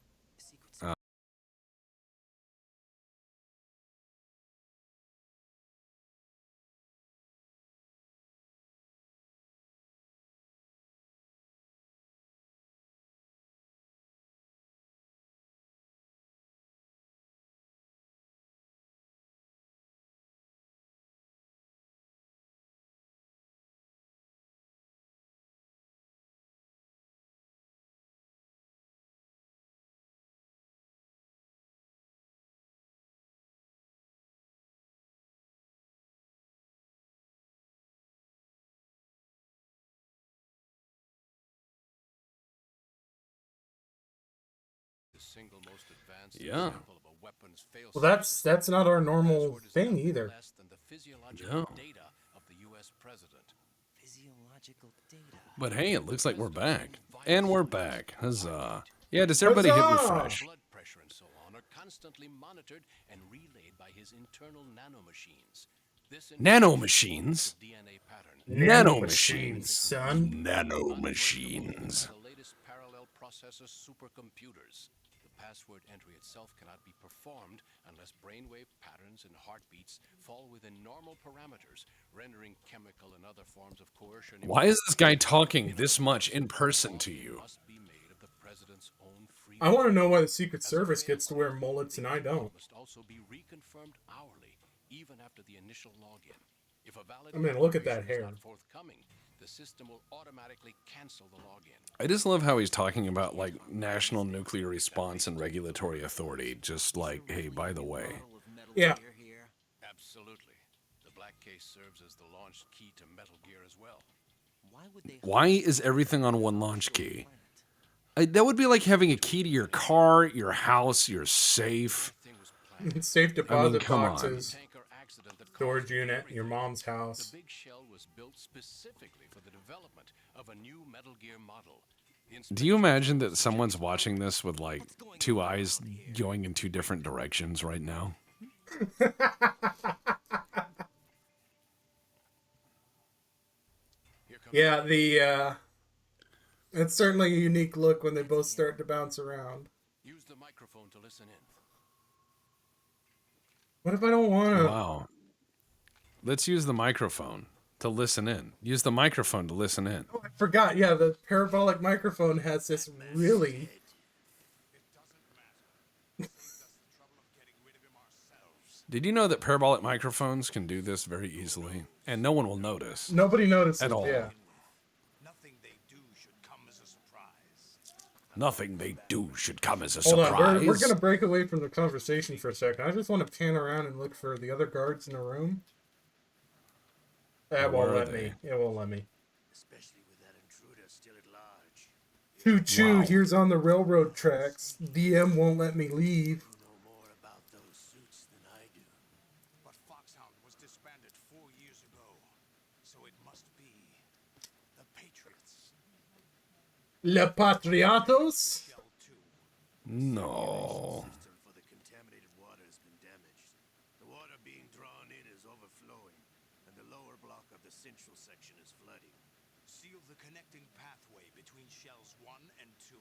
The single most advanced Yeah. example of a weapons fail. Well, that's not our normal thing either. Less than the physiological No. data of the U.S. president. Physiological data. But hey, it looks like we're back. And we're back. Huzzah. Yeah, does everybody hit Huzzah! refresh? Blood pressure and so on are constantly monitored and relayed by his internal nanomachines. This Nanomachines? DNA pattern. Nanomachines. son. Nanomachines. The latest parallel processor supercomputers. The password entry itself cannot be performed unless brainwave patterns and heartbeats fall within normal parameters, rendering chemical and other forms of coercion. Why is this guy talking this much in person to you? Must be made of the president's own free I want to know why the Secret Service gets to wear mullets and I don't. must also be reconfirmed hourly, even after the initial login. If a valid I mean, look at that confirmation is hair. not forthcoming, the system will automatically cancel the login. I just love how he's talking about like national nuclear response and regulatory authority. Just like, hey, by the way. Yeah. Absolutely. The black case serves as the launch key to Metal Gear as well. Why would they? Why is everything on one launch key? That would be like having a key to your car, your house, your safe. Thing was planned. Safe deposit come on. boxes, Tanker accident that storage caused unit, everything. your mom's The house. big shell was built specifically for the development of a new Metal Gear model. The Do you imagine that someone's watching this with like two eyes going in two different directions right now? Here comes Yeah, it's certainly a unique look when they both start to bounce around. Use the microphone to listen in. What if I don't want to? Wow. Let's use the microphone to listen in. Use the microphone to listen in. I forgot. Yeah, the parabolic microphone has this really. Did you know that parabolic microphones can do this very easily? And no one will notice. Nobody notices. At all. Yeah. Nothing they do should come as a surprise. Nothing they do should come as a Hold surprise. on. We're going to break away from the conversation for a second. I just want to pan around and look for the other guards in the room. That won't Where are let me. they? It won't let me. Especially with that intruder still at large. Choo-choo, Wow. here's on the railroad tracks. DM won't let me leave. You know more about those suits than I do. But Foxhound was disbanded 4 years ago. So it must be the Patriots. Le Patriotos? Shell 2. No. System for the contaminated water has been damaged. The water being drawn in is overflowing, and the lower block of the central section is flooding. Seal the connecting pathway between shells 1 and 2.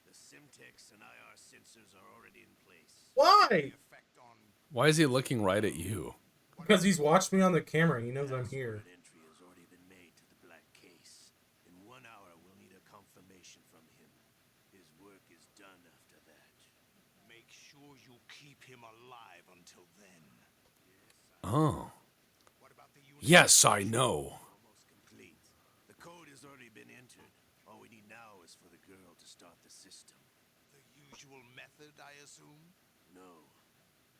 The Simtex and IR sensors are already in place. Why? Effect on Why is he looking right at you? Because he's watched me on the camera. He knows I'm here. an entry has already been made to the black case. In 1 hour, we'll need a confirmation from him. His work is done after that. Make sure you keep him alive until then. Oh. What about the unit? Yes, I know. Almost complete. The code has already been entered. All we need now is for the girl to start the system. The usual method, I assume? No.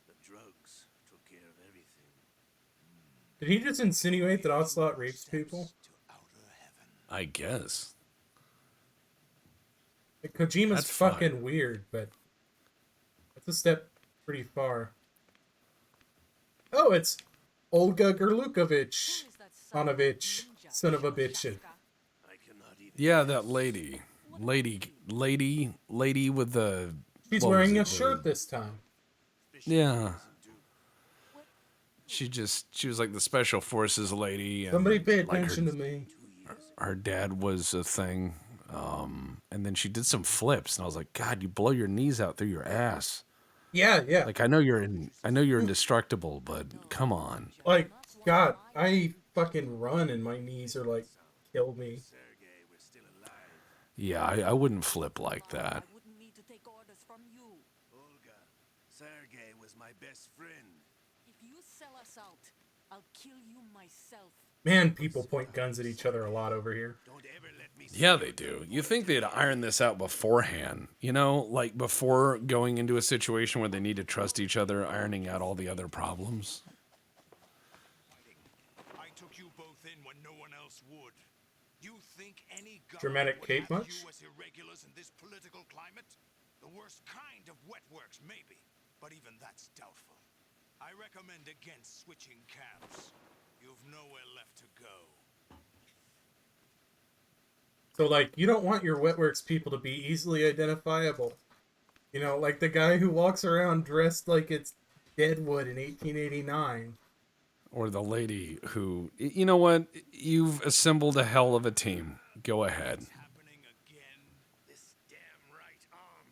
The drugs took care of everything. Did he just insinuate that Ocelot rapes people? To outer heaven. I guess. Like, Kojima's That's fine. fucking weird, but that's a step pretty far. Oh, it's Olga Gerlukovich, Onovich, son of a bitch. Yeah, that lady with the. She's What was wearing it, a shirt this time. Yeah. She was like the special forces lady, and Somebody pay like attention to me. her dad was a thing. And then she did some flips, and I was like, God, you blow your knees out through your ass. Yeah, yeah. Like I know you're indestructible, but come on. Like, God, I fucking run and my knees are like, kill me. Yeah, I wouldn't flip like that. I wouldn't need to take orders from you. Olga, Sergey was my best friend. If you sell us out, I'll kill you myself. Man, people point guns at each other a lot over here. Don't ever let me Yeah, they do. You think they'd iron this out beforehand, you know, like before going into a situation where they need to trust each other, ironing out all the other problems. I took you both in when no one else would. You think any Dramatic government would Kate have much? you as irregulars in this political climate? The worst kind of wet works, maybe, but even that's doubtful. I recommend against switching camps. You've nowhere left to go. So, like, you don't want your Wetworks people to be easily identifiable. You know, like the guy who walks around dressed like it's Deadwood in 1889. Or the lady who, you know what? You've assembled a hell of a team. Go ahead. It's happening again. This damn right arm.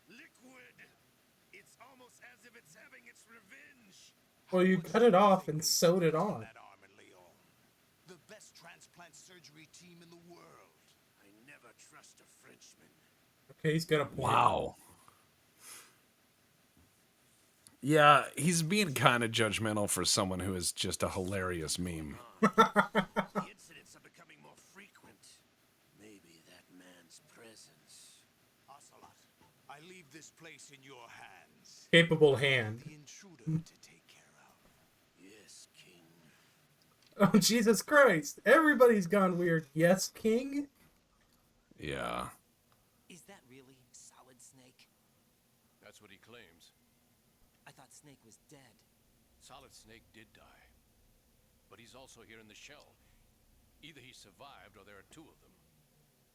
Liquid. It's almost as if it's having its revenge. Well, you cut it off and sewed it on. That arm in Lyon. The best transplant surgery team in the world. I never trust a Frenchman. Okay, he's got a point. Wow. Yeah, he's being kind of judgmental for someone who is just a hilarious meme. The incidents are becoming more frequent. Maybe that man's presence. Ocelot, I leave this place in your hands. Capable hand. The intruder to take care of. Yes, King. Oh, Jesus Christ. Everybody's gone weird. Yes, King? Yeah. Is that really Solid Snake? That's what he claims. I thought Snake was dead. Solid Snake did die. But he's also here in the shell. Either he survived or there are two of them.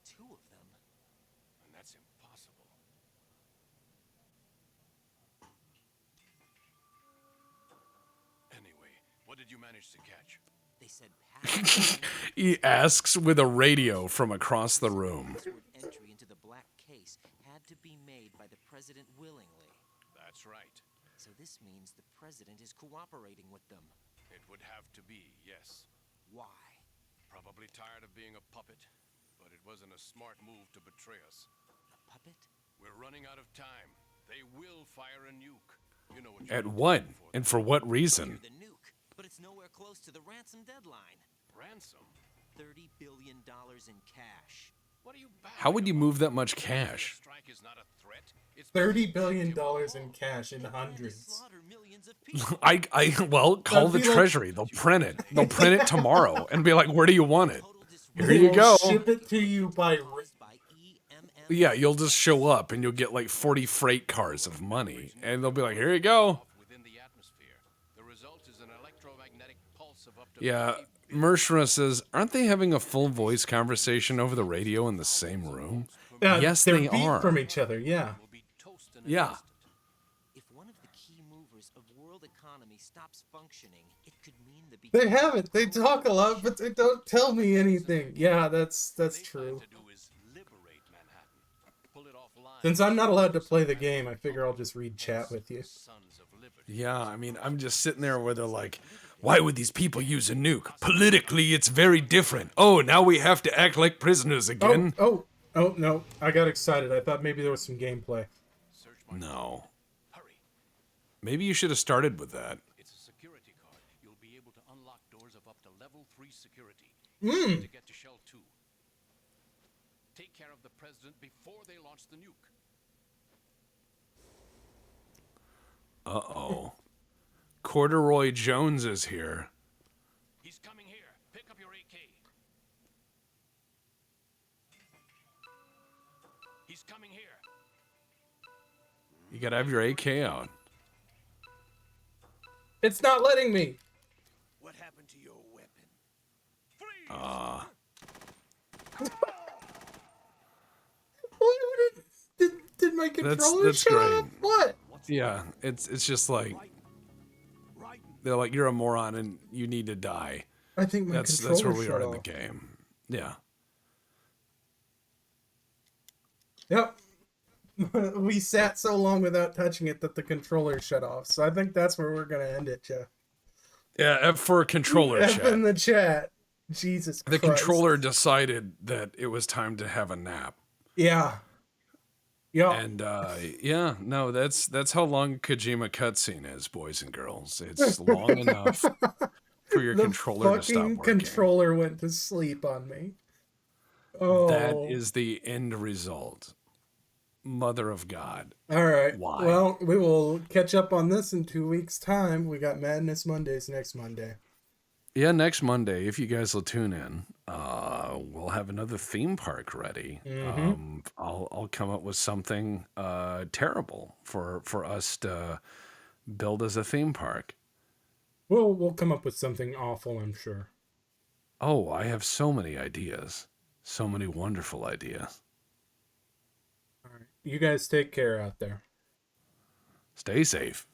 Two of them? And that's impossible. Anyway, what did you manage to catch? They said password He asks with a radio from across the room. entry into the black case had to be made by the president willingly. That's right. So this means the president is cooperating with them. It would have to be, yes. Why? Probably tired of being a puppet, but it wasn't a smart move to betray us. A puppet? We're running out of time. They will fire a nuke. You know what At you're what? doing for And them. for what reason? The nuke, but it's nowhere close to the ransom deadline. Ransom? $30 billion in cash. What are you How would you babbling move about? that much The cash? strike is not a threat. It's $30 billion in cash in They plan to hundreds. slaughter millions of people. Well, call That'd the be like- treasury. They'll print it. They'll print it tomorrow and be like, where do you want it? Total Here They you will go. ship it to you by... caused by EMM. Yeah, you'll just show up and you'll get like 40 freight cars of money. And they'll be like, here you go. within the atmosphere. The result is an electromagnetic pulse of up to Yeah, 50 billion Mershra says, aren't they having a full voice conversation over the radio in the same room? Yes, they're they beat are. from each other, yeah. will be toast in an Yeah. instant. If one of the key movers of world economy stops functioning, it could mean the They beginning have it. They talk a lot, but they don't tell me anything. Yeah, that's They true. plan to do is liberate Manhattan. Pull it offline. Since I'm not allowed to play the game, I figure I'll just read chat with you. Sons of liberty. Yeah, I mean, I'm just sitting there where they're like, why would these people use a nuke? Politically, it's very different. Oh, now we have to act like prisoners again. Oh, no. I got excited. I thought maybe there was some gameplay. Search my No. Hurry. Maybe you should have started with that. It's a security card. You'll be able to unlock doors of up to level 3 security. To get to Shell 2. Take care of the president before they launch the nuke. Uh-oh. Corduroy Jones is here. He's coming here. Pick up your AK. He's coming here. You gotta have your AK out. It's not letting me. Did my controller that's shut great. off? What? Yeah, it's just like they're like, you're a moron and you need to die. I think my That's controller where we shut are in off. the game. Yeah. Yep. We sat so long without touching it that the controller shut off. So I think that's where we're gonna end it, Jeff. Yeah, F for controller F chat. in the chat. Jesus The Christ. controller decided that it was time to have a nap. Yeah. Yeah. And yeah, no, that's how long Kojima cutscene is, boys and girls. It's long enough for your The controller to stop fucking working. controller went to sleep on me. Oh. That is the end result. Mother of God. All right. Why? Well, we will catch up on this in 2 weeks' time. We got Madness Mondays next Monday. Yeah, next Monday, if you guys will tune in, we'll have another theme park ready. I'll come up with something terrible for us to build as a theme park. We'll come up with something awful, I'm sure. Oh, I have so many ideas. So many wonderful ideas. All right. You guys take care out there. Stay safe.